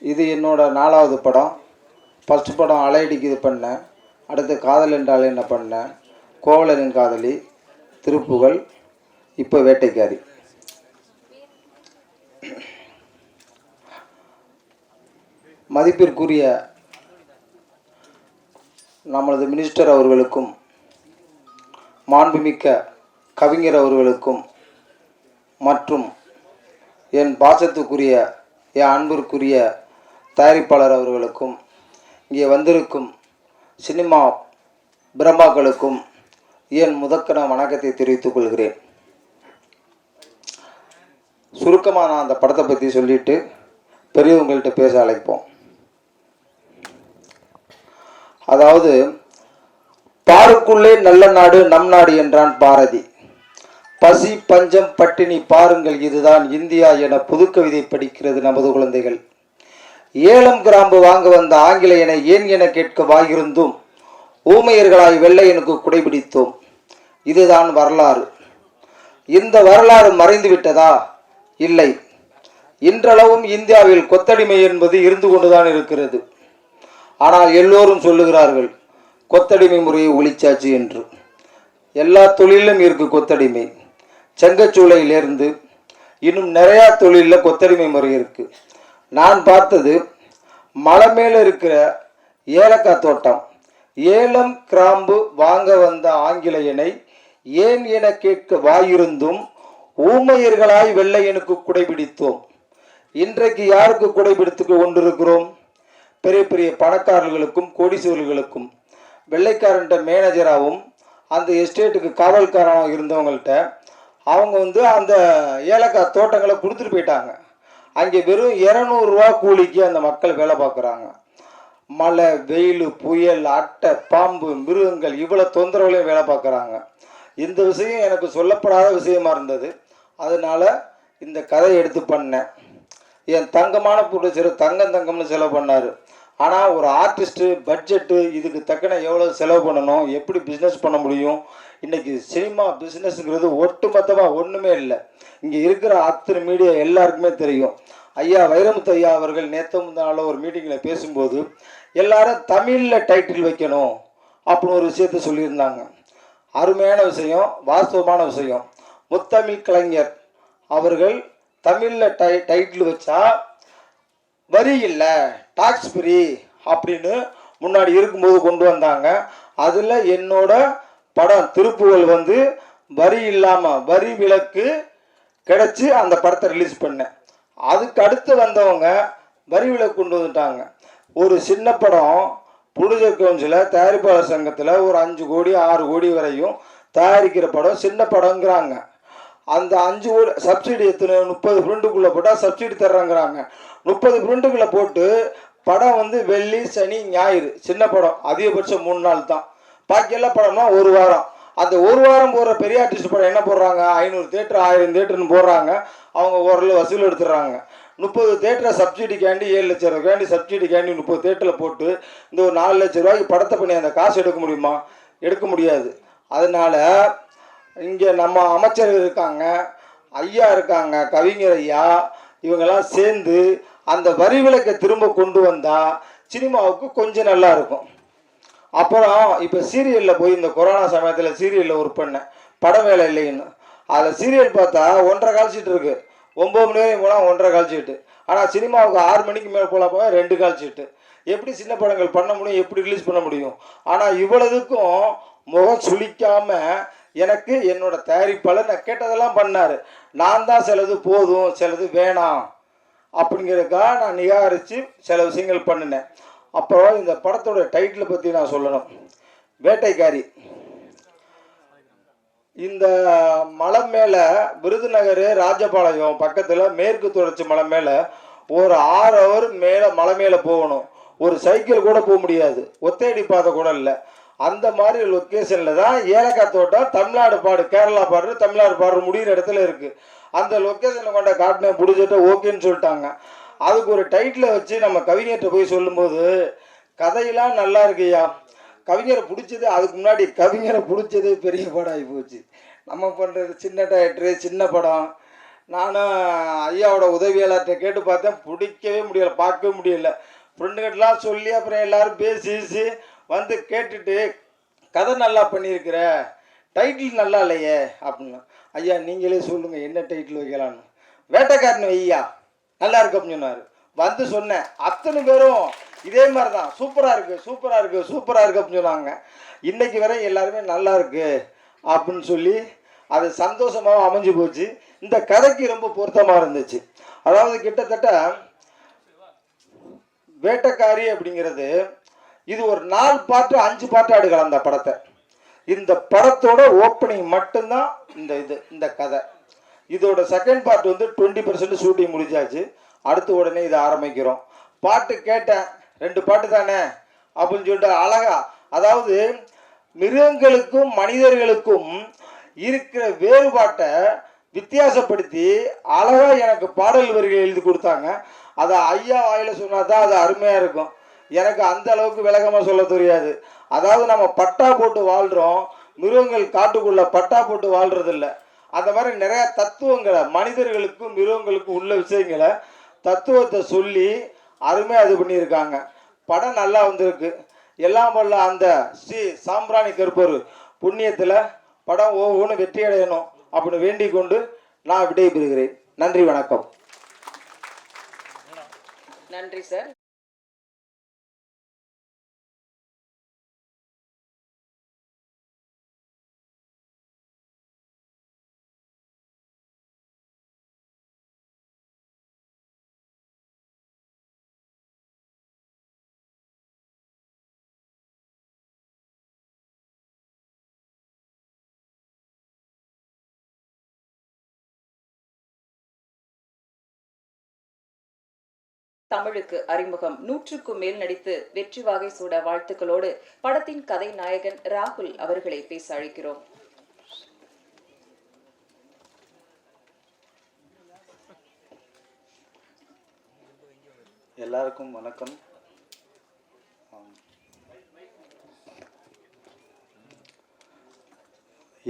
இது என்னோட 4வது படம். ஃபஸ்ட்டு படம் அலையடிக்குது பண்ணேன். அடுத்து காதல் என்றால் என்ன பண்ணேன். கோவலனின் காதலி, திருப்புகழ், இப்போ வேட்டைக்காரி. மதிப்பிற்குரிய நமது மினிஸ்டர் அவர்களுக்கும் மாண்புமிக்க கவிஞர் அவர்களுக்கும் மற்றும் என் பாசத்துக்குரிய என் அன்பிற்குரிய தயாரிப்பாளர் அவர்களுக்கும் இங்கே வந்திருக்கும் சினிமா பிரம்மாக்களுக்கும் என் முதற்கன வணக்கத்தை தெரிவித்துக் கொள்கிறேன். சுருக்கமாக நான் அந்த படத்தை பற்றி சொல்லிட்டு பெரியவங்கள்ட்ட பேச அழைப்போம். அதாவது, பாருக்குள்ளே நல்ல நாடு நம் நாடு என்றான் பாரதி. பசி பஞ்சம் பட்டினி பாருங்கள் இதுதான் இந்தியா என புதுக்கவிதை படிக்கிறது நமது குழந்தைகள். ஏலம் கிராம்பு வாங்க வந்த ஆங்கிலேயனை ஏன் என கேட்க வாயிருந்தும் ஊமையர்களாய் வெள்ளையனுக்கு குடைபிடித்தோம். இதுதான் வரலாறு. இந்த வரலாறு மறைந்து விட்டதா? இல்லை. இன்றளவும் இந்தியாவில் கொத்தடிமை என்பது இருந்து கொண்டுதான் இருக்கிறது. ஆனால் எல்லோரும் சொல்லுகிறார்கள் கொத்தடிமை முறையை ஒழிச்சாச்சு என்று. எல்லா தொழிலும் இருக்கு கொத்தடிமை. செங்கச்சூளையிலிருந்து இன்னும் நிறையா தொழிலில் கொத்தடிமை முறை இருக்கு. நான் பார்த்தது மலை மேலே இருக்கிற ஏலக்காய் தோட்டம். ஏலம் கிராம்பு வாங்க வந்த ஆங்கிலேயனை ஏன் என கேட்க வாயிருந்தும் ஊமையர்களாய் வெள்ளையனுக்கு குடைபிடித்தோம். இன்றைக்கு யாருக்கு குடைபிடித்து கொண்டிருக்கிறோம்? பெரிய பெரிய பணக்காரர்களுக்கும் கோடீஸ்வரர்களுக்கும். வெள்ளைக்காரன்ட்ட மேனேஜராகவும் அந்த எஸ்டேட்டுக்கு காவல்காரனாக இருந்தவங்கள்ட்ட அவங்க அந்த ஏலக்காய் தோட்டங்களை கொடுத்துட்டு போயிட்டாங்க. அங்கே வெறும் 200 ரூபா கூலிக்கு அந்த மக்கள் வேலை பார்க்குறாங்க. மழை, வெயில், புயல், அட்டை, பாம்பு, மிருகங்கள் இவ்வளோ தொந்தரவுலையும் வேலை பார்க்குறாங்க. இந்த விஷயம் எனக்கு சொல்லப்படாத விஷயமா இருந்தது. அதனால இந்த கதையை எடுத்து பண்ணேன். என் தங்கமான ப்ரொடியூசர் தங்கம்னு செலவு பண்ணார். ஆனால் ஒரு ஆர்டிஸ்ட்டு பட்ஜெட்டு இதுக்கு தக்கன எவ்வளோ செலவு பண்ணணும், எப்படி பிஸ்னஸ் பண்ண முடியும். இன்றைக்கி சினிமா பிஸ்னஸ்ங்கிறது ஒட்டுமொத்தமாக ஒன்றுமே இல்லை. இங்கே இருக்கிற அத்தனை மீடியா எல்லாருக்குமே தெரியும். ஐயா வைரமுத்து ஐயா அவர்கள் நேற்று முந்தான ஒரு மீட்டிங்கில் பேசும்போது எல்லாரும் தமிழில் டைட்டில் வைக்கணும் அப்படின்னு ஒரு விஷயத்த சொல்லியிருந்தாங்க. அருமையான விஷயம், வாஸ்தவமான விஷயம். முத்தமிழ் கலைஞர் அவர்கள் தமிழில் டைட்டில் வச்சா வரி இல்லை, டாக்ஸ் ஃப்ரீ அப்படின்னு முன்னாடி இருக்கும்போது கொண்டு வந்தாங்க. அதில் என்னோட படம் திருப்புகழ் வரி இல்லாமல் வரி விலக்கு கிடச்சி அந்த படத்தை ரிலீஸ் பண்ணேன். அதுக்கு அடுத்து வந்தவங்க வரி விலக்கு கொண்டு வந்துட்டாங்க. ஒரு சின்ன படம் ப்ரொடியூசர் கவுன்சிலில் தயாரிப்பாளர் சங்கத்தில் ஒரு 5 கோடி 6 கோடி வரையும் தயாரிக்கிற படம் சின்ன படங்கிறாங்க. அந்த 5 கோடி சப்சிடி எத்தனை 30 பிரிண்ட்டுக்குள்ளே போட்டால் சப்சிடி தர்றாங்கிறாங்க. 30 பிரிண்ட்டுக்குள்ளே போட்டு படம் வெள்ளி சனி ஞாயிறு சின்ன படம் அதிகபட்சம் 3 நாள் தான். பாக்கியெல்லாம் படம்னா 1 வாரம். அந்த 1 வாரம் போடுற பெரிய ஆர்டிஸ்ட் படம் என்ன போடுறாங்க? 500 தேட்டர் 1000 தேட்டர்னு போடுறாங்க. அவங்க ஓரளவு வசூல் எடுத்துடுறாங்க. 30 தேட்டரை சப்சிடிக்காண்டி 7 லட்சம் ரூபாய்க்காண்டி சப்சிடிக்காண்டி 30 தேட்டரில் போட்டு இந்த ஒரு 4 லட்சம் ரூபாய்க்கு படத்தை பண்ணி அந்த காசு எடுக்க முடியுமா? எடுக்க முடியாது. அதனால இங்கே நம்ம அமைச்சர் இருக்காங்க, ஐயா இருக்காங்க, கவிஞர் ஐயா, இவங்கெல்லாம் சேர்ந்து அந்த வரி விலக்கை திரும்ப கொண்டு வந்தால் சினிமாவுக்கு கொஞ்சம் நல்லா இருக்கும். அப்புறம் இப்போ சீரியலில் போய் இந்த கொரோனா சமயத்தில் சீரியலில் ஒர்க் பண்ணேன். படம் வேலை இல்லைன்னு. அதில் சீரியல் பார்த்தா 1.5 கால் சீட்டு இருக்குது. 9 மணி வரைக்கும் போனால் 1.5 கால் சீட்டு. ஆனால் சினிமாவுக்கு 6 மணிக்கு மேலே போனால் 2 கால் சீட்டு. எப்படி சின்ன படங்கள் பண்ண முடியும், எப்படி ரிலீஸ் பண்ண முடியும்? ஆனால் இவ்வளவுக்கும் முகம் சுளிக்காமல் எனக்கு என்னோட தயாரிப்பாளர் நான் கேட்டதெல்லாம் பண்ணார். நான் தான் சிலது போதும் சிலது வேணாம் அப்படிங்கிறதுக்காக நான் நிராகரித்து சில விஷயங்கள் பண்ணினேன். அப்புறம் இந்த படத்தோட டைட்டிலை பற்றி நான் சொல்லணும். வேட்டைக்காரி. இந்த மலை மேலே விருதுநகர் ராஜபாளையம் பக்கத்தில் மேற்கு தொடர்ச்சி மலை மேலே ஒரு 6 ஹவர் மேலே மலை மேலே போகணும். ஒரு சைக்கிள் கூட போக முடியாது, ஒத்தையடி பாதை கூட இல்லை. அந்த மாதிரி லொக்கேஷனில் தான் ஏலக்காய் தோட்டம் தமிழ்நாடு பாடு கேரளா பாடு தமிழ்நாடு பாடு முடிகிற இடத்துல இருக்குது. அந்த லொக்கேஷனை கொண்ட காட்டினேன், பிடிச்சிட்டு ஓகேன்னு சொல்லிட்டாங்க. அதுக்கு ஒரு டைட்டிலை வச்சு நம்ம கவிஞர்கிட்ட போய் சொல்லும்போது கதையெல்லாம் நல்லா இருக்குய்யா, கவிஞரை பிடிச்சது அதுக்கு முன்னாடி கவிஞரை பிடிச்சது பெரிய படம் ஆகி போச்சு. நம்ம பண்ணுறது சின்ன டயட்ரு சின்ன படம். நானும் ஐயாவோட உதவியாளர்கிட்ட கேட்டு பார்த்தேன், பிடிக்கவே முடியலை, பார்க்கவே முடியல. ஃப்ரெண்டுகிட்டலாம் சொல்லி அப்புறம் எல்லாரும் பேசி வந்து கேட்டுட்டு, கதை நல்லா பண்ணியிருக்கிற, டைட்டில் நல்லா இல்லையே அப்படின்னு. ஐயா நீங்களே சொல்லுங்கள் என்ன டைட்டில் வைக்கலான்னு. வேட்டைக்காரன் வையா நல்லா இருக்கு அப்படின்னு சொன்னார். வந்து சொன்னேன், அத்தனை பேரும் இதே மாதிரி தான், சூப்பராக இருக்குது சூப்பராக இருக்குது சூப்பராக இருக்குது அப்படின்னு சொன்னாங்க. இன்றைக்கி வரை எல்லாருமே நல்லா இருக்கு அப்படின்னு சொல்லி அது சந்தோஷமாக அமைஞ்சு போச்சு. இந்த கதைக்கு ரொம்ப பொருத்தமாக இருந்துச்சு. அதாவது கிட்டத்தட்ட வேட்டைக்காரி அப்படிங்கிறது இது ஒரு 4 பாட்டு 5 பாட்டு எடுக்கலாம் அந்த படத்தை. இந்த படத்தோட ஓப்பனிங் மட்டும்தான் இந்த கதை. இதோட செகண்ட் பார்ட் வந்து 20% ஷூட்டிங் முடிஞ்சாச்சு. அடுத்து உடனே இதை ஆரம்பிக்கிறோம். பாட்டு கேட்டேன், 2 பாட்டு தானே அப்படின்னு சொல்லிட்டு அழகா, அதாவது மிருகங்களுக்கும் மனிதர்களுக்கும் இருக்கிற வேறுபாட்டை வித்தியாசப்படுத்தி அழகா எனக்கு பாடல் வரிகள் எழுதி கொடுத்தாங்க. அதை ஐயா வாயில சொன்னா தான் அது அருமையாக இருக்கும். எனக்கு அந்த அளவுக்கு விளக்கமாக சொல்ல தெரியாது. அதாவது நம்ம பட்டா போட்டு வாழ்கிறோம், மிருகங்கள் காட்டுக்குள்ள பட்டா போட்டு வாழ்றதில்ல. அந்த மாதிரி நிறைய தத்துவங்களை மனிதர்களுக்கும் மிருகங்களுக்கும் உள்ள விஷயங்களை தத்துவத்தை சொல்லி அருமையாக இது பண்ணியிருக்காங்க. படம் நல்லா வந்திருக்கு. எல்லாம் வல்ல அந்த ஸ்ரீ சாம்பிராணி கருப்பர் புண்ணியத்தில் படம் ஒவ்வொன்றும் வெற்றி அடையணும் அப்படின்னு வேண்டிக் கொண்டு நான் விடைபெறுகிறேன். நன்றி, வணக்கம். நன்றி சார். தமிழுக்கு அறிமுகம் 100க்கும் மேல் நடித்து வெற்றி வாகை சூட வாழ்த்துக்களோடு படத்தின் கதை நாயகன் ராகுல் அவர்களை பேச அழைக்கிறோம். எல்லாருக்கும் வணக்கம்.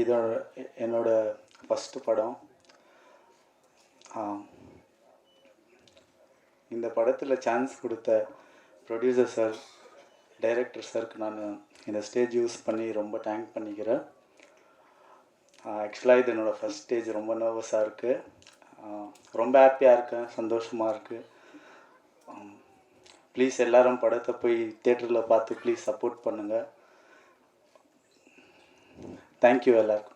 இதோட என்னோட ஃபஸ்ட்டு படம். இந்த படத்தில் சான்ஸ் கொடுத்த ப்ரொடியூசர் சார், டைரக்டர் சாருக்கு நான் இந்த ஸ்டேஜ் யூஸ் பண்ணி ரொம்ப தேங்க் பண்ணிக்கிறேன். ஆக்சுவலாக இது என்னோடய ஃபஸ்ட் ஸ்டேஜ். ரொம்ப நர்வஸாக இருக்குது, ரொம்ப ஹாப்பியாக இருக்கேன், சந்தோஷமாக இருக்குது. ப்ளீஸ் எல்லோரும் படத்தை போய் தியேட்டரில் பார்த்து ப்ளீஸ் சப்போர்ட் பண்ணுங்கள். தேங்க்யூ எல்லாருக்கும்.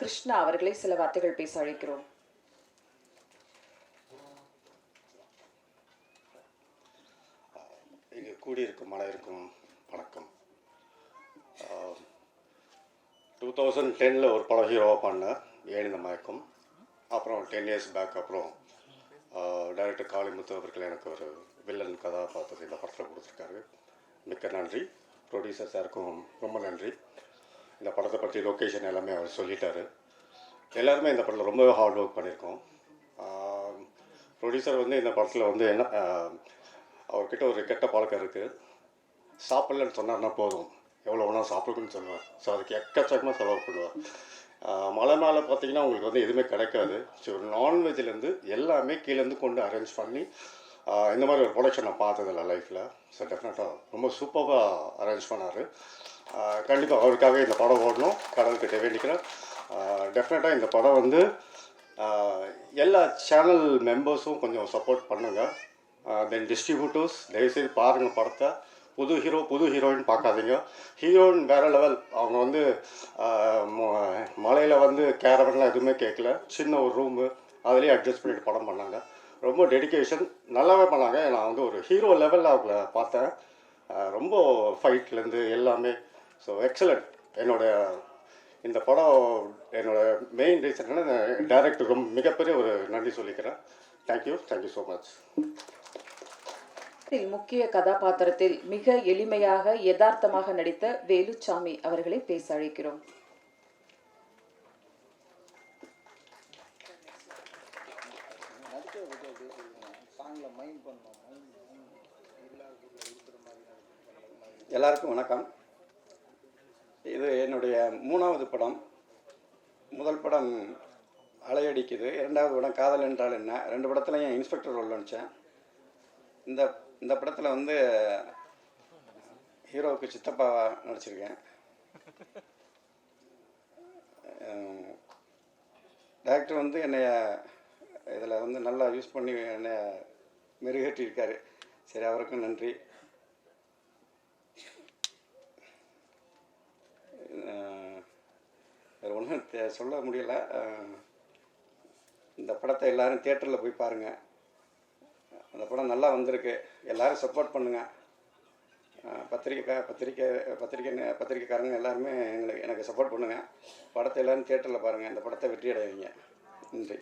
கிருஷ்ணா அவர்களை சில வார்த்தைகள் பேச அழைக்கிறோம். இங்கே கூடியிருக்கும் அனைவருக்கும் வணக்கம். 2010 ஒரு படம் ஹீரோவாக பண்ணேன், ஏன் இந்த மயக்கம். அப்புறம் 10 இயர்ஸ் பேக் அப்புறம் டைரக்டர் காளிமுத்து அவர்கள் எனக்கு ஒரு வில்லன் கதாபாத்திரத்தை இந்த படத்தில் கொடுத்துருக்காரு. மிக்க நன்றி. ப்ரொடியூசர் சாருக்கும் ரொம்ப நன்றி. இந்த படத்தை பற்றி லொக்கேஷன் எல்லாமே அவர் சொல்லிட்டாரு. எல்லாருமே இந்த படத்தில் ரொம்பவே ஹார்ட் ஒர்க் பண்ணியிருக்கோம். ப்ரொடியூசர் வந்து இந்த படத்தில் வந்து என்ன அவர்கிட்ட ஒரு கெட்ட பழக்கம் இருக்குது. சாப்பிட்லன்னு சொன்னார்னா போதும், எவ்வளோ வேணால் சாப்பிடுன்னு சொல்லுவார். ஸோ அதுக்கு எக்கச்சக்கமாக செலவு பண்ணுவார். மலை மேலே பார்த்தீங்கன்னா உங்களுக்கு வந்து எதுவுமே கிடைக்காது. ஸோ நான்வெஜ்லேருந்து எல்லாமே கீழேருந்து கொண்டு அரேஞ்ச் பண்ணி இந்த மாதிரி ஒரு ப்ரொடக்ஷன் நான் பார்த்ததில்ல லைஃப்பில். ஸோ டெஃபினட்டாக ரொம்ப சூப்பராக அரேஞ்ச் பண்ணார். கண்டிப்பாக அவருக்காக இந்த படம் ஓடணும், கடவுள்கிட்ட வேண்டிக்கிறேன். டெஃபினட்டாக இந்த படம் வந்து எல்லா சேனல் மெம்பர்ஸும் கொஞ்சம் சப்போர்ட் பண்ணுங்கள். தென் டிஸ்ட்ரிபியூட்டர்ஸ் தயவுசெய்து பாருங்கள் படத்தை. புது ஹீரோ புது ஹீரோயின் பார்க்காதீங்க. ஹீரோயின் வேறு லெவல். அவங்க வந்து மலையில் வந்து கேரவன்லாம் எதுவுமே கேட்கல, சின்ன ஒரு ரூமு அதுலேயே அட்ஜஸ்ட் பண்ணிட்டு படம் பண்ணாங்க. ரொம்ப டெடிக்கேஷன், நல்லாவே பண்ணாங்க. நான் வந்து ஒரு ஹீரோ லெவலில் அவங்கள பார்த்தேன். ரொம்ப ஃபைட்லேருந்து எல்லாமே. So excellent. இந்த படம் என்னோடய மெயின் ரீசன் என்ன, டைரக்டர் ரொம்ப மிகப்பெரிய ஒரு நன்றி சொல்லிக்கிறேன். Thank you so much. முக்கிய கதாபாத்திரத்தில் மிக எளிமையாக யதார்த்தமாக நடித்த வேலுச்சாமி அவர்களை பேச அழைக்கிறோம். எல்லாருக்கும் வணக்கம். இது என்னுடைய 3வது படம். முதல் படம் அலையடிக்குது, 2வது படம் காதல் என்றால் என்ன. 2 படத்துலையும் இன்ஸ்பெக்டர் ரோல் நடித்தேன். இந்த படத்தில் வந்து ஹீரோவுக்கு சித்தப்பாவா நடிச்சிருக்கேன். டைரக்டர் வந்து என்னைய இதில் வந்து நல்லா யூஸ் பண்ணி என்னை மெருகேற்றியிருக்காரு. சரி, அவருக்கும் நன்றி. வேறு ஒன்றும் சொல்ல முடியல. இந்த படத்தை எல்லோரும் தியேட்டரில் போய் பாருங்கள். அந்த படம் நல்லா வந்திருக்கு. எல்லோரும் சப்போர்ட் பண்ணுங்கள். பத்திரிக்கைக்காரங்க எல்லாருமே எனக்கு சப்போர்ட் பண்ணுங்கள். படத்தை எல்லோரும் தியேட்டரில் பாருங்கள். இந்த படத்தை வெற்றி அடைவீங்க. நன்றி.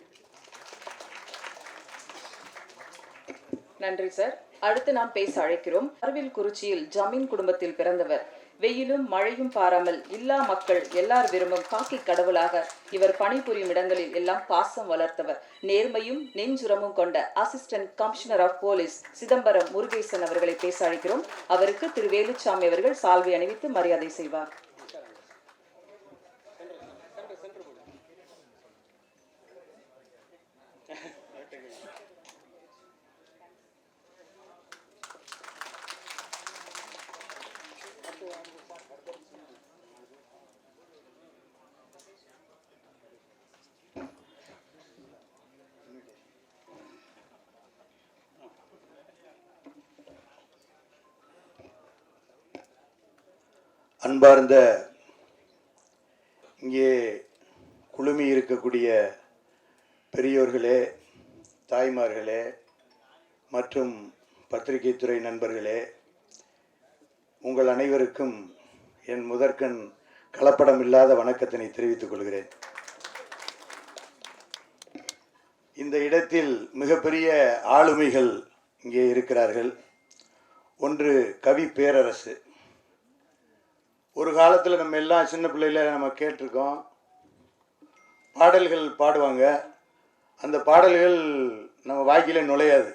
நன்றி சார். அடுத்து நாம் பேச அழைக்கிறோம். அரவில்குறிச்சியில் ஜமீன் குடும்பத்தில் பிறந்தவர். வெயிலும் மழையும் பாராமல் இல்லா மக்கள் எல்லார் விரும்பும் காக்கி கடவுளாக இவர் பணிபுரியும் இடங்களில் எல்லாம் பாசம் வளர்த்தவர். நேர்மையும் நெஞ்சுரமும் கொண்ட assistant commissioner of police Chidambaram Murugesan அவர்களை பேச அழைக்கிறோம். அவருக்கு திரு வேலுச்சாமி அவர்கள் சால்வை அணிவித்து மரியாதை செய்வார். அன்பார்ந்த இங்கே குழுமி இருக்கக்கூடிய பெரியோர்களே, தாய்மார்களே மற்றும் பத்திரிகை துறை நண்பர்களே, உங்கள் அனைவருக்கும் என் முதற்கண் கலப்படம் இல்லாத வணக்கத்தினை தெரிவித்துக் கொள்கிறேன். இந்த இடத்தில் மிகப்பெரிய ஆளுமைகள் இங்கே இருக்கிறார்கள். ஒன்று கவி பேரரசு. ஒரு காலத்தில் நம்ம எல்லாம் சின்ன பிள்ளையில நம்ம கேட்டிருக்கோம், பாடல்கள் பாடுவாங்க. அந்த பாடல்கள் நம்ம வாய்க்கில நுழையாது.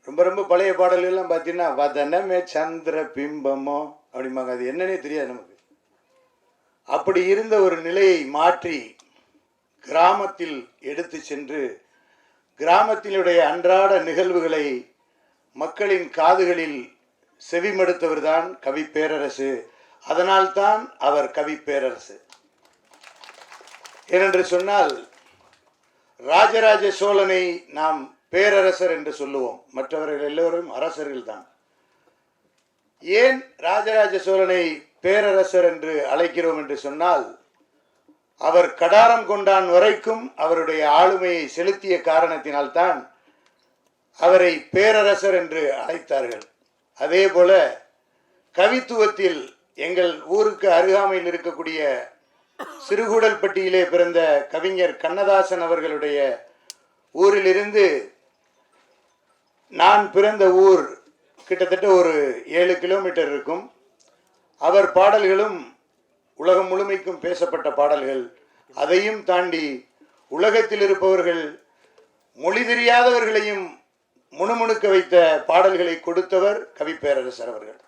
ரொம்ப ரொம்ப பழைய பாடல்கள்லாம் பார்த்தீங்கன்னா வதனமே சந்திர பிம்பமோ அப்படிம்பாங்க. அது என்னன்னே தெரியாது நமக்கு. அப்படி இருந்த ஒரு நிலையை மாற்றி கிராமத்தில் எடுத்து சென்று கிராமத்தினுடைய அன்றாட நிகழ்வுகளை மக்களின் காதுகளில் செவிமடுத்தவர் தான் கவி பேரரசு. அதனால்தான் அவர் கவி பேரரசு. ஏனென்று சொன்னால் ராஜராஜ சோழனை நாம் பேரரசர் என்று சொல்லுவோம், மற்றவர்கள் எல்லோரும் அரசர்கள் தான். ஏன் ராஜராஜ சோழனை பேரரசர் என்று அழைக்கிறோம் என்று சொன்னால், அவர் கடாரம் கொண்டான் வரைக்கும் அவருடைய ஆளுமையை செலுத்திய காரணத்தினால்தான் அவரை பேரரசர் என்று அழைத்தார்கள். அதே போல கவித்துவத்தில் எங்கள் ஊருக்கு அருகாமையில் இருக்கக்கூடிய சிறுகூடல்பட்டியிலே பிறந்த கவிஞர் கண்ணதாசன் அவர்களுடைய ஊரிலிருந்து நான் பிறந்த ஊர் கிட்டத்தட்ட ஒரு 7 கிலோமீட்டர் இருக்கும். அவர் பாடல்களும் உலகம் முழுமைக்கும் பேசப்பட்ட பாடல்கள். அதையும் தாண்டி உலகத்தில் இருப்பவர்கள் மொழி தெரியாதவர்களையும் முணுமுணுக்க வைத்த பாடல்களை கொடுத்தவர் கவிப்பேரரசர் அவர்கள்.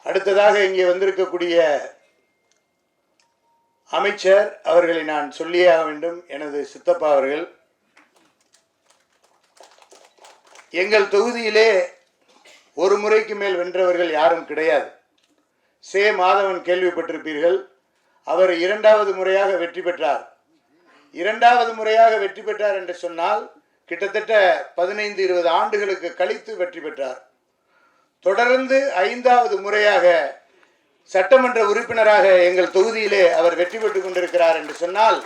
அடுத்ததாக இங்கே வந்திருக்கக்கூடிய அமைச்சர் அவர்களை நான் சொல்லியே ஆக வேண்டும். எனது சித்தப்பா அவர்கள் எங்கள் தொகுதியிலே ஒரு முறைக்கு மேல் வென்றவர்கள் யாரும் கிடையாது. சே மாதவன் கேள்விப்பட்டிருப்பீர்கள். அவர் 2வது முறையாக வெற்றி பெற்றார். 2வது முறையாக வெற்றி பெற்றார் என்று சொன்னால் கிட்டத்தட்ட 15-20 ஆண்டுகளுக்கு கழித்து வெற்றி பெற்றார். தொடர்ந்து 5வது முறையாக சட்டமன்ற உறுப்பினராக எங்கள் தொகுதியிலே அவர் வெற்றி பெற்றுக் கொண்டிருக்கிறார் என்று சொன்னால்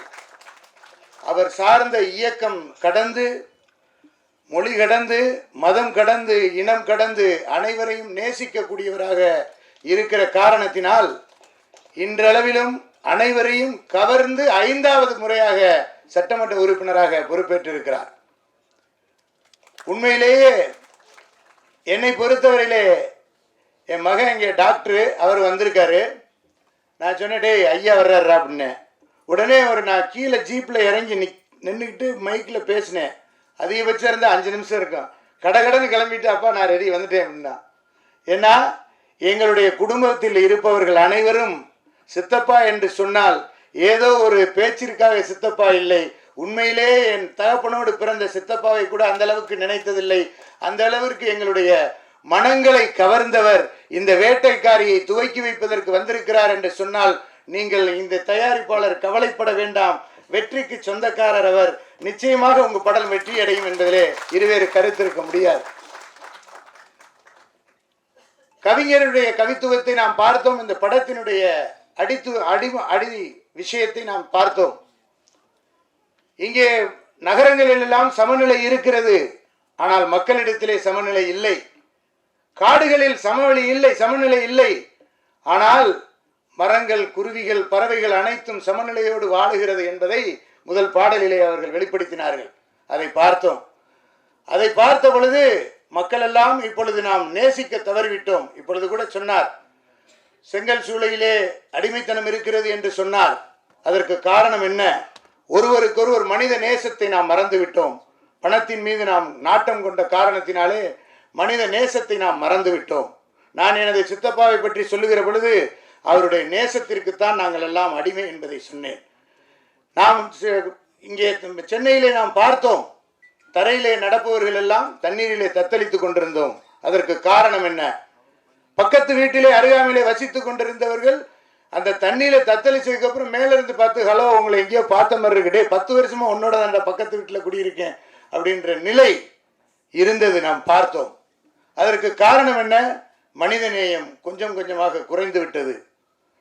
அவர் சார்ந்த இயக்கம் கடந்து, மொழி கடந்து, மதம் கடந்து, இனம் கடந்து அனைவரையும் நேசிக்கக்கூடியவராக இருக்கிற காரணத்தினால் இன்றளவிலும் அனைவரையும் கவர்ந்து 5வது முறையாக சட்டமன்ற உறுப்பினராக பொறுப்பேற்றிருக்கிறார். உண்மையிலேயே என்னை பொறுத்தவரையிலே என் மகன் இங்கே டாக்டரு, அவர் வந்திருக்காரு. நான் சொன்னேன், டேய் ஐயா வர்றாரு அப்படின்னு. உடனே நான் கீழே ஜீப்பில் இறங்கி நின்றுக்கிட்டு மைக்கில் பேசினேன். அதிகபட்சம் இருந்தால் 5 நிமிஷம் இருக்கும். கடகடன்னு கிளம்பிட்டு, அப்பா நான் ரெடி வந்துட்டேன் அப்படின்னா. ஏன்னா எங்களுடைய குடும்பத்தில் இருப்பவர்கள் அனைவரும் சித்தப்பா என்று சொன்னால் ஏதோ ஒரு பேச்சிற்காக சித்தப்பா இல்லை. உண்மையிலே என் தகப்பனோடு பிறந்த சித்தப்பாவை கூட அந்த அளவுக்கு நினைத்ததில்லை. அந்த அளவிற்கு எங்களுடைய மனங்களை கவர்ந்தவர் இந்த வேட்டைக்காரியை துவக்கி வைப்பதற்கு வந்திருக்கிறார் என்று சொன்னால் நீங்கள் இந்த தயாரிப்பாளர் கவலைப்பட வேண்டாம். வெற்றிக்கு சொந்தக்காரர் அவர். நிச்சயமாக உங்க படம் வெற்றி அடையும் என்பதிலே இருவேறு கருத்து இருக்க முடியாது. கவிஞருடைய கவித்துவத்தை நாம் பார்த்தோம். இந்த படத்தினுடைய அடி விஷயத்தை நாம் பார்த்தோம். இங்கே நகரங்களில் எல்லாம் சமநிலை இருக்கிறது, ஆனால் மக்களிடத்திலே சமநிலை இல்லை. காடுகளில் சமநிலை இல்லை. ஆனால் மரங்கள், குருவிகள், பறவைகள் அனைத்தும் சமநிலையோடு வாழுகிறது என்பதை முதல் பாடலிலே அவர்கள் வெளிப்படுத்தினார்கள். அதை பார்த்தோம். அதை பார்த்த பொழுது மக்கள் எல்லாம் இப்பொழுது நாம் நேசிக்க தவறிவிட்டோம். இப்பொழுது கூட சொன்னார், செங்கல் சூளையிலே அடிமைத்தனம் இருக்கிறது என்று சொன்னார். அதற்கு காரணம் என்ன? ஒருவருக்கொருவர் மனித நேசத்தை நாம் மறந்து விட்டோம். பணத்தின் மீது நாம் நாட்டம் கொண்ட காரணத்தினாலே மனித நேசத்தை நாம் மறந்து விட்டோம். நான் எனது சித்தப்பாவை பற்றி சொல்லுகிற பொழுது அவருடைய நேசத்திற்குத்தான் நாங்கள் எல்லாம் அடிமை என்பதை சொன்னேன். நாம் இங்கே சென்னையிலே நாம் பார்த்தோம், தரையிலே நடப்பவர்கள் எல்லாம் தண்ணீரிலே தத்தளித்துக் கொண்டிருந்தோம். அதற்கு காரணம் என்ன? பக்கத்து வீட்டிலே அருகாமையிலே வசித்துக் கொண்டிருந்தவர்கள் அந்த தண்ணியில தத்தளிச்சதுக்கு அப்புறம் மேல இருந்து பார்த்து, ஹலோ உங்களை எங்கேயோ பார்த்த மாதிரி இருக்குடே, 10 வருஷமா உன்னோட அந்த பக்கத்து வீட்டில் குடியிருக்கேன் அப்படின்ற நிலை இருந்தது நாம் பார்த்தோம். அதற்கு காரணம் என்ன? மனித நேயம் கொஞ்சம் கொஞ்சமாக குறைந்து விட்டது.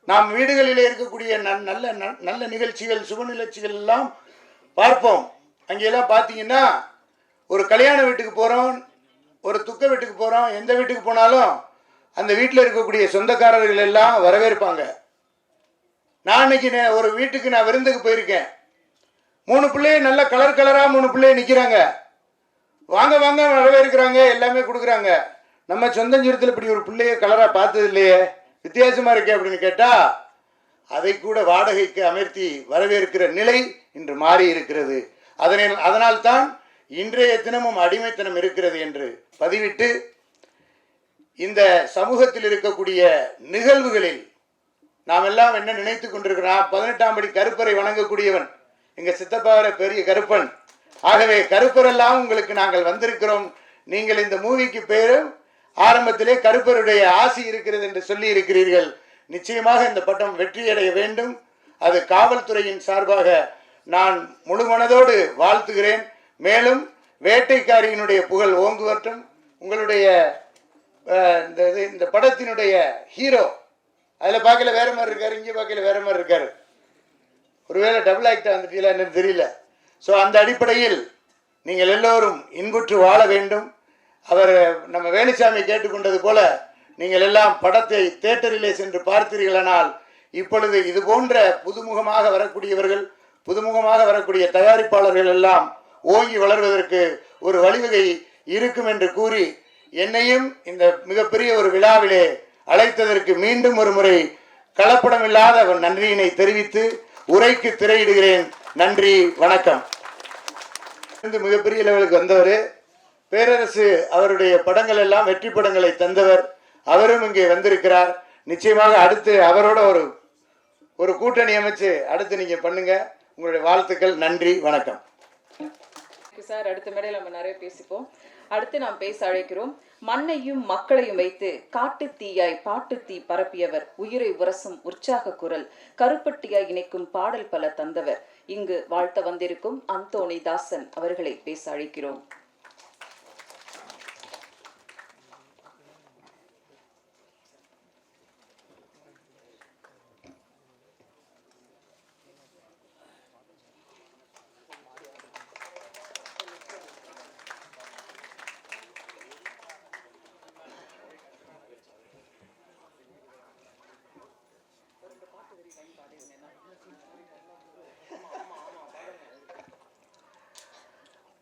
நாம் வீடுகளிலே இருக்கக்கூடிய நல்ல நிகழ்ச்சிகள், சுப நிகழ்ச்சிகள் எல்லாம் பார்ப்போம். அங்கெல்லாம் பார்த்தீங்கன்னா ஒரு கல்யாண வீட்டுக்கு போகிறோம், ஒரு துக்க வீட்டுக்கு போகிறோம், எந்த வீட்டுக்கு போனாலும் அந்த வீட்டில் இருக்கக்கூடிய சொந்தக்காரர்கள் எல்லாம் வரவேற்பாங்க. நான் இன்னைக்கு ஒரு வீட்டுக்கு நான் விருந்துக்கு போயிருக்கேன். 3 பிள்ளைய நல்ல கலராக 3 பிள்ளைய நிற்கிறாங்க. வாங்க வாங்க வரவேற்கிறாங்க, எல்லாமே கொடுக்குறாங்க. நம்ம சொந்தஞ்சூரத்தில் இப்படி ஒரு பிள்ளைய கலராக பார்த்தது இல்லையே, வித்தியாசமாக இருக்கே அப்படின்னு கேட்டால் அதை கூட வாடகைக்கு அமர்த்தி வரவேற்கிற நிலை இன்று மாறி இருக்கிறது. அதனால்தான் இன்றைய தினமும் அடிமைத்தனம் இருக்கிறது என்று பதிவிட்டு, இந்த சமூகத்தில் இருக்கக்கூடிய நிகழ்வுகளில் நாம் எல்லாம் என்ன நினைத்து கொண்டிருக்கிறோம்? 18ஆம் படி கருப்பரை வணங்கக்கூடியவன் எங்க சித்தப்பாவர பெரிய கருப்பன். ஆகவே கருப்பரெல்லாம் உங்களுக்கு நாங்கள் வந்திருக்கிறோம். நீங்கள் இந்த மூவிக்கு பேரும் ஆரம்பத்திலே கருப்பருடைய ஆசி இருக்கிறது என்று சொல்லி இருக்கிறீர்கள். நிச்சயமாக இந்த படம் வெற்றியடைய வேண்டும். அது காவல்துறையின் சார்பாக நான் முழு மனதோடு வாழ்த்துகிறேன். மேலும் வேட்டைக்காரியினுடைய புகழ் ஓங்குவட்டும். உங்களுடைய இந்த படத்தினுடைய ஹீரோ அதில் பார்க்கல வேற மாதிரி இருக்காரு, இங்கே பார்க்கல வேற மாதிரி இருக்காரு. ஒருவேளை டபுள் ஆக்டாக வந்துட்டீங்களா என்னன்னு தெரியல. ஸோ அந்த அடிப்படையில் நீங்கள் எல்லோரும் இன்புற்று வாழ வேண்டும். அவர் நம்ம வேலுசாமி கேட்டுக்கொண்டது போல நீங்கள் எல்லாம் படத்தை தியேட்டரிலே சென்று பார்த்தீர்களானால் இப்பொழுது இது போன்ற புதுமுகமாக வரக்கூடியவர்கள், புதுமுகமாக வரக்கூடிய தயாரிப்பாளர்கள் எல்லாம் ஓங்கி வளர்வதற்கு ஒரு வழிவகை இருக்கும் என்று கூறி என்னையும் இந்த மிகப்பெரிய ஒரு விழாவிலே அழைத்ததற்கு மீண்டும் ஒரு முறை கலப்படம் இல்லாத நன்றியினை தெரிவித்து உரைக்கு திரையிடுகிறேன். நன்றி, வணக்கம். மிகப்பெரிய லெவலுக்கு வந்தவர் பேரரசு, அவருடைய படங்கள் எல்லாம் வெற்றி படங்களை தந்தவர். அவரும் இங்கே வந்திருக்கிறார். நிச்சயமாக அடுத்து அவரோட ஒரு கூட்டணி அமைச்சு அடுத்து நீங்க பண்ணுங்க. உங்களுடைய வாழ்த்துக்கள். நன்றி, வணக்கம். சார், அடுத்த மேடையில் நம்ம நிறைய பேசிப்போம். அடுத்து நாம் பேச அழைக்கிறோம் மண்ணையும் மக்களையும் வைத்து காட்டு தீயாய் பாட்டு தீ பரப்பியவர், உயிரை உரசும் உற்சாக குரல், கருப்பட்டியாய் இணைக்கும் பாடல் பல தந்தவர். இங்கு வாழ்த்த வந்திருக்கும் அந்தோணி தாசன் அவர்களை பேச அழைக்கிறோம்.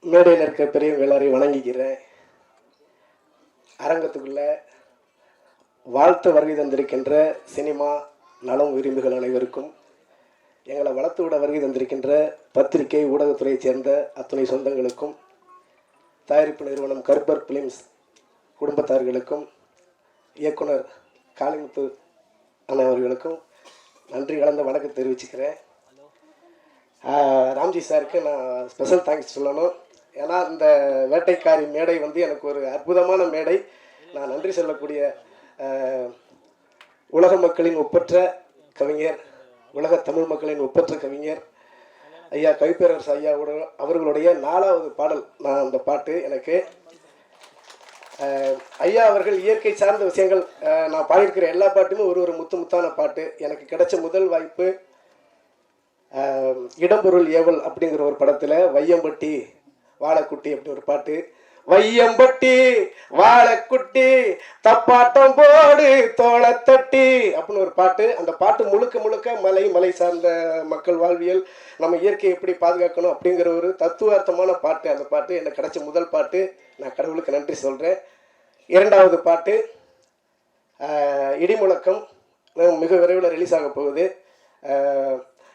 மேடையில் இருக்க பெரியவங்க எல்லாரையும் வணங்கிக்கிறேன். அரங்கத்துக்குள்ள வாழ்த்து வருகை தந்திருக்கின்ற சினிமா நலம் விரும்புகள் அனைவருக்கும், எங்களை வளர்த்து விட வருகை தந்திருக்கின்ற பத்திரிகை ஊடகத்துறையைச் சேர்ந்த அத்துணை சொந்தங்களுக்கும், தயாரிப்பு நிறுவனம் கர்பர் பிலிம்ஸ் குடும்பத்தார்களுக்கும், இயக்குனர் காளிமுத்து அண்ணன் அவர்களுக்கும் நன்றி கலந்த வணக்கம் தெரிவிச்சுக்கிறேன். ராம்ஜி சாருக்கு நான் ஸ்பெஷல் தேங்க்ஸ் சொல்லணும். ஏன்னா இந்த வேட்டைக்காரி மேடை வந்து எனக்கு ஒரு அற்புதமான மேடை. நான் நன்றி சொல்லக்கூடிய உலக மக்களின் ஒப்பற்ற கவிஞர், உலக தமிழ் மக்களின் ஒப்பற்ற கவிஞர் ஐயா கவிப்பேரரசு ஐயாவோட அவர்களுடைய 4வது பாடல். நான் அந்த பாட்டு எனக்கு ஐயா அவர்கள் இயற்கை சார்ந்த விஷயங்கள் நான் பாடியிருக்கிற எல்லா பாட்டுமே ஒரு முத்தான பாட்டு. எனக்கு கிடைச்ச முதல் வாய்ப்பு இடம்பொருள் ஏவல் அப்படிங்கிற ஒரு படத்தில் வையம்பட்டி வாழைக்குட்டி அப்படி ஒரு பாட்டு, வையம்பட்டி வாழைக்குட்டி தப்பாட்டம் போடு தோளத்தட்டி அப்படின்னு ஒரு பாட்டு. அந்த பாட்டு முழுக்க மலை சார்ந்த மக்கள் வாழ்வியல், நம்ம இயற்கையை எப்படி பாதுகாக்கணும் அப்படிங்கிற ஒரு தத்துவார்த்தமான பாட்டு. அந்த பாட்டு எனக்கு கிடைச்ச முதல் பாட்டு. நான் கடவுளுக்கு நன்றி சொல்கிறேன். 2வது பாட்டு இடிமுழக்கம், மிக விரைவில் ரிலீஸ் ஆக போகுது.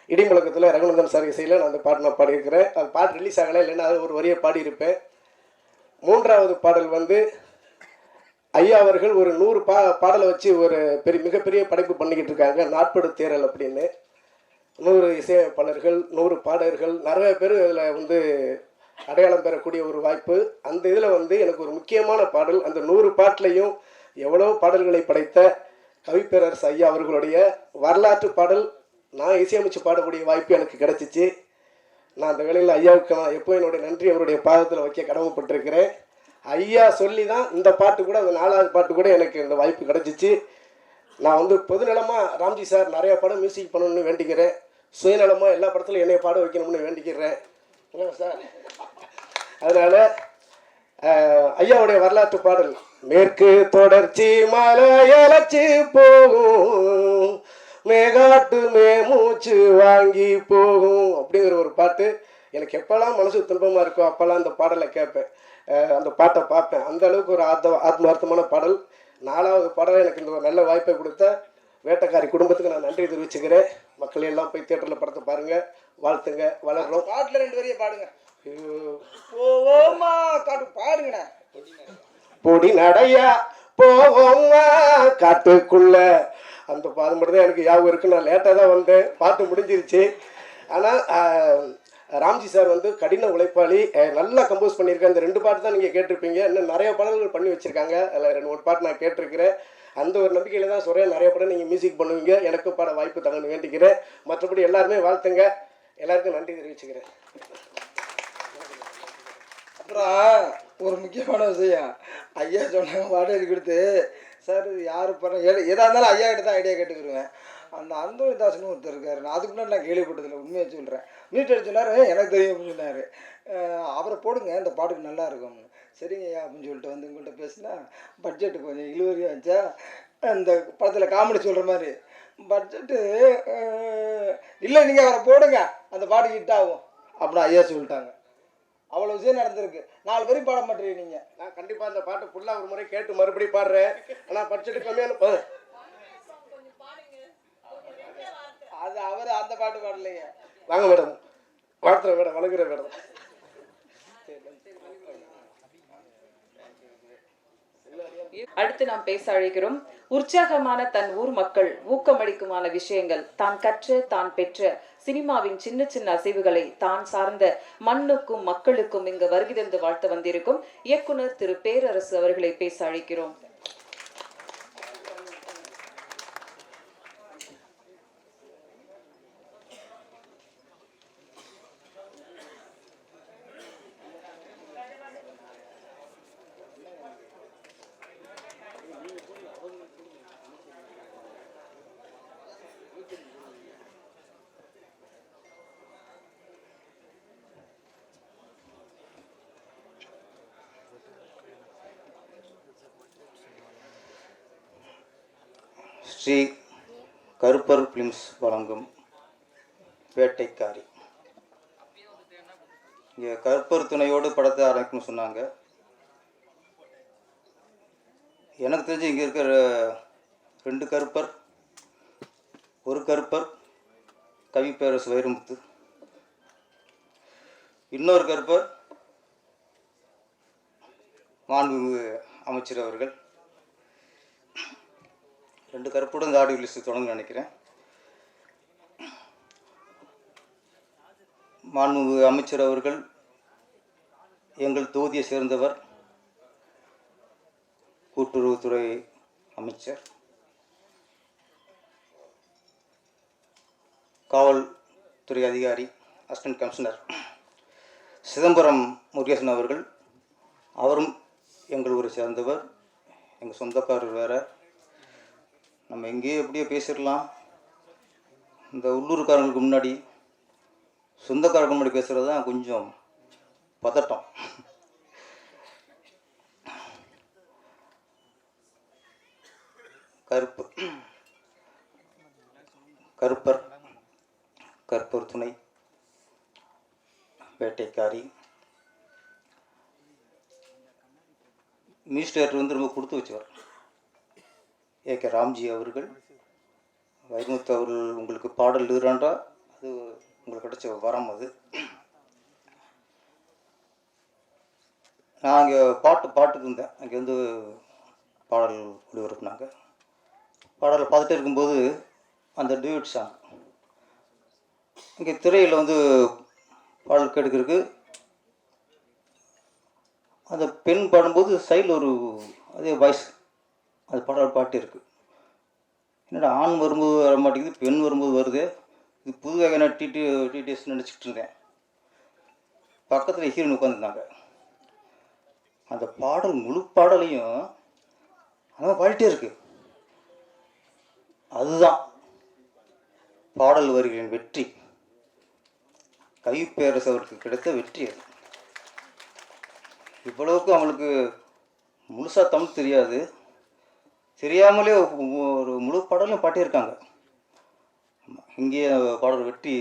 இடிமுழக்கத்தில் ரகுநந்தன் சார் இசையில் நான் அந்த பாட்டு நான் பாடியிருக்கிறேன். அந்த பாட்டு ரிலீஸ் ஆகலை, இல்லைன்னா அது ஒரு வரியை பாடியிருப்பேன். 3வது பாடல் வந்து ஐயா அவர்கள் ஒரு 100 பாடலை வச்சு ஒரு மிகப்பெரிய படைப்பு பண்ணிக்கிட்டு இருக்காங்க, நாட்படு தேரல் அப்படின்னு. 100 இசையமைப்பாளர்கள், 100 பாடகர்கள், நிறைய பேர் இதில் வந்து அடையாளம் பெறக்கூடிய ஒரு வாய்ப்பு. அந்த இதில் வந்து எனக்கு ஒரு முக்கியமான பாடல், அந்த 100 பாட்டிலையும் எவ்வளோ பாடல்களை படைத்த கவிப்பேரரசு ஐயா அவர்களுடைய வரலாற்று பாடல் நான் இசையமைச்சு பாடக்கூடிய வாய்ப்பு எனக்கு கிடச்சிச்சு. நான் அந்த வேளையில் ஐயாவுக்கு நான் எப்போ என்னுடைய நன்றி அவருடைய பாதத்தில் வைக்க கடமைப்பட்டிருக்கிறேன். ஐயா சொல்லி தான் இந்த பாட்டு கூட, அந்த 4வது பாட்டு கூட எனக்கு இந்த வாய்ப்பு கிடச்சிச்சு. நான் வந்து பொதுநலமாக ராம்ஜி சார் நிறையா படம் மியூசிக் பண்ணணும்னு வேண்டிக்கிறேன். சுயநலமாக எல்லா படத்துலையும் என்னை பாட வைக்கணும்னு வேண்டிக்கிறேன் சார். அதனால் ஐயாவுடைய வரலாற்று பாடல், மேற்கு தொடர்ச்சி மலையலச்சி போகும் மேகாட்டு மூச்சு வாங்கி போகும் அப்படிங்கிற ஒரு பாட்டு. எனக்கு எப்போல்லாம் மனசு துன்பமாக இருக்கோ அப்போல்லாம் அந்த பாடலை கேட்பேன், அந்த பாட்டை பார்ப்பேன். அந்த அளவுக்கு ஒரு ஆத்மார்த்தமான பாடல். 4வது பாடலை எனக்கு இந்த ஒரு நல்ல வாய்ப்பை கொடுத்த வேட்டைக்காரி குடும்பத்துக்கு நான் நன்றி தெரிவிச்சுக்கிறேன். மக்கள் எல்லாம் போய் தியேட்டரில் படத்தை பாருங்கள், வாழ்த்துங்க, வளர்றோம். பாட்டில் 2 வரியை பாடுங்க. போவோமா காட்டு பாடுங்கண்ணா. பொடி நடையா போவோமா காட்டுக்குள்ள, அந்த பாட்டு மட்டும் தான் எனக்கு ஞாபகம் இருக்குது. நான் லேட்டாக தான் வந்தேன், பாட்டு முடிஞ்சிருச்சு. ஆனால் ராம்ஜி சார் வந்து கடின உழைப்பாளி, நல்லா கம்போஸ் பண்ணியிருக்கேன். இந்த 2 பாட்டு தான் நீங்கள் கேட்டிருப்பீங்க. இன்னும் நிறைய பாடல்கள் பண்ணி வச்சுருக்காங்க. அதில் 2-3 பாட்டு நான் கேட்டிருக்கிறேன். அந்த ஒரு நம்பிக்கையில் தான் சொல்கிறேன், நிறைய படம் நீங்கள் மியூசிக் பண்ணுவீங்க, எனக்கும் பாட வாய்ப்பு தங்கன்னு வேண்டிக்கிறேன். மற்றபடி எல்லாருமே வாழ்த்துங்க, எல்லாருக்கும் நன்றி தெரிவிச்சுக்கிறேன். அப்புறம் ஒரு முக்கியமான விஷயம், ஐயா சொன்னாங்க பாட்டு எழுதி கொடுத்து, சார் யார் பண்ண எதாக இருந்தாலும் ஐயா கிட்ட தான் ஐடியா கேட்டுக்கிருவேன். அந்த அந்தோணி தாசன் ஒருத்தர் இருக்காரு, நான் அதுக்கு முன்னாடி நான் கேள்விப்பட்டதில்லை, உண்மையை சொல்கிறேன். நீட் அடிச்சுனாரு, எனக்கு தெரியும் அப்படின்னு சொன்னார். அவரை போடுங்க, இந்த பாட்டுக்கு நல்லா இருக்கும்னு. சரிங்க ஐயா அப்படின்னு சொல்லிட்டு வந்து உங்கள்கிட்ட பேசினா பட்ஜெட்டு கொஞ்சம் இழுவரியாக இருந்துச்சா, இந்த படத்தில் காமெடி சொல்கிற மாதிரி பட்ஜெட்டு இல்லை, நீங்கள் அவரை போடுங்க, அந்த பாட்டு ஹிட் ஆகும் அப்படின்னு ஐயா சொல்லிட்டாங்க. அவ்வளோ விஷயம் நடந்திருக்கு. 4 பேரும் பாட மாட்டேறீங்க நீங்கள். நான் கண்டிப்பாக அந்த பாட்டு ஃபுல்லாக ஒரு முறை கேட்டு மறுபடியும் பாடுறேன். ஆனால் பட்ஜெட்டு கம்மியான அது அவர் அந்த பாட்டு பாடலைங்க. வாங்க மேடம், வாழ்த்துறேன் மேடம், வணங்குறேன் மேடம். அடுத்து நாம் பேச அழைக்கிறோம். உற்சாகமான தன் ஊர் மக்கள் ஊக்கமளிக்குமான விஷயங்கள், தான் கற்ற தான் பெற்ற சினிமாவின் சின்ன சின்ன அசைவுகளை தான் சார்ந்த மண்ணுக்கும் மக்களுக்கும் இங்கு வருகை தந்து வாழ்த்து வந்திருக்கும் இயக்குனர் திரு பேரரசு அவர்களை பேச அழைக்கிறோம். ஸ்ரீ கருப்பர் ஃபிலிம்ஸ் வழங்கும் வேட்டைக்காரி. இங்கே கருப்பர் துணையோடு படத்தை ஆரம்பிக்கணும்னு சொன்னாங்க. எனக்கு தெரிஞ்சு இங்கே இருக்கிற 2 கருப்பர், ஒரு கருப்பர் கவி பேரரசு வைரமுத்து, இன்னொரு கருப்பர் மாண்புமிகு அமைச்சர் அவர்கள். 2 கருப்புடன் இந்த ஆடியோ லிஸ்ட் தொடங்க நினைக்கிறேன். மாண்புமிகு அமைச்சர் அவர்கள் எங்கள் தொகுதியை சேர்ந்தவர், கூட்டுறவுத்துறை அமைச்சர், காவல்துறை அதிகாரி, அசிஸ்டன்ட் கமிஷனர் சிதம்பரம் முருகேசன் அவர்கள். அவரும் எங்கள் ஊரை சேர்ந்தவர், எங்கள் சொந்தக்காரர் வேறு. நம்ம எங்கேயே எப்படியோ பேசிடலாம், இந்த உள்ளூர்காரங்களுக்கு முன்னாடி சொந்தக்காரங்களுக்கு முன்னாடி பேசுகிறது தான் கொஞ்சம் பதட்டம். கருப்பர் துணை, வேட்டைக்காரி. மினிஸ்டர் வந்து ரொம்ப கொடுத்து வச்சவர் ஏ.கே. ராம்ஜி அவர்கள். வைரமுத்து அவர்கள் உங்களுக்கு பாடல் எழுதுறான்றா, அது உங்களுக்கு கிடைச்ச வரம். அது நான் அங்கே பாட்டுக்கு இருந்தேன், அங்கே வந்து பாடல் ஒளிபரப்புனாங்க. பாடலை பார்த்துட்டே இருக்கும்போது அந்த டியூட் சாங் இங்கே திரையில் வந்து பாடல் கேட்கறதுக்கு அந்த பெண் பாடும்போது சைடில் ஒரு அதே வாய்ஸ் அது பாட்டு இருக்குது. என்னடா ஆண் வரும்போது வர மாட்டேங்குது, பெண் வரும்போது வருது, இது புது வகையான டிடிஎஸ் நினச்சிக்கிட்டு இருந்தேன். பக்கத்தில் ஹீரோயின் உட்காந்துருந்தாங்க. அந்த பாடல் முழு பாடலையும் ஆனால் பாடிட்டே இருக்கு. அதுதான் பாடல் வரிகளின் வெற்றி, கவி பேரரசு அவருக்கு கிடைத்த வெற்றி. அது இவ்வளவுக்கு அவங்களுக்கு முழுசாக தமிழ் தெரியாது, தெரியாமலே ஒரு முழு பாடலும் பாட்டியிருக்காங்க. இங்கே பாடல் வெற்றி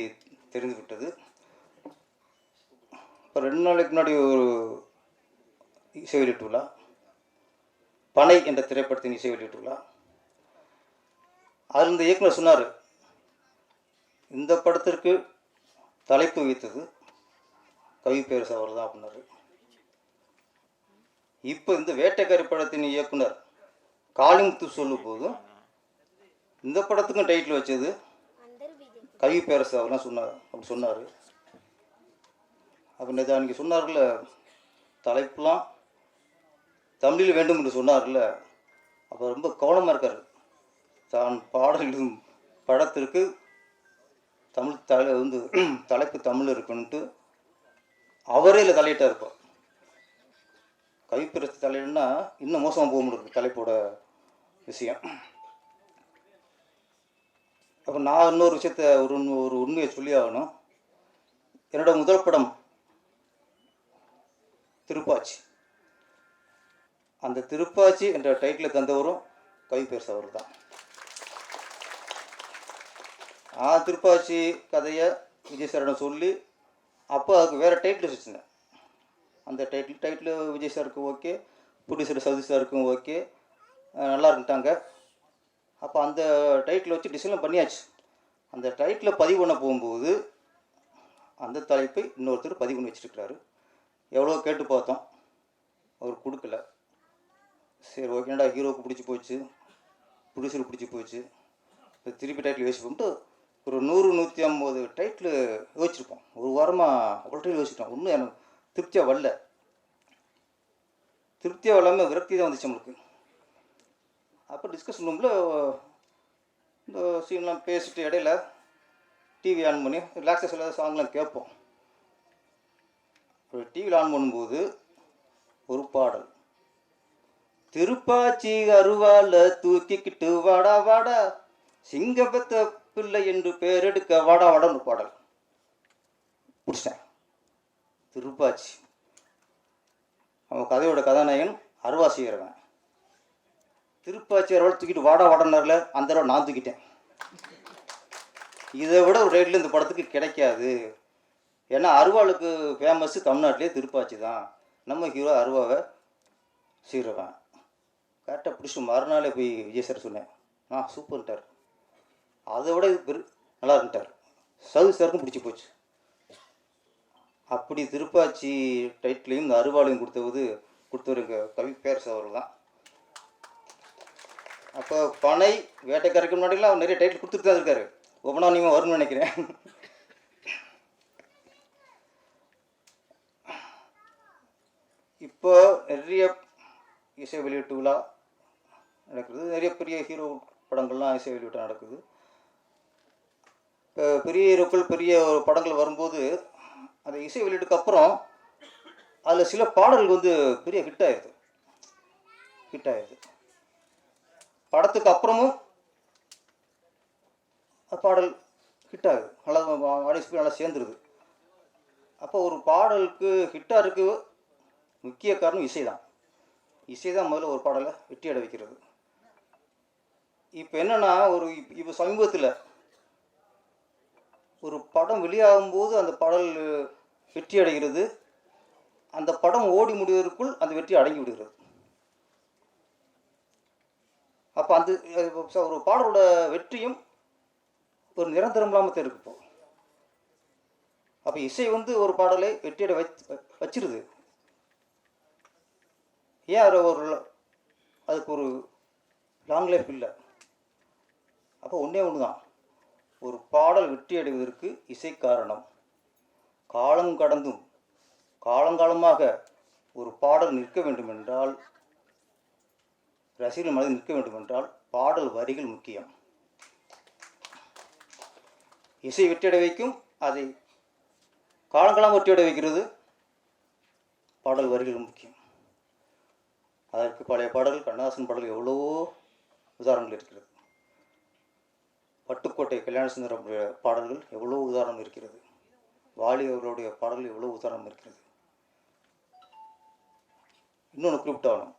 தெரிந்து விட்டது. இப்போ 2 நாளைக்கு முன்னாடி ஒரு இசை வெளியீட்டு விழா, பனை என்ற திரைப்படத்தின் இசை வெளியீட்டு விழா. அதில் இந்த இயக்குனர் சொன்னார், இந்த படத்திற்கு தலைப்பு வைத்தது கவி பேரரசு அவர் தான் அப்படின்னாரு. இப்போ இந்த வேட்டைக்காரி படத்தின் இயக்குனர் காளிமுத்து சொல்லும் போதும் இந்த படத்துக்கும் டைட்டில் வச்சது கவி பேரரசு அவர்லாம் அப்படி சொன்னார். அப்போ நேற்று அன்றைக்கி சொன்னார்ல, தலைப்புலாம் தமிழில் வேண்டும் என்று சொன்னார்ல, அப்போ ரொம்ப கவனமாக இருக்கார். தான் பாடல் எழுதும் படத்திற்கு தமிழ் தலைப்பு தமிழ் இருக்குன்ட்டு அவரே இல்லை தலையிட்டார். இப்போ கவிப்பிரத்து தலைன்னா இன்னும் மோசமாக போக முடியுது தலைப்போட விஷயம். அப்போ நான் இன்னொரு விஷயத்த ஒரு உண்மையை சொல்லி ஆகணும். என்னோட முதல் படம் திருப்பாச்சி. அந்த திருப்பாச்சி என்ற டைட்டில் தந்தவரும் கவிப்பேரசு அவர் தான். திருப்பாச்சி கதையை விஜய் சாரிடம் சொல்லி அப்போ அதுக்கு வேறு டைட்டில் வச்சுருந்தேன். அந்த டைட்டில் விஜய் சாருக்கு ஓகே, ப்ரொடியூசர் சவுதி சாருக்கும் ஓகே, நல்லா இருந்துட்டாங்க. அப்போ அந்த டைட்டில் வச்சு டிசைன்லாம் பண்ணியாச்சு. அந்த டைட்டில் பதிவு பண்ண போகும்போது அந்த தலைப்பை இன்னொருத்தர் பதிவு பண்ணி வச்சுருக்கிறாரு. எவ்வளோ கேட்டு பார்த்தோம், அவர் கொடுக்கல. சரி ஓகேடா, ஹீரோவுக்கு பிடிச்சி போச்சு, ப்ரொடியூசருக்கு பிடிச்சி போச்சு, இப்போ திருப்பி டைட்டில் யோசிப்போம்ட்டு ஒரு 100-150 டைட்டில் யோசிச்சிருப்போம். ஒரு வாரமாக அவ்வளோ டைட்டில் யோசிச்சிட்டோம். ஒன்றும் எனக்கு திருப்தியாக வரல. திருப்தியாக வரலாமல் விரக்தி தான் வந்துச்சு நம்மளுக்கு. அப்போ டிஸ்கஷன் ரூமில் இந்த சீன்லாம் பேசிட்டு இடையில டிவி ஆன் பண்ணி ரிலாக்ஸேஷன் சாங்லாம் கேட்போம். டிவியில் ஆன் பண்ணும்போது ஒரு பாடல், திருப்பாச்சி அருவால தூக்கிக்கிட்டு வாடா வாடா சிங்கபத்த பிள்ளை என்று பேரெடுக்க வாடா வாடான்னு பாடல் பிடிச்சிட்டேன். திருப்பாச்சி அவன் கதையோட கதாநாயகன் அருவா செய்கிறவன். திருப்பாச்சி அருவாள் தூக்கிட்டு வாடா வாடனார்ல, அந்த தடவை நான் தூக்கிட்டேன். இதை விட ஒரு டைட்டில் இந்த படத்துக்கு கிடைக்காது. ஏன்னா அருவாளுக்கு ஃபேமஸ்ஸு தமிழ்நாட்டிலே திருப்பாச்சி தான். நம்ம ஹீரோ அருவாவை செய்கிறவன். கரெக்டாக பிடிச்சி மறுநாளே போய் விஜய் சார் சொன்னேன். சூப்பர்ன்ட்டார். அதை விட இது நல்லா இருந்துட்டார். சவுதி சாருக்கும் பிடிச்சி போச்சு. அப்படி திருப்பாச்சி டைட்டிலையும் இந்த அருவாளையும் கொடுத்தவர் எங்கள் கவிப்பேரசு அவர்கள் தான். அப்போ பனை வேட்டைக்காரருக்கு முன்னாடிலாம் அவர் நிறைய டைட்டில் கொடுத்துட்டு தான் இருக்காரு. ஒவ்வொன்றா நீங்கள் வரும்னு நினைக்கிறேன். இப்போ நிறைய இசை வெளியீட்டு விழா நடக்குது. நிறைய பெரிய ஹீரோ படங்கள்லாம் இசை வெளியீட்டு நடக்குது. இப்போ பெரிய ஹீரோக்கள் பெரிய படங்கள் வரும்போது அந்த இசை வெளியீட்டுக்கு அப்புறம் அதில் சில பாடல்கள் வந்து பெரிய ஹிட் ஆயிடுது. படத்துக்கு அப்புறமும் பாடல் ஹிட் ஆகுது, நல்லா ஆடியன்ஸ் நல்லா சேர்ந்துருது. அப்போ ஒரு பாடலுக்கு ஹிட்டாக இருக்கு முக்கிய காரணம் இசை தான் முதல்ல ஒரு பாடலை வெற்றி அடை வைக்கிறது. இப்போ என்னென்னா இப்போ சமீபத்தில் ஒரு படம் வெளியாகும்போது அந்த பாடல் வெற்றி அடைகிறது. அந்த படம் ஓடி முடிவதற்குள் அந்த வெற்றி அடங்கி விடுகிறது. அப்போ அந்த ஒரு பாடலோட வெற்றியும் ஒரு நிரந்தரம் இல்லாமல் இருக்கு. இப்போ அப்போ இசை வந்து ஒரு பாடலை வெற்றியடை வச்சிருது. ஏன் அதுக்கு ஒரு லாங் லைஃப் இல்லை. அப்போ ஒன்று தான், ஒரு பாடல் வெற்றி அடைவதற்கு இசை காரணம். காலங்காலமாக ஒரு பாடல் நிற்க வேண்டுமென்றால், ரசிகர்கள் மனதில் நிற்க வேண்டுமென்றால் பாடல் வரிகள் முக்கியம். இசை வெற்றியடை வைக்கும், அதை காலங்காலம் வெற்றியடை வைக்கிறது பாடல் வரிகள் முக்கியம். அதற்கு பழைய பாடல்கள், கண்ணதாசன் பாடல்கள் எவ்வளவோ உதாரணங்கள் இருக்கிறது. பட்டுக்கோட்டை கல்யாணசுந்தரம் பாடல்கள் எவ்வளோ உதாரணம் இருக்கிறது. வாலி அவர்களுடைய பாடல்கள் எவ்வளோ உதாரணம் இருக்கிறது. இன்னொன்று குறிப்பிட்டாலும்,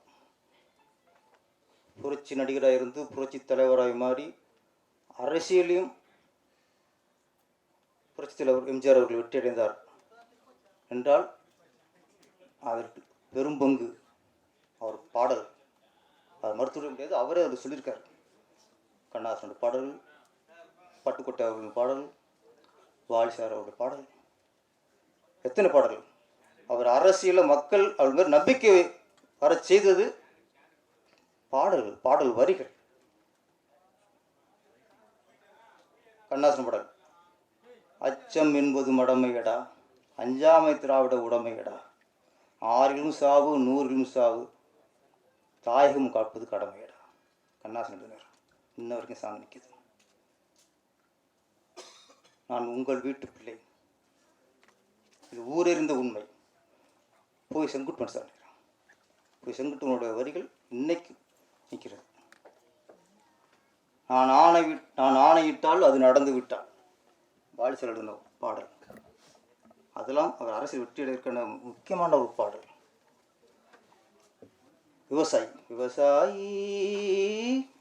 புரட்சி நடிகராக இருந்து புரட்சி தலைவராக மாறி அரசியலையும் புரட்சி தலைவர் எம்ஜிஆர் அவர்கள் வெற்றி அடைந்தார் என்றால் அதற்கு பெரும் பங்கு அவர் பாடல். அது மறுத்துவிட முடியாது. அவரே அவர் சொல்லியிருக்கார். கண்ணதாசனுடைய பாடல், பட்டுக்கோட்டை அவர்களின் பாடல், வாலி சார் அவருடைய பாடல், எத்தனை பாடல்கள். அவர் அரசியலில் மக்கள் அவர் மாதிரி நம்பிக்கை வர செய்தது பாடல் வரிகள். கண்ணதாசன் பாடல், அச்சம் என்பது மடமையடா, அஞ்சாமை திராவிட உடமையடா, 6 சாவு 100 சாவு, தாயகம் காப்பது கடமையடா. கண்ணதாசன் இன்ன வரைக்கும் சாங் நிற்கிது. நான் உங்கள் வீட்டு பிள்ளை, இது ஊரறிந்த உண்மை, போய் செங்குட்பன் சார். செங்குட்டுவனுடைய வரிகள் இன்னைக்கு நிற்கிறது. நான் ஆணையிட்டால் அது நடந்து விட்டால் வாலிசல் எழுதின பாடல். அதெல்லாம் அவர் அரசியல் வெற்றியடைக்கிற முக்கியமான ஒரு பாடல். விவசாயி விவசாயி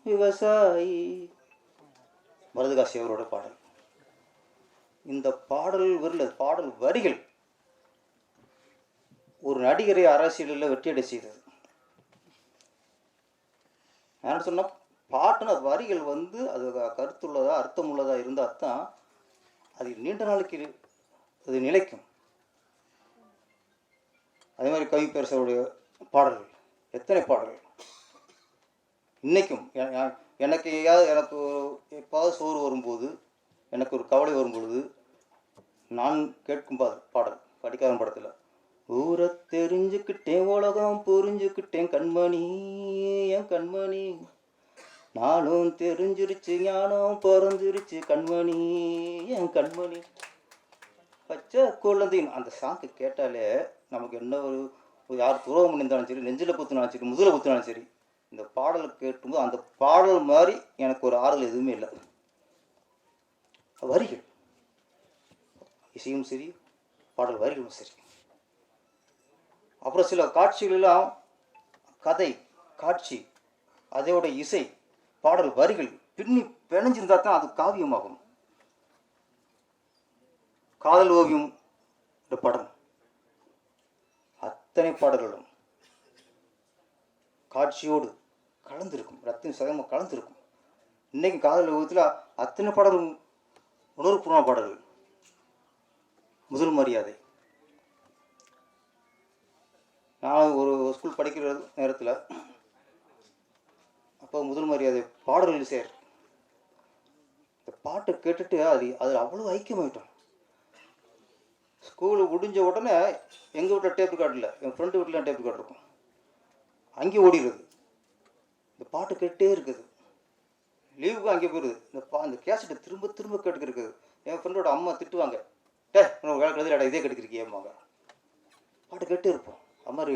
விவசாயி மருதுகாசி அவரோட பாடல். இந்த பாடல் வரிகள் ஒரு நடிகரை அரசியலில் வெற்றியடை செய்தது. நான் சொன்ன பாட்டுன வரிகள் வந்து அது கருத்துள்ளதா அர்த்தமுள்ளதா இருந்தால் தான் அது நீண்ட நாளைக்கு அது நிலைக்கும். அதே மாதிரி கவிப்பேரசருடைய பாடல்கள், எத்தனை பாடல்கள் இன்றைக்கும் எனக்கு எப்பாவது சோறு வரும்போது, எனக்கு ஒரு கவலை வரும் பொழுது நான் கேட்கும் பாடல் படிக்காத படத்தில், ஊரை தெரிஞ்சுக்கிட்டேன் உலகம் புரிஞ்சுக்கிட்டேன் கண்மணி என் கண்மணி, நானும் தெரிஞ்சிருச்சு ஞானம் பிறந்துருச்சு கண்மணி என் கண்மணி, பச்சை குழந்தைன்னு அந்த சாங்கு கேட்டாலே நமக்கு என்ன ஒரு யார் துரோகம் பண்ணியிருந்தாலும் சரி, நெஞ்சில் குத்துனாலும் சரி, முதுகில் குத்துனாலும் சரி, இந்த பாடலை கேட்டும்போது அந்த பாடல் மாதிரி எனக்கு ஒரு ஆறுதல் எதுவுமே இல்லை. வரிகள் இசையும் சரி, பாடல் வரிகளும் சரி. அப்புறம் சில காட்சிகளெல்லாம் கதை காட்சி அதோட இசை பாடல் வரிகள் பின்னி பிணைஞ்சிருந்தா தான் அது காவியமாகும். காதல் ஓவியம் படம் அத்தனை பாடல்களும் காட்சியோடு கலந்திருக்கும், ரத்தின சதமாக கலந்திருக்கும். இன்னைக்கு காதல் ஓவியத்தில் அத்தனை பாடல்கள் உணர்வுபூர்வமான பாடல்கள். முதல் மரியாதை, நான் ஒரு ஸ்கூல் படிக்கிற நேரத்தில் அப்போ முதல் மரியாதை பாடல்கள் சேர் இந்த பாட்டை கேட்டுட்டு அதில் அவ்வளோ ஐக்கியமாயிட்டோம். ஸ்கூலு முடிஞ்ச உடனே எங்கள் வீட்டில் டேப் ரெக்கார்டு இல்லை, என் ஃப்ரெண்டு வீட்டில் டேப் ரெக்கார்டு இருக்கும், அங்கே ஓடிடுறது, இந்த பாட்டு கேட்டே இருக்குது. லீவுக்கும் அங்கே போயிடுது, அந்த கேசட்டை திரும்ப திரும்ப கேட்டுக்கிருக்குது. என் ஃப்ரெண்டோட அம்மா திட்டுவாங்க, வேலை கழுதில் இதே கேட்டுக்கிருக்கியம்பாங்க. பாட்டு கேட்டே இருப்போம். அது மாதிரி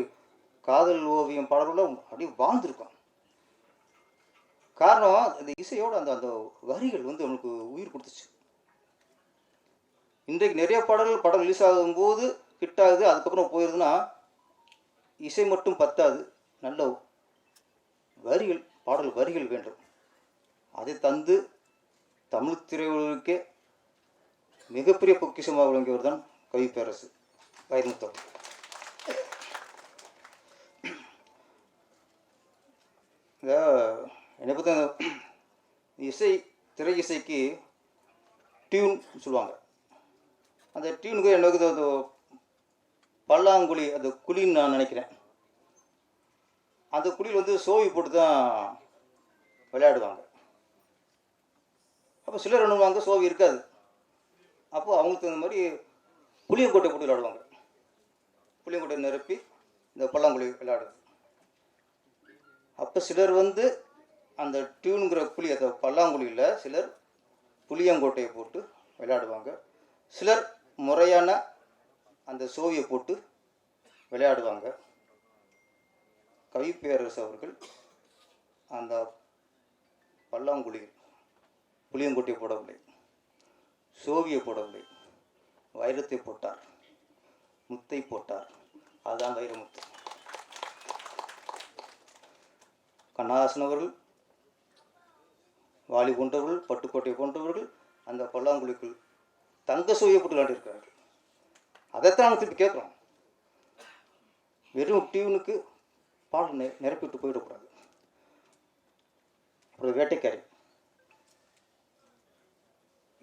காதல் ஓவியம் பாடல்களும் அப்படியே வாழ்ந்துருக்கோம். காரணம் அந்த இசையோடு அந்த அந்த வரிகள் வந்து நம்மளுக்கு உயிர் கொடுத்துச்சு. இன்றைக்கு நிறைய பாடல்கள் படம் ரிலீஸ் ஆகும்போது ஹிட் ஆகுது, அதுக்கப்புறம் போயிடுதுன்னா இசை மட்டும் பத்தாது, நல்ல வரிகள் பாடல் வரிகள் வேண்டும். அதை தந்து தமிழ் திரையுலகுக்கே மிகப்பெரிய பொக்கிஷமாக விளங்கியவர் தான் கவிப்பேரசு வைரமுத்து. என்னை பற்றி இசை திரை இசைக்கு டியூன் சொல்லுவாங்க. அந்த டியூனுக்கு எனக்கு அது பல்லாங்குழி, அந்த குழின்னு நான் நினைக்கிறேன். அந்த குழியில் வந்து சோவி போட்டு தான் விளையாடுவாங்க. அப்போ சிலர் பண்ணுவாங்க சோவி இருக்காது, அப்போது அவங்களுக்கு தகுந்த மாதிரி புளியங்கொட்டை போட்டு விளையாடுவாங்க. புளியங்கொட்டை நிரப்பி இந்த பல்லாங்குழி விளையாடுது. அப்போ சிலர் வந்து அந்த டியூனுங்கிற குழி, அந்த பல்லாங்குழியில் சிலர் புளியங்கொட்டையை போட்டு விளையாடுவாங்க. சிலர் முறையான அந்த சோவியை போட்டு விளையாடுவாங்க. கவிப்பேரரசு அவர்கள் அந்த பல்லாங்குழியில் புளியங்கொட்டையை போடவில்லை, சோவியை போடவில்லை, வைரத்தை போட்டார், முத்தை போட்டார். அதுதான் வைரமுத்து. கண்ணதாசன் அவர்கள், வாலி போன்றவர்கள், பட்டுக்கோட்டை போன்றவர்கள் அந்த பல்லாங்குழிக்குள் தங்க சோவியை போட்டு விளையாண்டிருக்கிறார்கள். அதைத்தான் நாங்கள் திருப்பி கேட்குறோம். வெறும் டியூனுக்கு பாடல் நிரப்பிவிட்டு போயிடக்கூடாது. அப்புறம் வேட்டைக்காரி,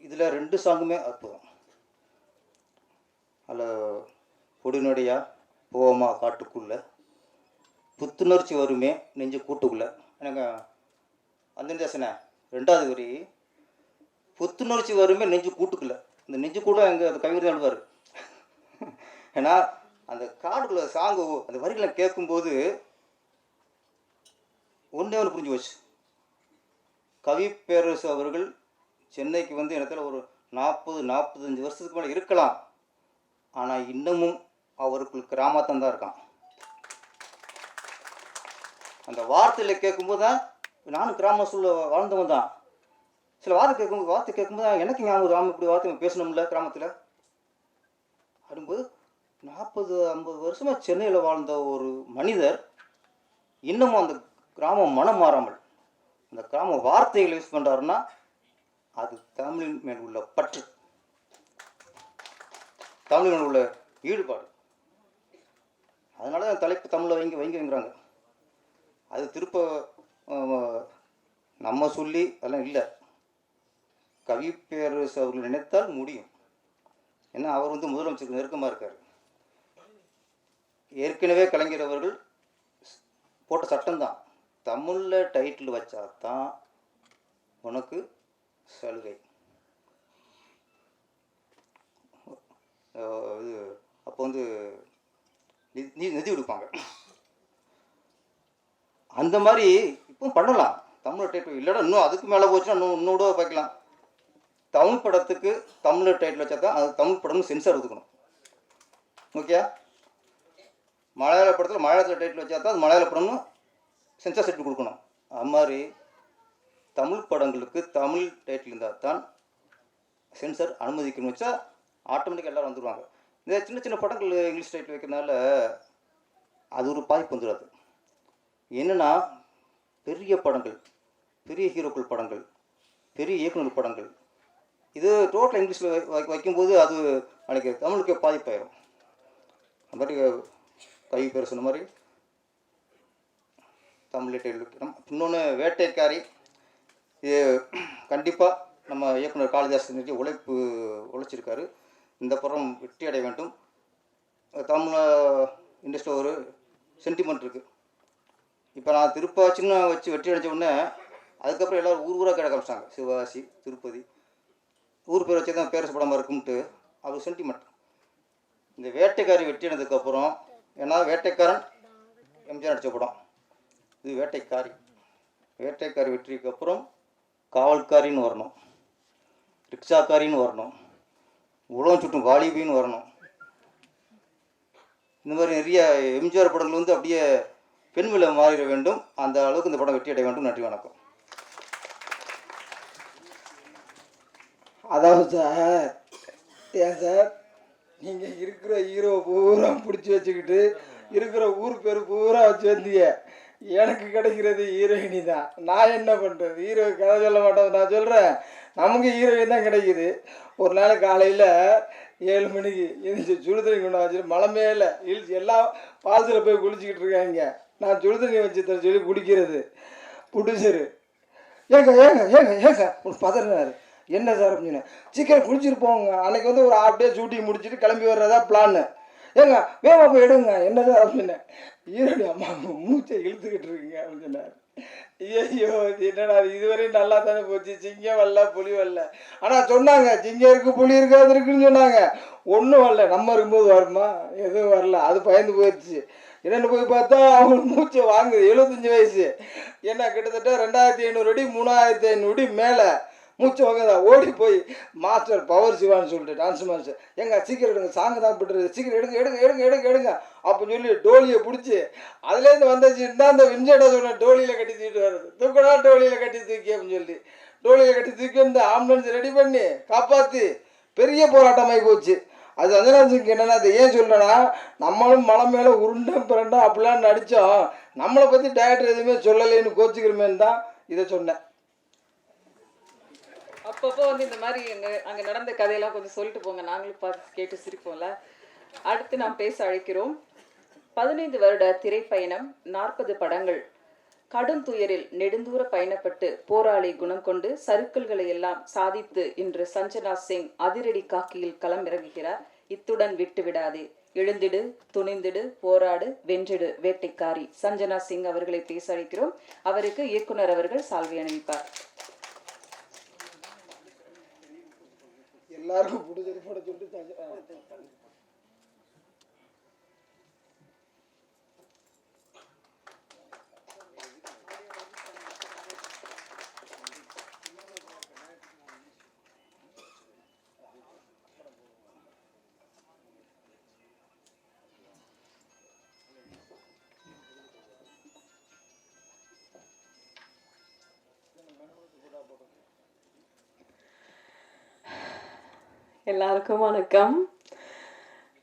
இதில் 2 சாங்குமே அற்புதம். அதில் பொடிநடையா போவோமா காட்டுக்குள்ளே, புத்துணர்ச்சி வருமே நெஞ்சு கூட்டுக்குள்ளே. எனக்கு அந்தனிதாசனே 2வது வரி, புத்துணர்ச்சி வருமே நெஞ்சு கூட்டுக்குள்ளே. இந்த நெஞ்சு கூட எங்கள் அந்த கவிஞர் தான் எழுதுவார். ஏன்னா அந்த காடுக்குள்ள சாங்கு அந்த வரிகளை கேட்கும்போது ஒன்றே ஒன்று புரிஞ்சு போச்சு. கவிப்பேரரசு அவர்கள் சென்னைக்கு வந்து இடத்துல ஒரு 40-45 வருஷத்துக்கு மேலே இருக்கலாம், ஆனால் இன்னமும் அவருக்குள் கிராமத்தான் தான் இருக்கான். அந்த வார்த்தையில் கேட்கும்போது தான் நானும் கிராம சூழல வாழ்ந்தவன் தான். சில வார்த்தை கேட்கும்போது தான் எனக்கு ஞாபகம் ராம இப்படி வார்த்தை பேசணும்ல கிராமத்தில் அப்படிங்கும்போது 40-50 வருஷமாக சென்னையில் வாழ்ந்த ஒரு மனிதர் இன்னமும் அந்த கிராமம் மனம் மாறாமல் அந்த கிராம வார்த்தைகளை யூஸ் பண்ணுறாருன்னா அது தமிழின் மேல் உள்ள பற்று, தமிழின் மேல் உள்ள ஈடுபாடு. அதனால தான் தலைப்பு தமிழில் வைங்கிறாங்க. அது திருப்ப நம்ம சொல்லி அதெல்லாம் இல்லை. கவி பேரரசு அவர்கள் நினைத்தால் முடியும். ஏன்னா அவர் முதலமைச்சருக்கு நெருக்கமாக இருக்கார். ஏற்கனவே கலைஞர் அவர்கள் போட்ட சட்டம்தான், தமிழில் டைட்டில் வச்சா தான் உனக்கு சலுகை. இது அப்போ நிதி கொடுப்பாங்க. அந்த மாதிரி இப்போ பண்ணலாம். தமிழ் டைட்டில் இல்லைன்னா இன்னும் அதுக்கு மேலே போச்சுன்னா இன்னோட பார்க்கலாம். தமிழ் படத்துக்கு தமிழ் டைட்டில் வச்சா தான் அது தமிழ் படம்னு சென்சார் ஒதுக்கணும். ஓகே, மலையாள படத்தில் மலையாளத்தில் டைட்டில் வச்சா தான் அது மலையாள படம்னு சென்சார் சர்டிஃபிகேட் கொடுக்கணும். அது மாதிரி தமிழ் படங்களுக்கு தமிழ் டைட்டில் இருந்தால் தான் சென்சார் அனுமதிக்கணும்னு வச்சா ஆட்டோமேட்டிக்காக எல்லோரும் வந்துடுவாங்க. இந்த சின்ன சின்ன படங்கள் இங்கிலீஷ் டைட்டில் வைக்கிறதுனால அது ஒரு பாதிப்பு வந்துடாது. என்னென்னா பெரிய படங்கள், பெரிய ஹீரோக்கள் படங்கள், பெரிய இயக்குநர் படங்கள் இது டோட்டல் இங்கிலீஷில் வைக்கும்போது அது நாளைக்கு தமிழுக்கு பாதிப்பாயிடும். அந்த மாதிரி கவி பேர் சொன்ன மாதிரி தமிழ் டைட்டில். இன்னொன்று வேட்டைக்காரி, இது கண்டிப்பாக நம்ம இயக்குனர் காளிதாஸ் நிறைய உழைச்சிருக்காரு. இந்த படம் வெற்றி அடைய வேண்டும். தமிழ் இண்டஸ்ட்ரியில் ஒரு சென்டிமெண்ட் இருக்குது. இப்போ நான் திருப்பாச்சின்னு வச்சு வெற்றி அடைஞ்ச உடனே அதுக்கப்புறம் எல்லோரும் ஊராக கிடக்க ஆரம்பிச்சாங்க. சிவகாசி, திருப்பதி ஊர் பேர் வச்சு தான் பேரரசு படமாக இருக்கும்ட்டு அது சென்டிமெண்ட். இந்த வேட்டைக்காரி வெற்றி அடைந்ததுக்கப்புறம், ஏன்னா வேட்டைக்காரன் எம்ஜிஆர் நடித்த படம், இது வேட்டைக்காரி. வேட்டைக்காரி வெற்றிக்கு அப்புறம் காவல்காரின்னு வரணும், ரிக்ஷாக்காரின்னு வரணும், உலகம் சுட்டும் வாலிபின்னு வரணும். இந்த மாதிரி நிறைய எம்ஜிஆர் படங்கள் அப்படியே பெண்மையில மாறிட வேண்டும். அந்த அளவுக்கு இந்த படம் வெற்றி அடைய வேண்டும். நன்றி, வணக்கம். அதாவது சார், ஏன் சார் நீங்கள் இருக்கிற ஹீரோ பூரா பிடிச்சி வச்சுக்கிட்டு இருக்கிற ஊர் பேர் பூரா வச்சு வந்தீங்க. எனக்கு கிடைக்கிறது ஹீரோயினி தான். நான் என்ன பண்ணுறது? ஹீரோ கதை சொல்ல மாட்டேன். நான் சொல்கிறேன், நமக்கு ஹீரோயின் தான் கிடைக்குது. ஒரு நாள் காலையில் 7 மணிக்கு எழுந்திரிச்சு சுடுதண்ணி கொண்டு வச்சுட்டு மலை மேலே இழுச்சி எல்லாம் பால்ஸில் போய் குளிச்சுக்கிட்டு இருக்காங்க. நான் சுடுதண்ணி வச்சு தர சொல்லி குடிக்கிறது. புடிச்சரு ஏங்க ஏங்க ஏங்க ஏங்க ஒரு பதறினார். என்ன சார் அப்படின்னு, சீக்கிரம் குளிச்சுட்டு போங்க, அன்றைக்கி ஒரு ஹாஃப் டே ஷூட்டிங் முடிச்சுட்டு கிளம்பி வர்றதா பிளான்னு. ஏங்க வேமா போய் எடுங்க. என்ன சார் அப்படின்னு, ஈரோடு அம்மா மூச்சை இழுத்துக்கிட்டு இருக்குங்க அப்படின்னு சொன்னார். ஐயோ என்னடா இதுவரையும் நல்லா தானே போச்சு, சிங்கம் வரல புலி வரல. ஆனால் சொன்னாங்க சிங்கம் இருக்குது புலி இருக்குது அது இருக்குன்னு சொன்னாங்க. ஒன்றும் வரல. நம்ம இருக்கும்போது வருமா? எதுவும் வரல. அது பயந்து போயிடுச்சு. என்னென்னு போய் பார்த்தா அவங்களுக்கு மூச்சை வாங்குது. 75 வயசு. என்ன கிட்டத்தட்ட 2500 அடி 3500 அடி மேலே மூச்சை வாங்குதா. ஓடி போய் மாஸ்டர் பவர் சிவான்னு சொல்லிட்டு டான்ஸ் மாஸ்டர், எங்க சீக்கிரம் எடுங்க, சாங்கு தான் போட்டுருது, சீக்கிரம் எடுங்க எடுங்க எடுங்க எடுங்க எடுங்க அப்படின்னு சொல்லி டோலியை பிடிச்சி அதுலேருந்து வந்துச்சுன்னா அந்த விஞ்சடா சொன்ன டோலியில் கட்டி தூக்கிட்டு வருது. தூக்கடா டோலியில் கட்டி தூக்கி அப்படின்னு சொல்லி டோலியில் கட்டி தூக்கி வந்து ஆம்புலன்ஸ் ரெடி பண்ணி காப்பாற்றி பெரிய போராட்டமாகி போச்சு. அது அஞ்சனாசிங்க்கு என்னென்னா, அதை ஏன் சொல்கிறேன்னா, நம்மளும் மலை மேலே உருண்டை பிறண்டா அப்படிலாம் நடித்தோம், நம்மளை பற்றி டேரக்டர் எதுவுமே சொல்லலைன்னு கோச்சிக்கிறமேன்னு தான் இதை சொன்னேன். அப்பப்போ இந்த மாதிரி அங்கே நடந்த கதையெல்லாம் கொஞ்சம் சொல்லிட்டு போங்க, நாங்களும் பார்த்து கேட்டு சிரிப்போம்ல. அடுத்து நாம் பேச அழைக்கிறோம். 15 வருட திரைப்பயணம், 40 படங்கள், கடும் துயரில் நெடுந்தூர பயணப்பட்டு போராளி குணம் கொண்டு சறுக்கல்களை எல்லாம் சாதித்து இன்று சஞ்சனா சிங் அதிரடி காக்கியில் களமிறங்குகிறார். இத்துடன் விட்டு விடாதே, எழுந்திடு, துணிந்திடு, போராடு, வென்றிடு, வேட்டைக்காரி சஞ்சனா சிங் அவர்களை பேச அழைக்கிறோம். அவருக்கு இயக்குனர் அவர்கள் சால்வை அணிவிப்பார். எல்லாருக்கும் பிடிச்சது போட சொல்லிட்டு எல்லாருக்கும் வணக்கம்.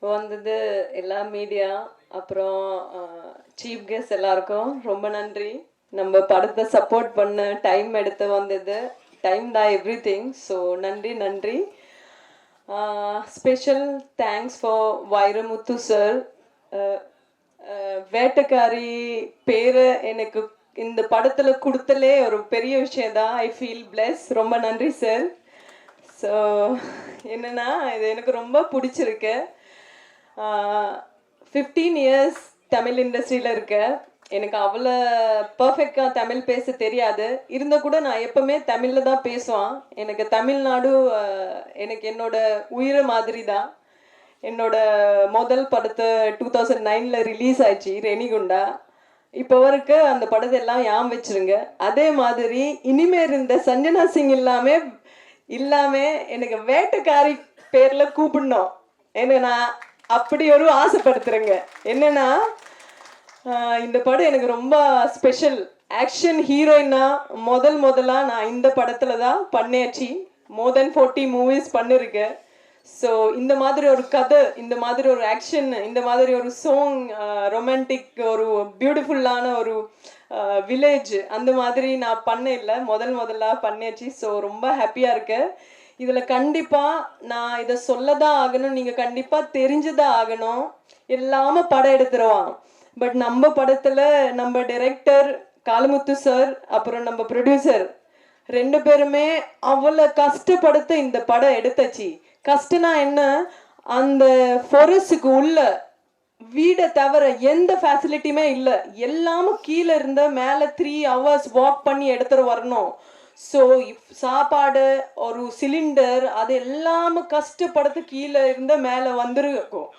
வந்தது எல்லா மீடியா அப்புறம் சீஃப் கெஸ்ட் எல்லாருக்கும் ரொம்ப நன்றி. நம்ம படத்தை சப்போர்ட் பண்ண டைம் எடுத்து வந்தது. டைம் தான் எவ்ரி திங். ஸோ நன்றி. Special thanks for Vairamuthu sir. வேட்டக்காரி பேரை எனக்கு இந்த படத்தில் கொடுத்தலே ஒரு பெரிய விஷயம் தான். I feel bless. ரொம்ப நன்றி சார். ஸோ என்னென்னா இது எனக்கு ரொம்ப பிடிச்சிருக்கு. 15 இயர்ஸ் தமிழ் இண்டஸ்ட்ரியில் இருக்கேன். எனக்கு அவ்வளோ பர்ஃபெக்டாக தமிழ் பேச தெரியாது. இருந்தால் கூட நான் எப்போவுமே தமிழில் தான் பேசுவேன். எனக்கு தமிழ்நாடு எனக்கு என்னோட உயிர் மாதிரி தான். என்னோட முதல் படத்தை 2009 ரிலீஸ் ஆயிடுச்சு, ரெனிகுண்டா. இப்போ வரைக்கும் அந்த படத்தை எல்லாம் ஞாபகம் வச்சுருங்க. அதே மாதிரி இனிமேல் இருந்த சஞ்சனா சிங் இல்லாமல் எனக்கு வேட்டக்காரி பேரில் கூப்பிடணும். ஏன்னா நான் அப்படி ஒரு ஆசைப்படுத்துகிறேங்க. என்னென்னா இந்த படம் எனக்கு ரொம்ப ஸ்பெஷல். ஆக்ஷன் ஹீரோயின்னா முதலாக நான் இந்த படத்தில் தான் பண்ணியாச்சு. மோர் தென் 40 மூவிஸ் பண்ணியிருக்கேன். ஸோ இந்த மாதிரி ஒரு கதை, இந்த மாதிரி ஒரு ஆக்ஷன், இந்த மாதிரி ஒரு சாங், ரொமான்டிக், ஒரு பியூட்டிஃபுல்லான ஒரு வில்லேஜ், அந்த மாதிரி நான் பண்ண இல்லை. முதலாக பண்ணியாச்சு. ஸோ ரொம்ப ஹாப்பியாக இருக்கேன். இதில் கண்டிப்பாக நான் இதை சொல்லதான் ஆகணும். நீங்கள் கண்டிப்பாக தெரிஞ்சுதான் ஆகணும். இல்லாமல் படம் எடுத்துருவான். பட் நம்ம படத்தில் நம்ம டைரக்டர் காளிமுத்து சார் அப்புறம் நம்ம ப்ரொடியூசர் 2 பேருமே அவ்வளோ கஷ்டப்படுத்த இந்த படம் எடுத்தாச்சு. கஷ்டம்னா என்ன, அந்த ஃபாரஸ்ட்டுக்கு உள்ள வீடை தவிர எந்த ஃபெசிலிட்டியுமே இல்லை. எல்லாமும் கீழே இருந்த மேலே 3 hours வாக் பண்ணி எடுத்துகிட்டு வரணும். ஸோ சாப்பாடு, ஒரு சிலிண்டர், அது எல்லாமே கஷ்டப்படுத்து கீழே இருந்த மேலே வந்துருக்கும்.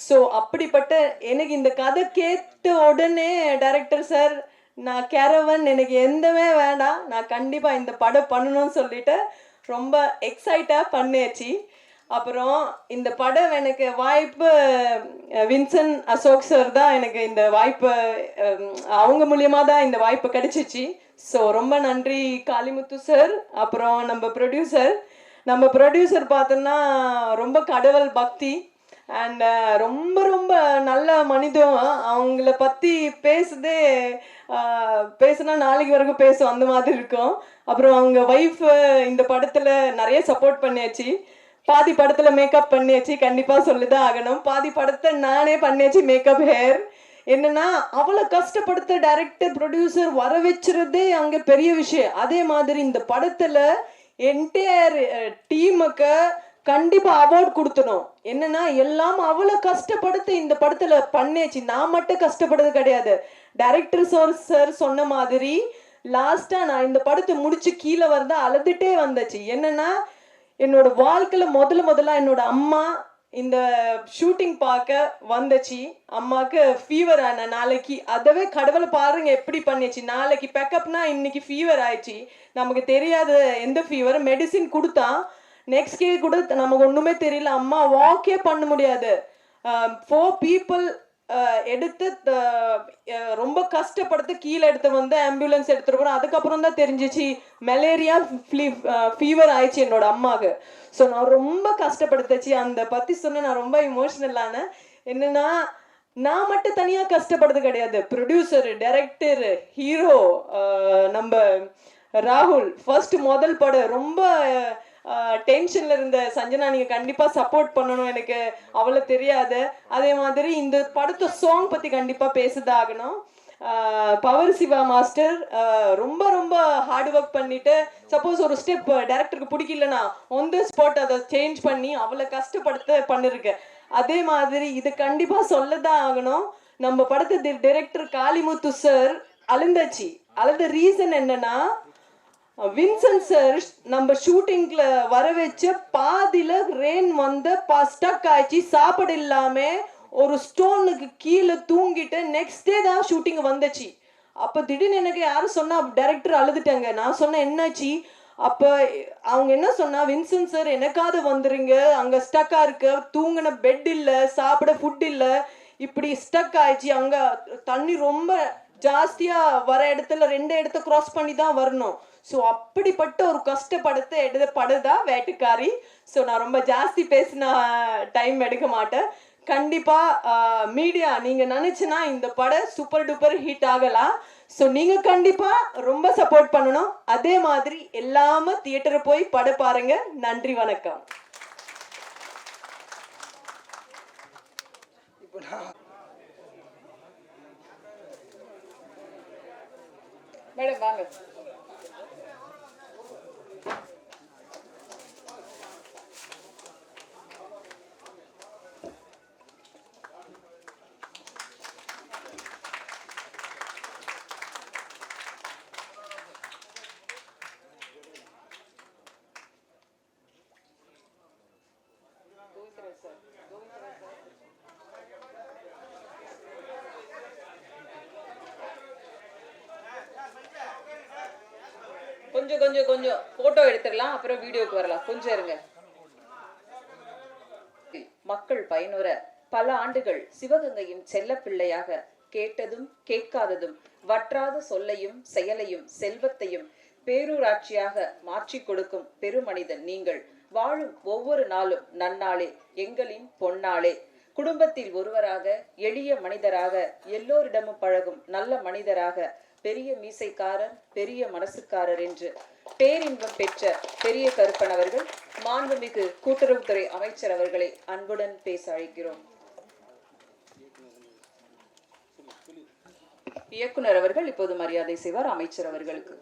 ஸோ அப்படிப்பட்ட எனக்கு இந்த கதை கேட்ட உடனே டைரக்டர் சார், நான் கேரவன் எனக்கு எந்தமே வேண்டாம், நான் கண்டிப்பாக இந்த படம் பண்ணணும்னு சொல்லிட்டு ரொம்ப எக்ஸைட்டாக பண்ணியாச்சு. அப்புறம் இந்த படம் எனக்கு வாய்ப்பு வின்சன் அசோக் சார் தான் எனக்கு இந்த வாய்ப்பு, அவங்க மூலியமாக தான் இந்த வாய்ப்பு கிடைச்சிச்சு. ஸோ ரொம்ப நன்றி காளிமுத்து சார். அப்புறம் நம்ம ப்ரொடியூசர் பார்த்தோன்னா ரொம்ப கடவுள் பக்தி அண்ட் ரொம்ப நல்ல மனிதம். அவங்கள பற்றி பேசுனா நாளைக்கு வரைக்கும் பேசும், அந்த மாதிரி இருக்கும். அப்புறம் அவங்க ஒய்ஃப் இந்த படத்தில் நிறைய சப்போர்ட் பண்ணியாச்சு. பாதி படத்தில் மேக்கப் பண்ணியாச்சு, கண்டிப்பாக சொல்லிதான் ஆகணும். பாதி படத்தை நானே பண்ணியாச்சு மேக்கப், ஹேர். என்னன்னா அவ்வளோ கஷ்டப்படுத்த டைரக்டர் ப்ரொடியூசர் வர வச்சுறதே அங்கே பெரிய விஷயம். அதே மாதிரி இந்த படத்தில் என்டையர் டீமுக்கு கண்டிப்பாக அவார்ட் கொடுத்தணும். என்னன்னா எல்லாம் அவ்வளோ கஷ்டப்படுத்த இந்த படத்தில் பண்ணியாச்சு. நான் மட்டும் கஷ்டப்படுறது கிடையாது. டைரக்டர் சார் சொன்ன மாதிரி லாஸ்ட்டாக நான் இந்த படத்தை முடிச்சு கீழே வரதா அழுதுட்டே வந்துச்சு. என்னன்னா என்னோட வாழ்க்கையில் முதல்ல என்னோட அம்மா இந்த ஷூட்டிங் பார்க்க வந்துச்சு. அம்மாவுக்கு ஃபீவர் ஆன நாளைக்கு, அதவே கடவுளை பாருங்க எப்படி பண்ணிச்சு. நாளைக்கு பேக்கப்னா இன்னைக்கு ஃபீவர் ஆயிடுச்சு. நமக்கு தெரியாத எந்த ஃபீவர், மெடிசின் கொடுத்தா நெக்ஸ்ட் டே கூட நமக்கு ஒன்றுமே தெரியல. அம்மா வாக்கே பண்ண முடியாது. 4 people எடுத்து ரொம்ப கஷ்டப்படுத்து கீழே எடுத்து வந்து ஆம்புலன்ஸ் எடுத்துட்டு போகிறோம். அதுக்கப்புறம் தான் தெரிஞ்சிச்சு மலேரியா ஃபீவர் ஆயிடுச்சு என்னோட அம்மாவுக்கு. ஸோ நான் ரொம்ப கஷ்டப்படுத்துச்சு. அந்த பற்றி சொன்ன நான் ரொம்ப இமோஷ்னலான. என்னன்னா நான் மட்டும் தனியாக கஷ்டப்படுறது கிடையாது. ப்ரொடியூசர், டைரக்டர், ஹீரோ நம்ம ராகுல் முதல் படம் ரொம்ப டென்ஷனில் இருந்த சஞ்சனா, நீங்கள் கண்டிப்பாக சப்போர்ட் பண்ணணும். எனக்கு அவ்வளோ தெரியாது. அதே மாதிரி இந்த படத்தை சாங் பற்றி கண்டிப்பாக பேசுதாகணும். பவர் சிவா மாஸ்டர் ரொம்ப ஹார்ட் ஒர்க் பண்ணிட்டு, சப்போஸ் ஒரு ஸ்டெப் டைரக்டருக்கு பிடிக்கலன்னா ஆன் த ஸ்பாட் அதை சேஞ்ச் பண்ணி அவ்வளோ கஷ்டப்படுத்த பண்ணிருக்கேன். அதே மாதிரி இது கண்டிப்பாக சொல்லதான் ஆகணும். நம்ம படத்தை டைரக்டர் காளிமுத்து சார் அழுத ரீசன் என்னன்னா, வின்சன் சார் நம்ம ஷூட்டிங்ல வர வச்ச பாதியில ரெயின் வந்து ஸ்டக் ஆயிடுச்சு. சாப்பாடு இல்லாம ஒரு ஸ்டோனுக்கு கீழே தூங்கிட்டு நெக்ஸ்ட் டே தான் ஷூட்டிங் வந்துச்சு. அப்போ திடீர்னு எனக்கு யாரும் சொன்னா, டைரக்டர் அழுதுட்டாங்க. நான் சொன்னேன் என்னாச்சு? அப்போ அவங்க என்ன சொன்னா, வின்சன் சார் எனக்காவது வந்துருங்க, அங்க ஸ்டக்கா இருக்கு, தூங்கின பெட் இல்லை, சாப்பிட ஃபுட் இல்லை, இப்படி ஸ்டக் ஆயிடுச்சு. அங்க தண்ணி ரொம்ப ஜாஸ்தியாக வர இடத்துல 2 இடத்த கிராஸ் பண்ணி தான் வரணும். ஸோ அப்படிப்பட்ட ஒரு கஷ்டப்படத்தை எடுத்த படம் தான் வேட்டைக்காரி. ஸோ நான் ரொம்ப ஜாஸ்தி பேசின டைம் எடுக்க மாட்டேன். கண்டிப்பாக மீடியா நீங்கள் நினச்சினா இந்த படம் சூப்பர் டூப்பர் ஹிட் ஆகலாம். ஸோ நீங்கள் கண்டிப்பாக ரொம்ப சப்போர்ட் பண்ணணும். அதே மாதிரி எல்லாமே தியேட்டரை போய் படம் பாருங்க. நன்றி, வணக்கம். மேடம் வாங்க. கொஞ்சம் போட்டோ எடுத்துடலாம், அப்புறம் வீடியோக்கு வரலாம். கொஞ்சம் இருங்க. மக்கள் பயனுற பல ஆண்டுகள் சிவகங்கையின் செல்ல பிள்ளையாக கேட்டதும் கேட்காததும் வற்றாத சொல்லையும் செயலையும் செல்வத்தையும் பேரூராட்சியாக மாற்றி கொடுக்கும் பெருமனிதன் நீங்கள். வாழும் ஒவ்வொரு நாளும் நன்னாளே, எங்களின் பொன்னாளே. குடும்பத்தில் ஒருவராக, எளிய மனிதராக, எல்லோரிடமும் பழகும் நல்ல மனிதராக, பெரிய மீசைக்காரர், பெரிய மனசுக்காரர் என்று பேரின்பம் பெற்ற பெரிய கருப்பன் அவர்கள், மாண்புமிகு கூட்டுறவுத்துறை அமைச்சர் அவர்களை அன்புடன் பேச அழைக்கிறோம். இயக்குனர் அவர்கள் இப்போது மரியாதை செய்வார் அமைச்சர் அவர்களுக்கு.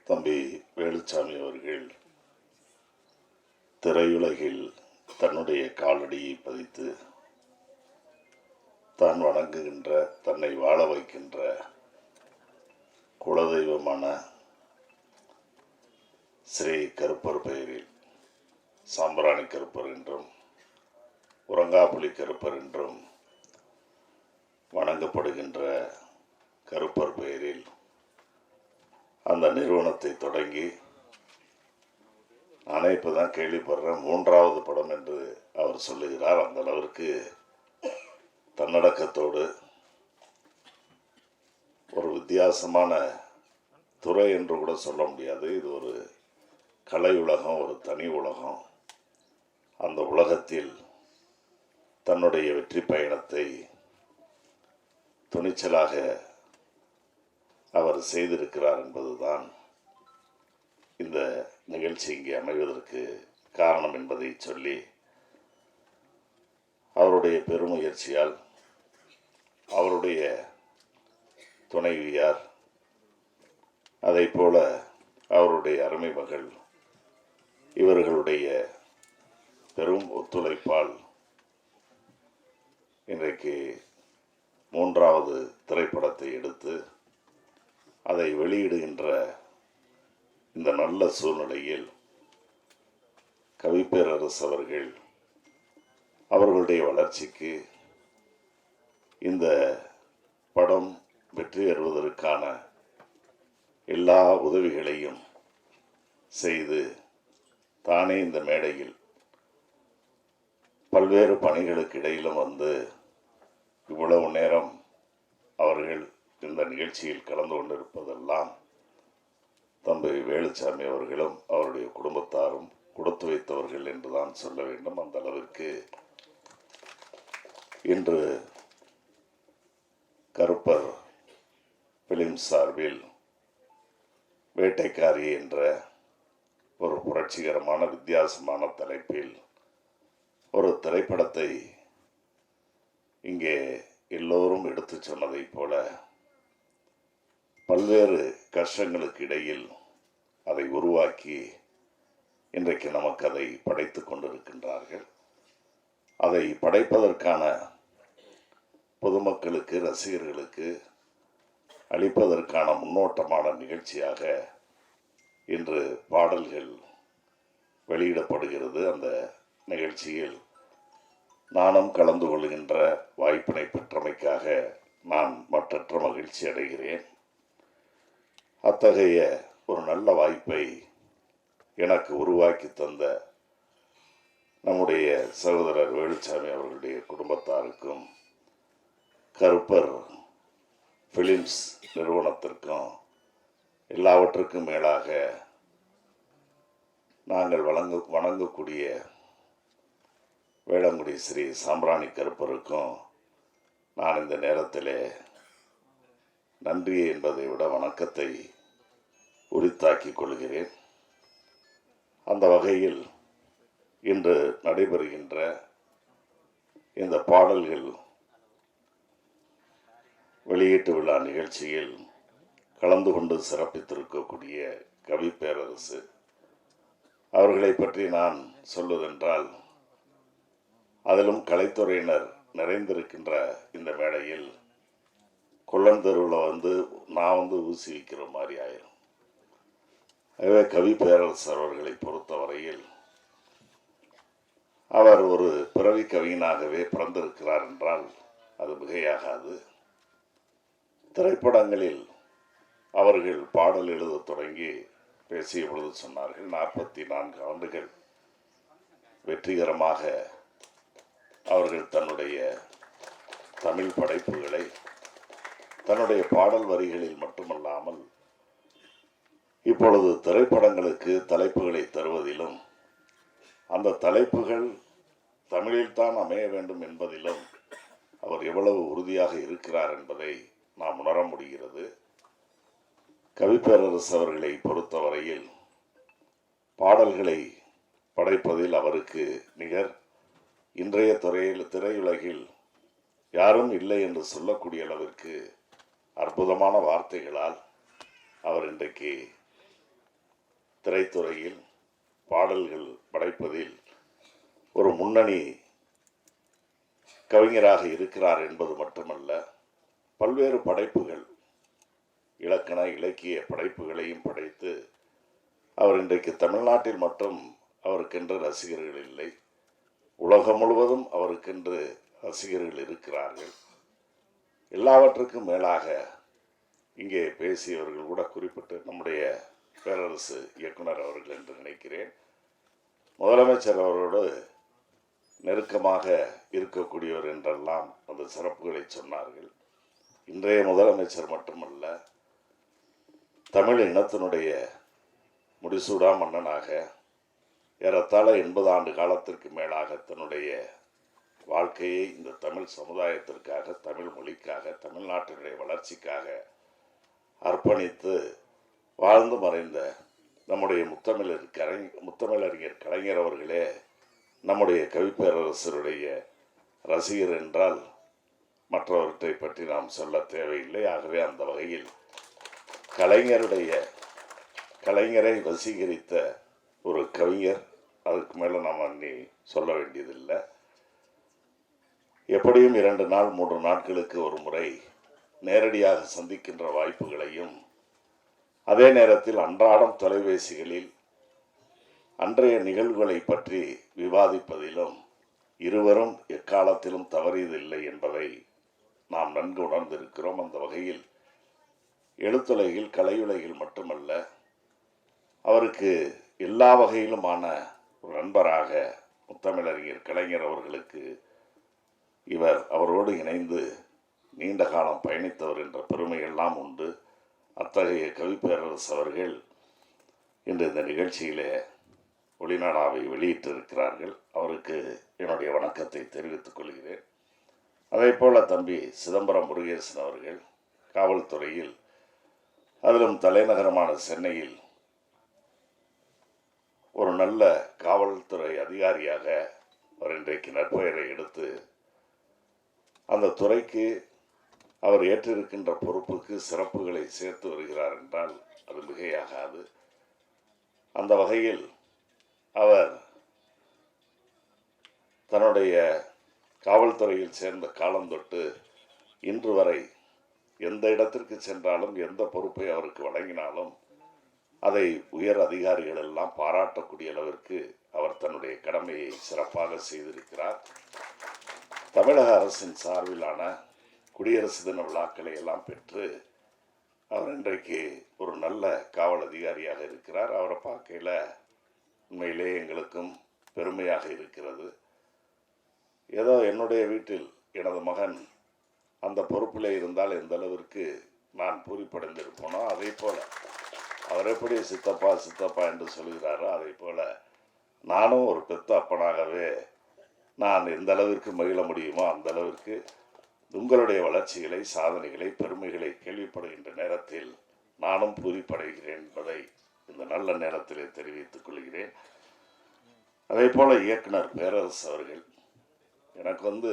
தம்பி வேலுச்சாமி அவர்கள் திரையுலகில் தன்னுடைய காலடியை பதித்து தான் வணங்குகின்ற, தன்னை வாழ வைக்கின்ற குலதெய்வமான ஸ்ரீ கருப்பர் பெயரில் சாம்பிராணி கருப்பர் என்றும் உறங்காப்புலி கருப்பர் என்றும் வணங்கப்படுகின்ற கருப்பர் பெயரில் அந்த நிறுவனத்தை தொடங்கி நானே இப்போ தான் கேள்விப்படுறேன் 3வது படம் என்று அவர் சொல்லுகிறார். அந்த அளவிற்கு தன்னடக்கத்தோடு ஒரு வித்தியாசமான துறை என்று கூட சொல்ல முடியாது. இது ஒரு கலை உலகம், ஒரு தனி உலகம். அந்த உலகத்தில் தன்னுடைய வெற்றி பயணத்தை துணிச்சலாக அவர் செய்திருக்கிறார் என்பதுதான் இந்த நிகழ்ச்சி இங்கே அமைவதற்கு காரணம் என்பதை சொல்லி, அவருடைய பெருமுயற்சியால் அவருடைய துணைவியார், அதை போல அவருடைய அருமை மகள், இவர்களுடைய பெரும் ஒத்துழைப்பால் இன்றைக்கு 3வது திரைப்படத்தை எடுத்து அதை வெளியிடுகின்ற இந்த நல்ல சூழ்நிலையில் கவிப்பேரரசு அவர்கள் அவர்களுடைய வளர்ச்சிக்கு இந்த படம் வெற்றி பெறுவதற்கான எல்லா உதவிகளையும் செய்து தானே இந்த மேடையில் பல்வேறு பணிகளுக்கு இடையிலும் வந்து இவ்வளவு நேரம் அவர்கள் இந்த நிகழ்ச்சியில் கலந்து கொண்டிருப்பதெல்லாம் தம்பி வேலுச்சாமி அவர்களும் அவருடைய குடும்பத்தாரும் கொடுத்து வைத்தவர்கள் என்றுதான் சொல்ல வேண்டும். அந்த அளவிற்கு இன்று கருப்பர் பிலிம் சார்பில் வேட்டைக்காரி என்ற ஒரு புரட்சிகரமான வித்தியாசமான தலைப்பில் ஒரு திரைப்படத்தை இங்கே எல்லோரும் எடுத்து சொன்னதைப் போல பல்வேறு கஷ்டங்களுக்கு இடையில் அதை உருவாக்கி இன்றைக்கு நமக்கு அதை படைத்து கொண்டிருக்கின்றார்கள். அதை படைப்பதற்கான பொதுமக்களுக்கு, ரசிகர்களுக்கு அளிப்பதற்கான முன்னோட்டமான நிகழ்ச்சியாக இன்று பாடல்கள் வெளியிடப்படுகிறது. அந்த நிகழ்ச்சியில் நானும் கலந்து கொள்கின்ற வாய்ப்பினை பெற்றமைக்காக நான் மற்றற்ற மகிழ்ச்சி அடைகிறேன். அத்தகைய ஒரு நல்ல வாய்ப்பை எனக்கு உருவாக்கி தந்த நம்முடைய சகோதரர் வேலுச்சாமி அவர்களுடைய குடும்பத்தாருக்கும், கருப்பர் ஃபிலிம்ஸ் நிறுவனத்திற்கும், எல்லாவற்றுக்கும் மேலாக நாங்கள் வணங்கக்கூடிய வேளங்குடி ஸ்ரீ சாம்பிராணி கருப்பருக்கும் நான் இந்த நேரத்தில் நன்றி என்பதை விட வணக்கத்தை உரித்தாக்கிக் கொள்கிறேன். அந்த வகையில் இன்று நடைபெறுகின்ற இந்த பாடல்கள் வெளியீட்டு விழா நிகழ்ச்சியில் கலந்து கொண்டு சிறப்பித்திருக்கக்கூடிய கவி பேரரசு அவர்களை பற்றி நான் சொல்வதென்றால், அதிலும் கலைத்துறையினர் நிறைந்திருக்கின்ற இந்த மேடையில் கொள்ளன் தெருவில் நான் ஊசி வைக்கிற மாதிரி ஆயிரும். ஆகவே கவி பேரரசர் அவர்களை பொறுத்தவரையில் அவர் ஒரு பிறவி கவிஞனாகவே பிறந்திருக்கிறார் என்றால் அது மிகையாகாது. திரைப்படங்களில் அவர்கள் பாடல் எழுத தொடங்கி பேசிய பொழுது சொன்னார்கள், 44 ஆண்டுகள் வெற்றிகரமாக அவர்கள் தன்னுடைய தமிழ் படைப்புகளை தன்னுடைய பாடல் வரிகளில் மட்டுமல்லாமல் இப்பொழுது திரைப்படங்களுக்கு தலைப்புகளை தருவதிலும், அந்த தலைப்புகள் தமிழில்தான் அமைய வேண்டும் என்பதிலும் அவர் எவ்வளவு உறுதியாக இருக்கிறார் என்பதை நாம் உணர முடிகிறது. கவிப்பேரரசு அவர்களை பொறுத்தவரையில் பாடல்களை படைப்பதில் அவருக்கு நிகர் இன்றைய திரையுலகில் யாரும் இல்லை என்று சொல்லக்கூடிய அளவிற்கு அற்புதமான வார்த்தைகளால் அவர் இன்றைக்கு திரைத்துறையில் பாடல்கள் படைப்பதில் ஒரு முன்னணி கவிஞராக இருக்கிறார் என்பது மட்டுமல்ல, பல்வேறு படைப்புகள், இலக்கண இலக்கிய படைப்புகளையும் படைத்து அவர் இன்றைக்கு தமிழ்நாட்டில் மட்டும் அவருக்கென்று ரசிகர்கள் இல்லை, உலகம் முழுவதும் அவருக்கென்று ரசிகர்கள் இருக்கிறார்கள். எல்லாவற்றுக்கும் மேலாக இங்கே பேசியவர்கள் கூட குறிப்பிட்டு நம்முடைய பேரரசு இயக்குனர் அவர்கள் என்று நினைக்கிறேன், முதலமைச்சர் அவரோடு நெருக்கமாக இருக்கக்கூடியவர் என்றெல்லாம் அந்த சிறப்புகளை சொன்னார்கள். இன்றைய முதலமைச்சர் மட்டுமல்ல, தமிழ் இனத்தினுடைய முடிசூடா மன்னனாக ஏறத்தாழ 80 ஆண்டு காலத்திற்கு மேலாக தன்னுடைய வாழ்க்கையை இந்த தமிழ் சமுதாயத்திற்காக, தமிழ் மொழிக்காக, தமிழ்நாட்டினுடைய வளர்ச்சிக்காக அர்ப்பணித்து வாழ்ந்து மறைந்த நம்முடைய முத்தமிழறிஞர் கலைஞர் அவர்களே நம்முடைய கவிப்பேரரசருடைய ரசிகர் என்றால் மற்றவற்றை பற்றி நாம் சொல்ல தேவையில்லை. ஆகவே அந்த வகையில் கலைஞரை வசீகரித்த ஒரு கவிஞர், அதுக்கு மேலே நாம் அன்னி சொல்ல வேண்டியதில்லை. எப்படியும் 2 நாள் 3 நாட்களுக்கு ஒரு முறை நேரடியாக சந்திக்கின்ற வாய்ப்புகளையும், அதே நேரத்தில் அன்றாடம் தொலைபேசிகளில் அன்றைய நிகழ்வுகளை பற்றி விவாதிப்பதிலும் இருவரும் எக்காலத்திலும் தவறியதில்லை என்பதை நாம் நன்கு உணர்ந்திருக்கிறோம். அந்த வகையில் எழுத்துலகில், கலையுலகில் மட்டுமல்ல, அவருக்கு எல்லா வகையிலுமான ஒரு நண்பராக முத்தமிழறிஞர் கலைஞர் அவர்களுக்கு அவரோடு இணைந்து நீண்ட காலம் பயணித்தவர் என்ற பெருமையெல்லாம் உண்டு. அத்தகைய கவிப்பேரரசு அவர்கள் இன்று இந்த நிகழ்ச்சியிலே ஒளிநாடாவை வெளியிட்டிருக்கிறார்கள். அவருக்கு என்னுடைய வணக்கத்தை தெரிவித்துக் கொள்கிறேன். அதே போல தம்பி சிதம்பரம் முருகேசன் அவர்கள் காவல்துறையில், அதிலும் தலைநகரமான சென்னையில் ஒரு நல்ல காவல்துறை அதிகாரியாக அவர் இன்றைக்கு நற்பெயரை எடுத்து அந்த துறைக்கு அவர் ஏற்றிருக்கின்ற பொறுப்புக்கு சிறப்புகளை சேர்த்து வருகிறார் என்றால் அது மிகையாகாது. அந்த வகையில் அவர் தன்னுடைய காவல்துறையில் சேர்ந்த காலம் தொட்டு இன்று வரை எந்த இடத்திற்கு சென்றாலும் எந்த பொறுப்பை அவருக்கு வழங்கினாலும் அதை உயர் அதிகாரிகள் எல்லாம் பாராட்டக்கூடிய அளவிற்கு அவர் தன்னுடைய கடமையை சிறப்பாக செய்திருக்கிறார். தமிழக அரசின் சார்பிலான குடியரசு தின விழாக்களை எல்லாம் பெற்று அவர் இன்றைக்கு ஒரு நல்ல காவல் அதிகாரியாக இருக்கிறார். அவரை பார்க்கையில் உண்மையிலே எங்களுக்கும் பெருமையாக இருக்கிறது. ஏதோ என்னுடைய வீட்டில் எனது மகன் அந்த பொறுப்பில் இருந்தால் எந்த அளவிற்கு நான் பூரிப்படைந்திருப்போனோ அதே போல் அவர் எப்படி சித்தப்பா சித்தப்பா என்று சொல்கிறாரோ அதே போல் நானும் ஒரு பெத்த அப்பனாகவே நான் எந்த அளவிற்கு மகிழ முடியுமோ அந்த அளவிற்கு உங்களுடைய வளர்ச்சிகளை, சாதனைகளை, பெருமைகளை கேள்விப்படுகின்ற நேரத்தில் நானும் பூரிப்படைகிறேன் என்பதை இந்த நல்ல நேரத்திலே தெரிவித்துக் கொள்கிறேன். அதே போல் இயக்குனர் பேரரசு அவர்கள் எனக்கு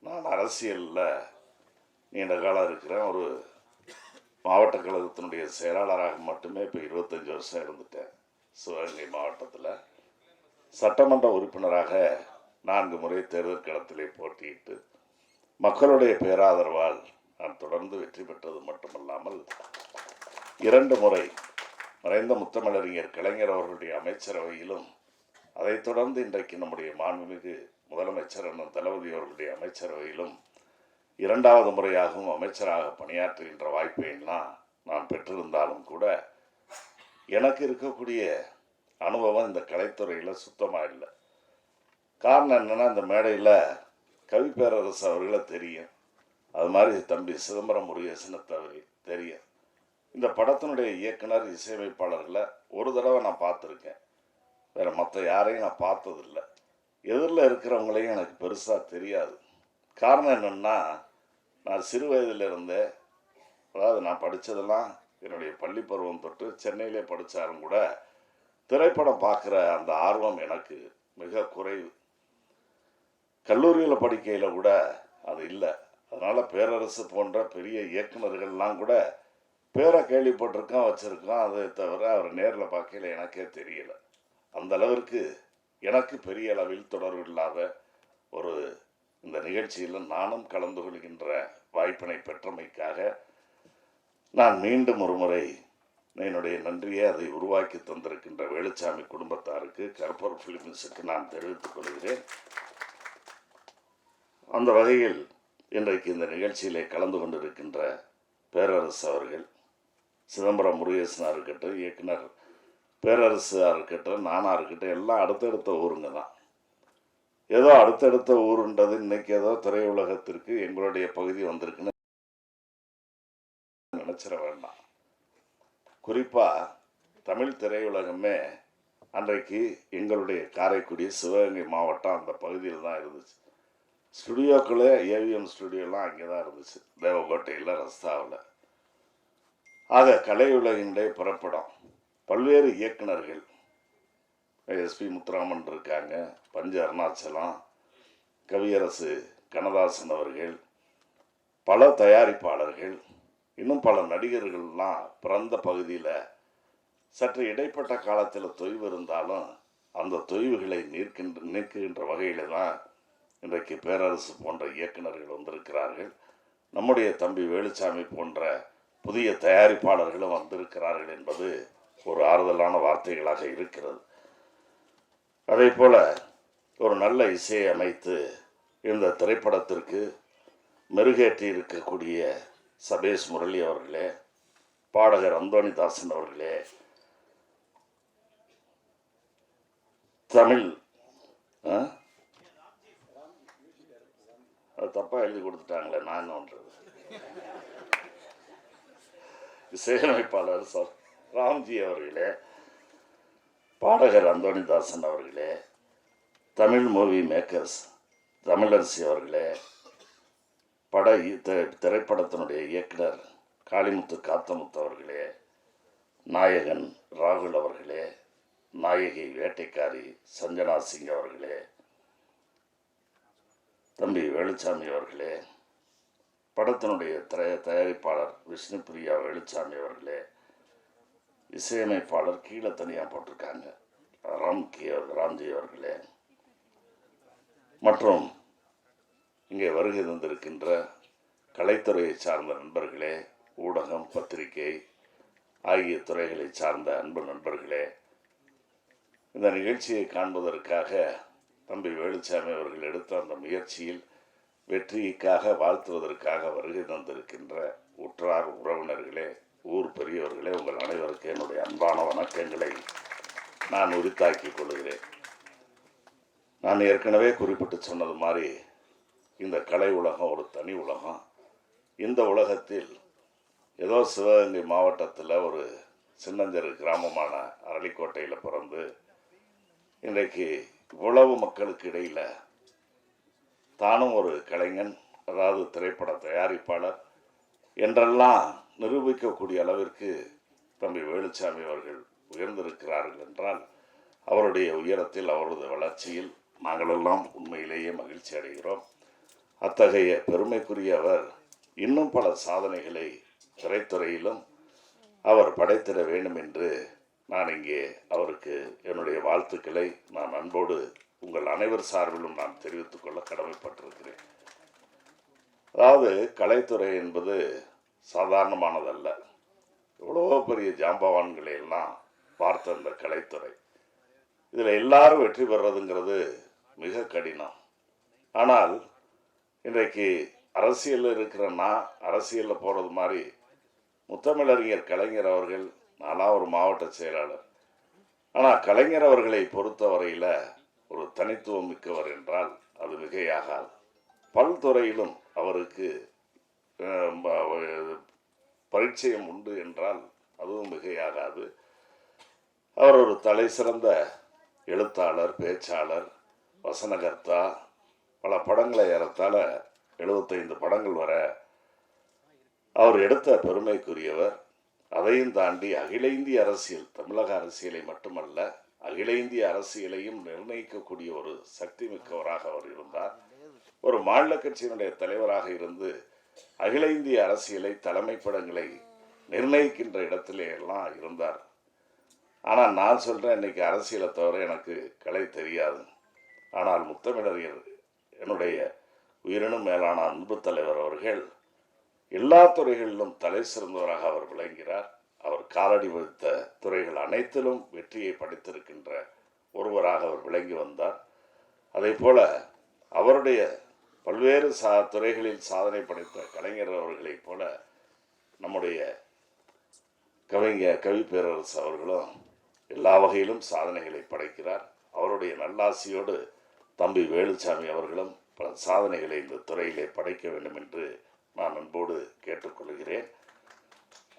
நான் அரசியலில் நீண்ட காலம் இருக்கிறேன். ஒரு மாவட்ட கழகத்தினுடைய செயலாளராக மட்டுமே இப்போ 25 வருஷம் இருந்துட்டேன். சிவகங்கை மாவட்டத்தில் சட்டமன்ற உறுப்பினராக 4 முறை தேர்தல் களத்திலே போட்டியிட்டு மக்களுடைய பேராதரவால் நான் தொடர்ந்து வெற்றி பெற்றது மட்டுமல்லாமல் 2 முறை மறைந்த முத்தமிழறிஞர் கலைஞர் அவர்களுடைய அமைச்சரவையிலும் அதைத் தொடர்ந்து இன்றைக்கு நம்முடைய மாண்புமிகு முதலமைச்சர் அண்ணன் தளபதி அவர்களுடைய அமைச்சரவையிலும் 2வது முறையாகவும் அமைச்சராக பணியாற்றுகின்ற வாய்ப்பையெல்லாம் நான் பெற்றிருந்தாலும் கூட எனக்கு இருக்கக்கூடிய அனுபவம் இந்த கலைத்துறையில் சுத்தமாக இல்லை. காரணம் என்னென்னா, இந்த மேடையில் கவிப்பேரரசு அவர்களை தெரியும், அது மாதிரி தம்பி சிதம்பரம் முருகேசனை தெரியும். இந்த படத்தினுடைய இயக்குனர், இசையமைப்பாளர்களை ஒரு தடவை நான் பார்த்துருக்கேன், வேறு மற்ற யாரையும் நான் பார்த்ததில்லை. எதிரில் இருக்கிறவங்களையும் எனக்கு பெருசாக தெரியாது. காரணம் என்னென்னா, நான் சிறு வயதிலிருந்தே, அதாவது நான் படித்ததெல்லாம் என்னுடைய பள்ளி பருவம் தொட்டு சென்னையிலே படித்தாலும் கூட திரைப்படம் பார்க்குற அந்த ஆர்வம் எனக்கு மிக குறைவு. கல்லூரியில் படிக்கையில் கூட அது இல்லை. அதனால் பேரரசு போன்ற பெரிய இயக்குநர்கள்லாம் கூட பேரை கேள்விப்பட்டிருக்கோம், வச்சுருக்கோம். அதை தவிர அவர் நேரில் பார்க்கையில் எனக்கே தெரியலை. அந்த அளவிற்கு எனக்கு பெரிய அளவில் தொடர்பு இல்லாத ஒரு இந்த நிகழ்ச்சியில் நானும் கலந்து கொள்கின்ற வாய்ப்பினை பெற்றமைக்காக நான் மீண்டும் ஒரு முறை என்னுடைய நன்றியை அதை உருவாக்கி தந்திருக்கின்ற வேலுச்சாமி குடும்பத்தாருக்கு, கற்பூர் ஃபிலிம்ஸுக்கு நான் தெரிவித்துக் கொள்கிறேன். அந்த வகையில் இன்றைக்கு இந்த நிகழ்ச்சியிலே கலந்து கொண்டிருக்கின்ற பேரரசு அவர்கள், சிதம்பரம் முருகேசனாக இருக்கட்டும், இயக்குனர் பேரரசாக இருக்கட்டும், நானாக இருக்கட்டும், எல்லாம் அடுத்தடுத்த ஊருங்க தான். ஏதோ அடுத்தடுத்த ஊருன்றது இன்னைக்கு ஏதோ திரையுலகத்திற்கு எங்களுடைய பகுதி வந்திருக்குன்னு நினைச்சிட வேண்டாம். குறிப்பாக தமிழ் திரையுலகமே அன்றைக்கு எங்களுடைய காரைக்குடி, சிவகங்கை மாவட்டம் அந்த பகுதியில் தான் இருந்துச்சு. ஸ்டுடியோக்களே ஏவிஎம் ஸ்டுடியோலாம் அங்கே தான் இருந்துச்சு, தேவக்கோட்டையில், ரஸ்தாவில். ஆக கலையுலகினுடைய புறப்படம் பல்வேறு இயக்குனர்கள், எஸ்பி முத்துராமன் இருக்காங்க, பஞ்ச அருணாச்சலம், கவியரசு கண்ணதாசன் அவர்கள், பல தயாரிப்பாளர்கள், இன்னும் பல நடிகர்கள்லாம் பிறந்த பகுதியில் சற்று இடைப்பட்ட காலத்தில் தொய்வு இருந்தாலும் அந்த தொய்வுகளை நீக்குகின்ற வகையில் தான் இன்றைக்கு பேரரசு போன்ற இயக்குநர்கள் வந்திருக்கிறார்கள். நம்முடைய தம்பி வேலுச்சாமி போன்ற புதிய தயாரிப்பாளர்களும் வந்திருக்கிறார்கள் என்பது ஒரு ஆறுதலான வார்த்தைகளாக இருக்கிறது. அதே போல் ஒரு நல்ல இசையை அமைத்து இந்த திரைப்படத்திற்கு மெருகேற்றி இருக்கக்கூடிய சபேஷ் முரளி அவர்களே, பாடகர் அந்தோணிதாசன் அவர்களே, தமிழ் அது தப்பாக எழுதி கொடுத்துட்டாங்களே, நான் என்ன பண்ணுறது. இசையமைப்பாளர் ராம்ஜி அவர்களே, பாடகர் அந்தோணிதாசன் அவர்களே, தமிழ் மூவி மேக்கர்ஸ் தமிழரசி அவர்களே, திரைப்படத்தினுடைய இயக்குனர் காளிமுத்து காத்தமுத்து அவர்களே, நாயகன் ராகுல் அவர்களே, நாயகி வேட்டைக்காரி சஞ்சனா சிங் அவர்களே, தம்பி வேலுச்சாமி அவர்களே, படத்தினுடைய தயாரிப்பாளர் விஷ்ணுபிரியா வேலுச்சாமி அவர்களே, இசையமைப்பாளர் கீழே தனியாக போட்டிருக்காங்க ராம்ஜி அவர்களே, மற்றும் இங்கே வருகை தந்திருக்கின்ற கலைத்துறையை சார்ந்த நண்பர்களே, ஊடகம், பத்திரிகை ஆகிய துறைகளை சார்ந்த அன்பு நண்பர்களே, இந்த நிகழ்ச்சியை காண்பதற்காக தம்பி வேலுச்சாமி அவர்கள் எடுத்த அந்த முயற்சியில் வெற்றிக்காக வாழ்த்துவதற்காக வருகை தந்திருக்கின்ற உற்றார் உறவினர்களே, ஊர் பெரியவர்களே, உங்கள் அனைவருக்கும் என்னுடைய அன்பான வணக்கங்களை நான் உரித்தாக்கிக் கொள்கிறேன். நான் ஏற்கனவே குறிப்பிட்டு சொன்னது மாதிரி இந்த கலை உலகம் ஒரு தனி உலகம். இந்த உலகத்தில் ஏதோ சிவகங்கை மாவட்டத்தில் ஒரு சின்னஞ்சேறு கிராமமான அரளிக்கோட்டையில் பிறந்து இன்றைக்கு இவ்வளவு மக்களுக்கு இடையில் தானும் ஒரு கலைஞன், அதாவது திரைப்பட தயாரிப்பாளர் என்றெல்லாம் நிரூபிக்கக்கூடிய அளவிற்கு தம்பி வேலுச்சாமி அவர்கள் உயர்ந்திருக்கிறார்கள் என்றால் அவருடைய உயரத்தில், அவரது வளர்ச்சியில் நாங்களெல்லாம் உண்மையிலேயே மகிழ்ச்சி அடைகிறோம். அத்தகைய பெருமைக்குரிய அவர் இன்னும் பல சாதனைகளை திரைத்துறையிலும் அவர் படைத்திட வேண்டும் என்று நான் இங்கே அவருக்கு என்னுடைய வாழ்த்துக்களை நான் அன்போடு உங்கள் அனைவர் சார்பிலும் நான் தெரிவித்துக் கொள்ள கடமைப்பட்டிருக்கிறேன். அதாவது கலைத்துறை என்பது சாதாரணமானதல்ல. எவ்வளவோ பெரிய ஜாம்பவான்களை எல்லாம் பார்த்த அந்த கலைத்துறை, இதில் எல்லாரும் வெற்றி பெறதுங்கிறது மிக கடினம். ஆனால் இன்றைக்கு அரசியலில் இருக்கிற நான் அரசியலில் போகிறது மாதிரி முத்தமிழறிஞர் கலைஞர் அவர்கள், நான்லாம் ஒரு மாவட்ட செயலாளர், ஆனால் கலைஞர் அவர்களை பொறுத்தவரையில் ஒரு தனித்துவம் மிக்கவர் என்றால் அது மிகையாகாது. பல்துறையிலும் அவருக்கு பரிச்சயம் உண்டு என்றால் அதுவும் மிகையாகாது. அவர் ஒரு தலை சிறந்த எழுத்தாளர், பேச்சாளர், வசனகர்த்தா. பல படங்களை ஏறத்தாழ 75 படங்கள் வர அவர் எடுத்த பெருமைக்குரியவர். அதையும் தாண்டி அகில இந்திய அரசியல், தமிழக அரசியலை மட்டுமல்ல அகில இந்திய அரசியலையும் நிர்ணயிக்கக்கூடிய ஒரு சக்தி மிக்கவராக அவர் இருந்தார். ஒரு மாநில கட்சியினுடைய தலைவராக இருந்து அகில இந்திய அரசியலை, தலைமைப்படங்களை நிர்ணயிக்கின்ற இடத்திலே எல்லாம் இருந்தார். ஆனால் நான் சொல்கிறேன், இன்னைக்கு அரசியலை தவிர எனக்கு கலை தெரியாது. ஆனால் முத்தமிழறிஞர் என்னுடைய உயிரினும் மேலான அன்பு தலைவர் அவர்கள் எல்லா துறைகளிலும் தலை சிறந்தவராக அவர் விளங்கிறார். அவர் காலடி வைத்த துறைகள் அனைத்திலும் வெற்றியை படைத்திருக்கின்ற ஒருவராக அவர் விளங்கி வந்தார். அதே போல அவருடைய பல்வேறு துறைகளில் சாதனை படைத்த கலைஞர் அவர்களைப் போல நம்முடைய கவி பேரரசு அவர்களும் எல்லா வகையிலும் சாதனைகளை படைக்கிறார். அவருடைய நல்லாசியோடு தம்பி வேலுச்சாமி அவர்களும் பல சாதனைகளை இந்த துறையிலே படைக்க வேண்டும் என்று நான் அன்போடு கேட்டுக்கொள்கிறேன்.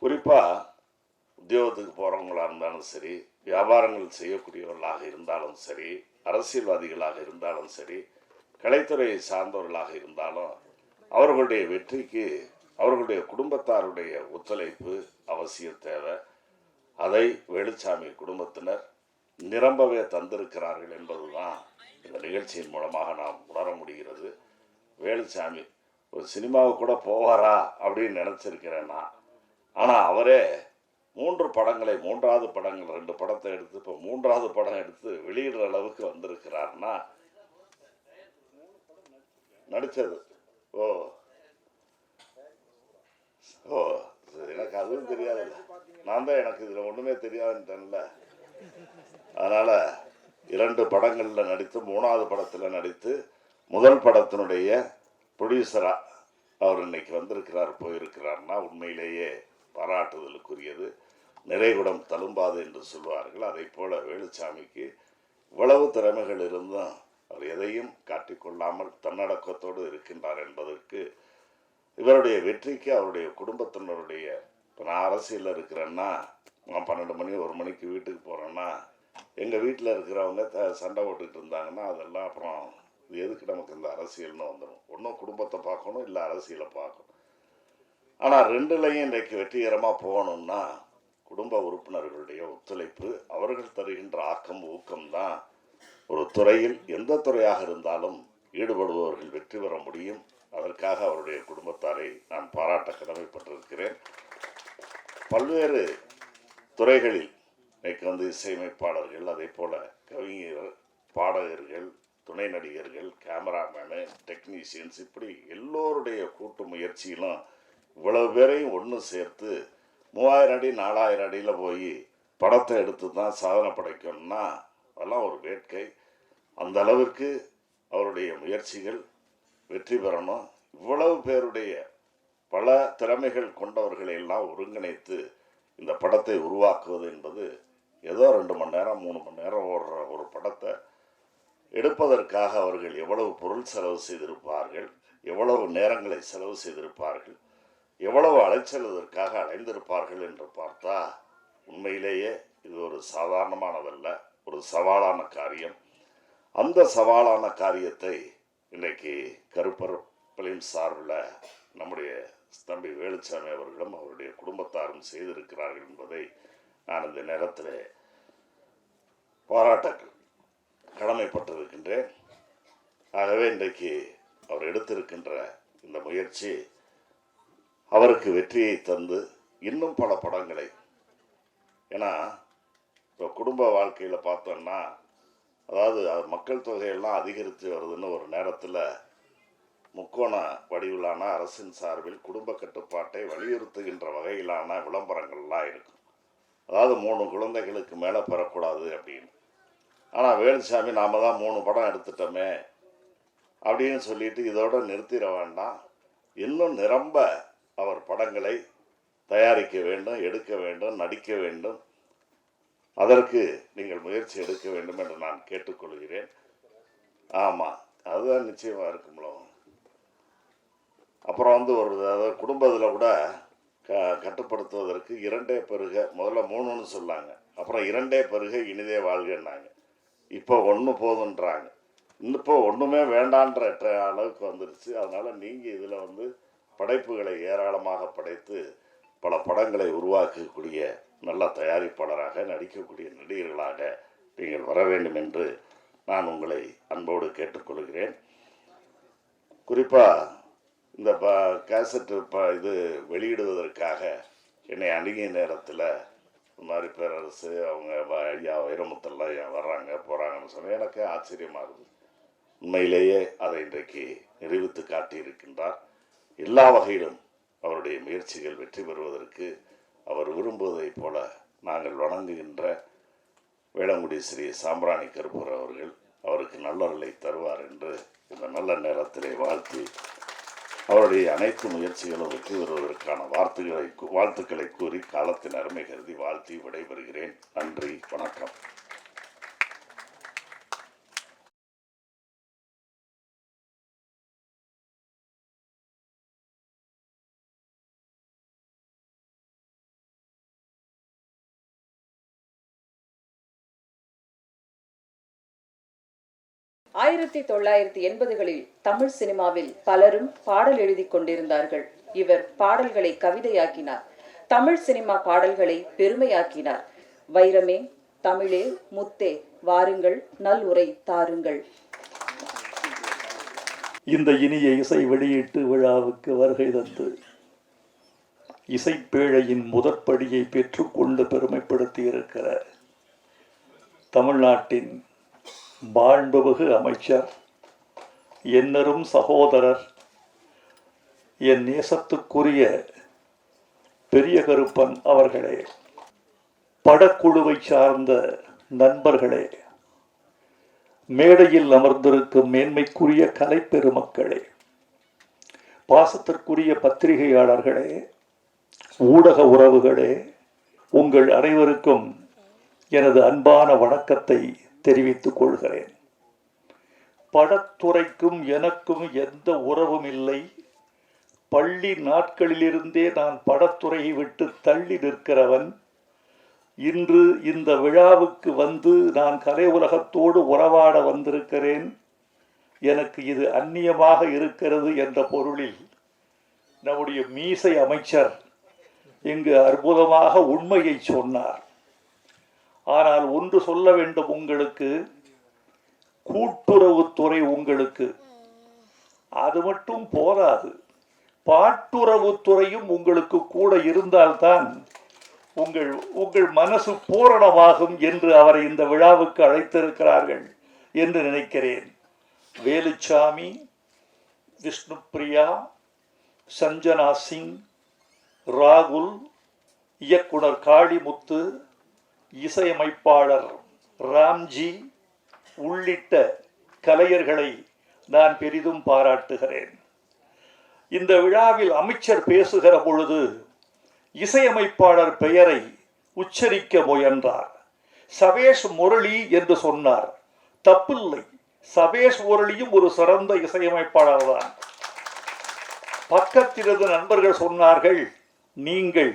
குறிப்பாக உத்தியோகத்துக்கு போகிறவங்களாக இருந்தாலும் சரி, வியாபாரங்கள் செய்யக்கூடியவர்களாக இருந்தாலும் சரி, அரசியல்வாதிகளாக இருந்தாலும் சரி, கலைத்துறையை சார்ந்தவர்களாக இருந்தாலும் அவர்களுடைய வெற்றிக்கு அவர்களுடைய குடும்பத்தாருடைய ஒத்துழைப்பு அவசியம் தேவை. அதை வேலுச்சாமி குடும்பத்தினர் நிரம்பவே தந்திருக்கிறார்கள் என்பதுதான் இந்த நிகழ்ச்சியின் மூலமாக நாம் உணர முடிகிறது. வேலுச்சாமி ஒரு சினிமாவுக்கு கூட போவாரா அப்படின்னு நினச்சிருக்கிறேன் நான். ஆனால் அவரே 3 படங்களை, 3வது படங்கள் 2 படத்தை எடுத்து இப்போ 3வது படம் எடுத்து வெளியிடுற அளவுக்கு வந்திருக்கிறார்னா நடித்தது. ஓ ஓ எனக்கு அதுவும் தெரியாதுல்ல, நான் தான் எனக்கு இதில் ஒன்றுமே தெரியாதுன்ட்டேன்ல. அதனால் 2 படங்களில் நடித்து 3வது படத்தில் நடித்து முதல் படத்தினுடைய ப்ரொடியூசராக அவர் இன்னைக்கு வந்திருக்கிறார், போயிருக்கிறார்னா உண்மையிலேயே பாராட்டுதலுக்குரியது. நிறைகுடம் தழும்பாது என்று சொல்வார்கள். அதை போல வேலுச்சாமிக்கு இவ்வளவு திறமைகள் இருந்தும் அவர் எதையும் காட்டிக்கொள்ளாமல் தன்னடக்கத்தோடு இருக்கின்றார் என்பதற்கு இவருடைய வெற்றிக்கு அவருடைய குடும்பத்தினருடைய, இப்போ நான் அரசியலில் இருக்கிறேன்னா, நான் 12 மணி 1 மணிக்கு வீட்டுக்கு போகிறேன்னா எங்கள் வீட்டில் இருக்கிறவங்க சண்டை போட்டுக்கிட்டு இருந்தாங்கன்னா அதெல்லாம் அப்புறம் இது எதுக்கு நமக்கு இந்த அரசியல்னு வந்துடும். ஒன்றும் குடும்பத்தை பார்க்கணும், இல்லை அரசியலை பார்க்கணும். ஆனால் 2லையும் இன்றைக்கு வெற்றிகரமாக போகணும்னா குடும்ப உறுப்பினர்களுடைய ஒத்துழைப்பு, அவர்கள் தருகின்ற ஆக்கம், ஊக்கம்தான் ஒரு துறையில் எந்த துறையாக இருந்தாலும் ஈடுபடுபவர்கள் வெற்றி பெற முடியும். அதற்காக அவருடைய குடும்பத்தாரை நான் பாராட்ட கடமைப்பட்டிருக்கிறேன். பல்வேறு துறைகளில் இன்னைக்கு இசையமைப்பாளர்கள், அதே போல கவிஞர், பாடகர்கள், துணை நடிகர்கள், கேமராமேனு, டெக்னீஷியன்ஸ், இப்படி எல்லோருடைய கூட்டு முயற்சியிலும் இவ்வளவு பேரையும் ஒன்று சேர்த்து 3000 அடி 4000 அடியில் போய் படத்தை எடுத்து தான் சாதனை படைக்கணும்னா அதெல்லாம் ஒரு வேட்கை. அந்த அளவிற்கு அவருடைய முயற்சிகள் வெற்றி பெறணும். இவ்வளவு பேருடைய பல திறமைகள் கொண்டவர்களை எல்லாம் ஒருங்கிணைத்து இந்த படத்தை உருவாக்குவது என்பது ஏதோ 2 மணி நேரம் 3 மணி நேரம் ஓடுற ஒரு படத்தை எடுப்பதற்காக அவர்கள் எவ்வளவு பொருள் செலவு செய்திருப்பார்கள், எவ்வளவு நேரங்களை செலவு செய்திருப்பார்கள், எவ்வளவு அலைச்சல் இதற்காக அடைந்திருப்பார்கள் என்று பார்த்தா உண்மையிலேயே இது ஒரு சாதாரணமானதல்ல, ஒரு சவாலான காரியம். அந்த சவாலான காரியத்தை இன்றைக்கு கருப்பர் பிலிம் சார்பில் நம்முடைய தம்பி வேலுச்சாமி அவர்களும் அவருடைய குடும்பத்தாரும் செய்திருக்கிறார்கள் என்பதை நான் இந்த நேரத்தில் பாராட்ட கடமைப்பட்டிருக்கின்றேன். ஆகவே இன்றைக்கு அவர் எடுத்திருக்கின்ற இந்த முயற்சி அவருக்கு வெற்றியை தந்து இன்னும் பல படங்களை, ஏன்னா இப்போ குடும்ப வாழ்க்கையில் பார்த்தோம்னா அதாவது மக்கள் தொகையெல்லாம் அதிகரித்து வருதுன்னு ஒரு நேரத்தில் முக்கோண வடிவிலான அரசின் சார்பில் குடும்ப கட்டுப்பாட்டை வலியுறுத்துகின்ற வகையிலான விளம்பரங்கள்லாம் இருக்கும். அதாவது 3 குழந்தைகளுக்கு மேலே பெறக்கூடாது அப்படின்னு. ஆனால் வேலுச்சாமி நாம் தான் 3 படம் எடுத்துட்டோமே அப்படின்னு சொல்லிட்டு இதோடு நிறுத்திட வேண்டாம், இன்னும் நிரம்ப அவர் படங்களை தயாரிக்க வேண்டும், எடுக்க வேண்டும், நடிக்க வேண்டும். அதற்கு நீங்கள் முயற்சி எடுக்க வேண்டும் என்று நான் கேட்டுக்கொள்கிறேன். ஆமாம், அதுதான் நிச்சயமாக இருக்கும்ல. அப்புறம் ஒரு அதாவது குடும்பத்தில் கூட கட்டுப்படுத்துவதற்கு 2 பெருக, முதல்ல 3ன்னு சொன்னாங்க, அப்புறம் 2 பெருக இனிதே வாழ்கன்னாங்க, இப்போ 1 போதுன்றாங்க. இப்போ ஒன்றுமே வேண்டான்ற அளவுக்கு வந்துருச்சு. அதனால் நீங்கள் இதில் படைப்புகளை ஏராளமாக படைத்து பல படங்களை உருவாக்கக்கூடிய நல்ல தயாரிப்பாளராக, நடிக்கக்கூடிய நடிகர்களாக நீங்கள் வர வேண்டும் என்று நான் உங்களை அன்போடு கேட்டுக்கொள்கிறேன். குறிப்பாக இந்த கேசட்டு இது வெளியிடுவதற்காக என்னை அணுகிய நேரத்தில் இந்த மாதிரி பேரரசு அவங்க ஐயா வைரமுத்தெல்லாம் வர்றாங்க போகிறாங்கன்னு சொன்னால் எனக்கு ஆச்சரியமாக இருக்குது. உண்மையிலேயே அதை இன்றைக்கு நிரூபித்து காட்டியிருக்கின்றார். எல்லா வகையிலும் அவருடைய முயற்சிகள் வெற்றி பெறுவதற்கு அவர் விரும்புவதைப் போல நாங்கள் வணங்குகின்ற வேளங்குடி ஸ்ரீ சாம்பிராணி கருப்பூர் அவர்கள் அவருக்கு நல்லருளை தருவார் என்று இந்த நல்ல நேரத்திலே வாழ்த்தி அவருடைய அனைத்து முயற்சிகளும் வெற்றி பெறுவதற்கான வாழ்த்துக்களை கூறி காலத்தின் அருமை கருதி வாழ்த்தி விடைபெறுகிறேன். நன்றி, வணக்கம். ஆயிரத்தி 1980களில் தமிழ் சினிமாவில் பலரும் பாடல் எழுதி கொண்டிருந்தார்கள். இவர் பாடல்களை கவிதையாக்கினார். தமிழ் சினிமா பாடல்களை பெருமையாக்கினார். வைரமே, தமிழே, முத்தே, வாருங்கள், நல் உரை தாருங்கள். இந்த இனிய இசை வெளியீட்டு விழாவுக்கு வருகை தந்து இசைப்பேழையின் முதற்படியை பெற்றுக்கொண்டு பெருமைப்படுத்தி இருக்கிற தமிழ்நாட்டின் மாண்புமிகு அமைச்சர், என்னரும் சகோதரர், என் நேசத்துக்குரிய பெரிய கருப்பன் அவர்களே, படக்குழுவை சார்ந்த நண்பர்களே, மேடையில் அமர்ந்திருக்கும் மேன்மைக்குரிய கலைப்பெருமக்களே, பாசத்திற்குரிய பத்திரிகையாளர்களே, ஊடக உறவுகளே, உங்கள் அனைவருக்கும் எனது அன்பான வணக்கத்தை தெரிவித்துக் கொள்கிறேன். படத்துறைக்கும் எனக்கும் எந்த உறவும் இல்லை. பள்ளி நாட்களிலிருந்தே நான் படத்துறையை விட்டு தள்ளி நிற்கிறவன். இன்று இந்த விழாவுக்கு வந்து நான் கலை உலகத்தோடு உறவாட வந்திருக்கிறேன். எனக்கு இது அந்நியமாக இருக்கிறது என்ற பொருளில் நம்முடைய மீசை அமைச்சர் இங்கு அற்புதமாக உண்மையை சொன்னார். ஆனால் ஒன்று சொல்ல வேண்டும் உங்களுக்கு, கூட்டுறவுத்துறை உங்களுக்கு அது மட்டும் போதாது, பாட்டுறவுத்துறையும் உங்களுக்கு கூட இருந்தால்தான் உங்கள் மனசு பூரணமாகும் என்று அவரை இந்த விழாவுக்கு அழைத்திருக்கிறார்கள் என்று நினைக்கிறேன். வேலுச்சாமி, விஷ்ணுபிரியா, சஞ்சனா சிங், ராகுல், இயக்குனர் காளிமுத்து, இசையமைப்பாளர் ராம்ஜி உள்ளிட்ட கலைஞர்களை நான் பெரிதும் பாராட்டுகிறேன். இந்த விழாவில் அமைச்சர் பேசுகிற பொழுது இசையமைப்பாளர் பெயரை உச்சரிக்க முயன்றார். சபேஷ் முரளி என்று சொன்னார். தப்பில்லை, சபேஷ் முரளியும் ஒரு சிறந்த இசையமைப்பாளர் தான். பக்கத்திலிருந்து நண்பர்கள் சொன்னார்கள், நீங்கள்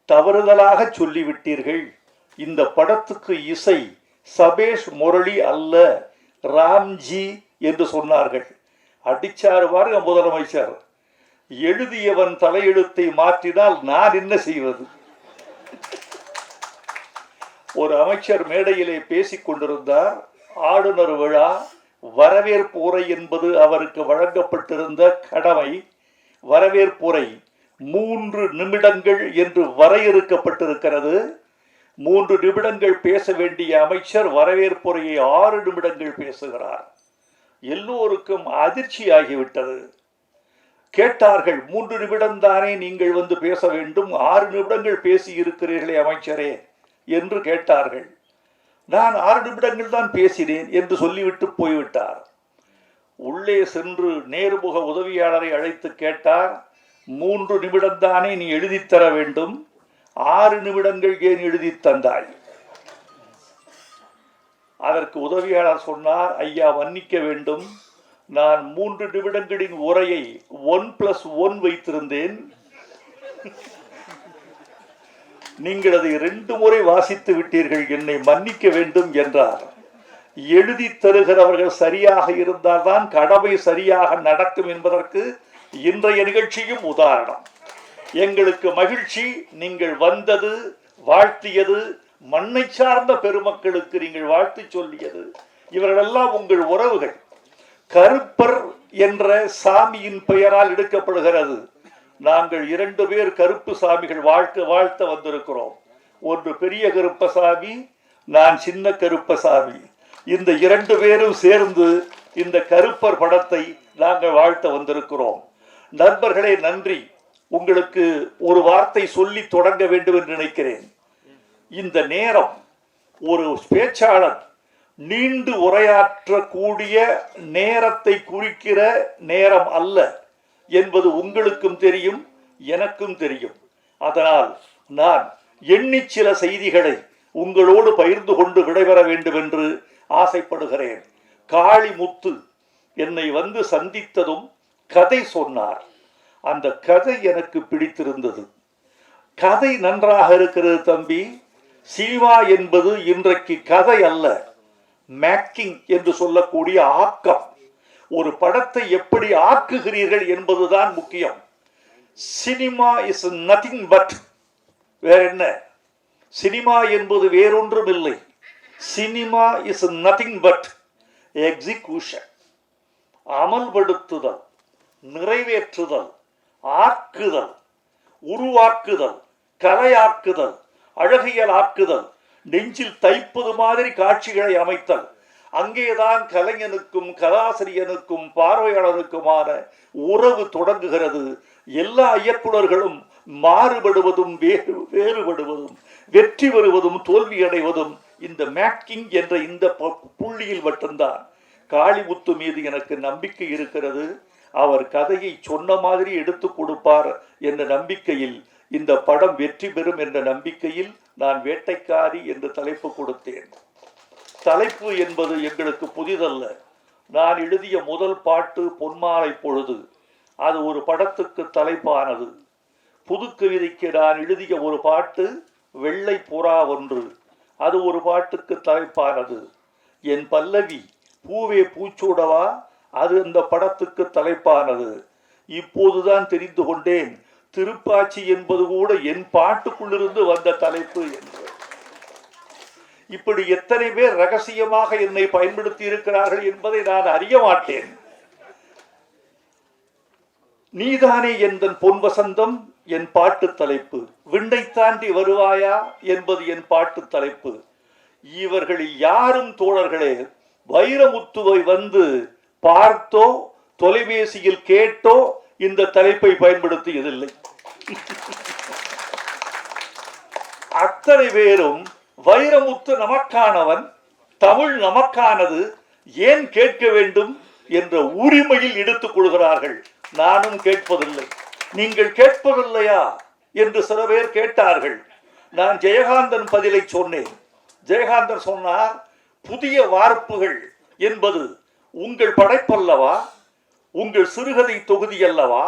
தவறுதலாக சொல்லிவிட்டீர்கள், இந்த படத்துக்கு இசை சபேஷ் முரளி அல்ல, ராம்ஜி என்று சொன்னார்கள். அடிச்சாரு பாருங்க முதலமைச்சர். எழுதியவன் தலையெழுத்தை மாற்றினால் நான் என்ன செய்வது? ஒரு அமைச்சர் மேடையிலே பேசிக் கொண்டிருந்தார். ஆளுநர் விழா, வரவேற்பு உரை என்பது அவருக்கு வழங்கப்பட்டிருந்த கடமை. வரவேற்புரை 3 நிமிடங்கள் என்று வரையறுக்கப்பட்டிருக்கிறது. 3 நிமிடங்கள் பேச வேண்டிய அமைச்சர் வரவேற்புரையை 6 நிமிடங்கள் பேசுகிறார். எல்லோருக்கும் அதிர்ச்சியாகிவிட்டது. கேட்டார்கள், 3 நிமிடம் தானே நீங்கள் வந்து பேச வேண்டும், 6 நிமிடங்கள் பேசி இருக்கிறீர்களே அமைச்சரே என்று கேட்டார்கள். நான் 6 நிமிடங்கள் தான் பேசினேன் என்று சொல்லிவிட்டு போய்விட்டார். உள்ளே சென்று நேர்முக உதவியாளரை அழைத்து கேட்டார், 3 நிமிடம் தானே நீ எழுதித்தர வேண்டும், 6 நிமிடங்கள் ஏன் எழுதி தந்தாய்? அதற்கு உதவியாளர் சொன்னார், ஐயா மன்னிக்க வேண்டும், நான் 3 நிமிடங்களின் உரையை 1+1 வைத்திருந்தேன், நீங்கள் அதை 2 முறை வாசித்து விட்டீர்கள், என்னை மன்னிக்க வேண்டும் என்றார். எழுதி தருகிறவர்கள் சரியாக இருந்தால்தான் கடமை சரியாக நடக்கும் என்பதற்கு இன்றைய நிகழ்ச்சியும் உதாரணம். எங்களுக்கு மகிழ்ச்சி, நீங்கள் வந்தது, வாழ்த்தியது, மண்ணை சார்ந்த பெருமக்களுக்கு நீங்கள் வாழ்த்து சொல்லியது. இவர்களெல்லாம் உங்கள் உறவுகள். கருப்பர் என்ற சாமியின் பெயரால் எடுக்கப்படுகிறது. நாங்கள் 2 பேர் கருப்பு சாமிகள் வாழ்த்த வந்திருக்கிறோம். ஒன்று பெரிய கருப்பசாமி, நான் சின்ன கருப்பசாமி. இந்த 2 பேரும் சேர்ந்து இந்த கருப்பர் படத்தை நாங்கள் வாழ்த்த வந்திருக்கிறோம். நண்பர்களே, நன்றி. உங்களுக்கு ஒரு வார்த்தை சொல்லி தொடங்க வேண்டும் என்று நினைக்கிறேன். இந்த நேரம் ஒரு பேச்சாளர் நீண்டு உரையாற்றக்கூடிய நேரத்தை குறிக்கிற நேரம் அல்ல என்பது உங்களுக்கும் தெரியும், எனக்கும் தெரியும். அதனால் நான் எண்ணி சில செய்திகளை உங்களோடு பகிர்ந்து கொண்டு விடைபெற வேண்டும் என்று ஆசைப்படுகிறேன். காளிமுத்து என்னை வந்து சந்தித்ததும் கதை சொன்னார். அந்த கதை எனக்கு பிடித்திருந்தது. கதை நன்றாக இருக்கிறது தம்பி. சினிமா என்பது இன்றைக்கு கதை அல்ல, மேக்கிங் என்று சொல்லக்கூடிய ஆக்கம். ஒரு படத்தை எப்படி ஆக்குகிறீர்கள் என்பதுதான் முக்கியம். சினிமா இஸ் நத்திங் பட், வேற என்ன? சினிமா என்பது வேறொன்றும் இல்லை. Cinema is nothing but execution, அமல்படுத்துதல், நிறைவேற்றுதல், ஆக்குதல், உருவாக்குதல், கலையாக்குதல், அழகியல் ஆக்குதல், நெஞ்சில் தைப்பது மாதிரி காட்சிகளை அமைத்தல். அங்கேதான் கலைஞனுக்கும் கலாசிரியனுக்கும் பார்வையாளருக்குமான உறவு தொடங்குகிறது. எல்லா இயக்குநர்களும் மாறுபடுவதும் வேறுபடுவதும் வெற்றி பெறுவதும் தோல்வி அடைவதும் இந்த மேக்கிங் என்ற இந்த புள்ளியில் மட்டும்தான். காளிமுத்து மீது எனக்கு நம்பிக்கை இருக்கிறது. அவர் கதையை சொன்ன மாதிரி எடுத்து கொடுப்பார் என்ற நம்பிக்கையில், இந்த படம் வெற்றி பெறும் என்ற நம்பிக்கையில் நான் வேட்டைக்காரி என்று தலைப்பு கொடுத்தேன். தலைப்பு என்பது எங்களுக்கு புதிதல்ல. நான் எழுதிய முதல் பாட்டு பொன்மாலை பொழுது, அது ஒரு படத்துக்கு தலைப்பானது. புதுக்கவிதைக்கு நான் எழுதிய ஒரு பாட்டு வெள்ளை புறா ஒன்று, அது ஒரு பாட்டுக்கு தலைப்பானது. என் பல்லவி பூவே பூச்சூடவா, அது அந்த படத்துக்கு தலைப்பானது. இப்போதுதான் தெரிந்து கொண்டேன், திருப்பாச்சி என்பது கூட என் பாட்டுக்குள்ளிருந்து வந்த தலைப்பு என்று. இப்படி எத்தனை பேர் ரகசியமாக என்னை பயன்படுத்தி இருக்கிறார்கள் என்பதை நான் அறிய மாட்டேன். நீதானே எந்தன் பொன் வசந்தம் என் பாட்டு தலைப்பு, விண்ணை தாண்டி வருவாயா என்பது என் பாட்டு தலைப்பு. இவர்களில் யாரும் தோழர்களே வைரமுத்துவை வந்து பார்த்தோ தொலைபேசியில் கேட்டோ இந்த தலைப்பை பயன்படுத்தியதில்லை. அத்தனை பேரும் வைரமுத்து நமக்கானவன், தமிழ் நமக்கானது, ஏன் கேட்க வேண்டும் என்ற உரிமையில் எடுத்துக் கொள்கிறார்கள். நானும் கேட்பதில்லை. நீங்கள் கேட்பதில்லையா என்று சில பேர் கேட்டார்கள். நான் ஜெயகாந்தன் பதிலை சொன்னேன். ஜெயகாந்தன் சொன்னார், புதிய வார்ப்புகள் என்பது உங்கள் படைப்பல்லவா, உங்கள் சிறுகதை தொகுதி அல்லவா?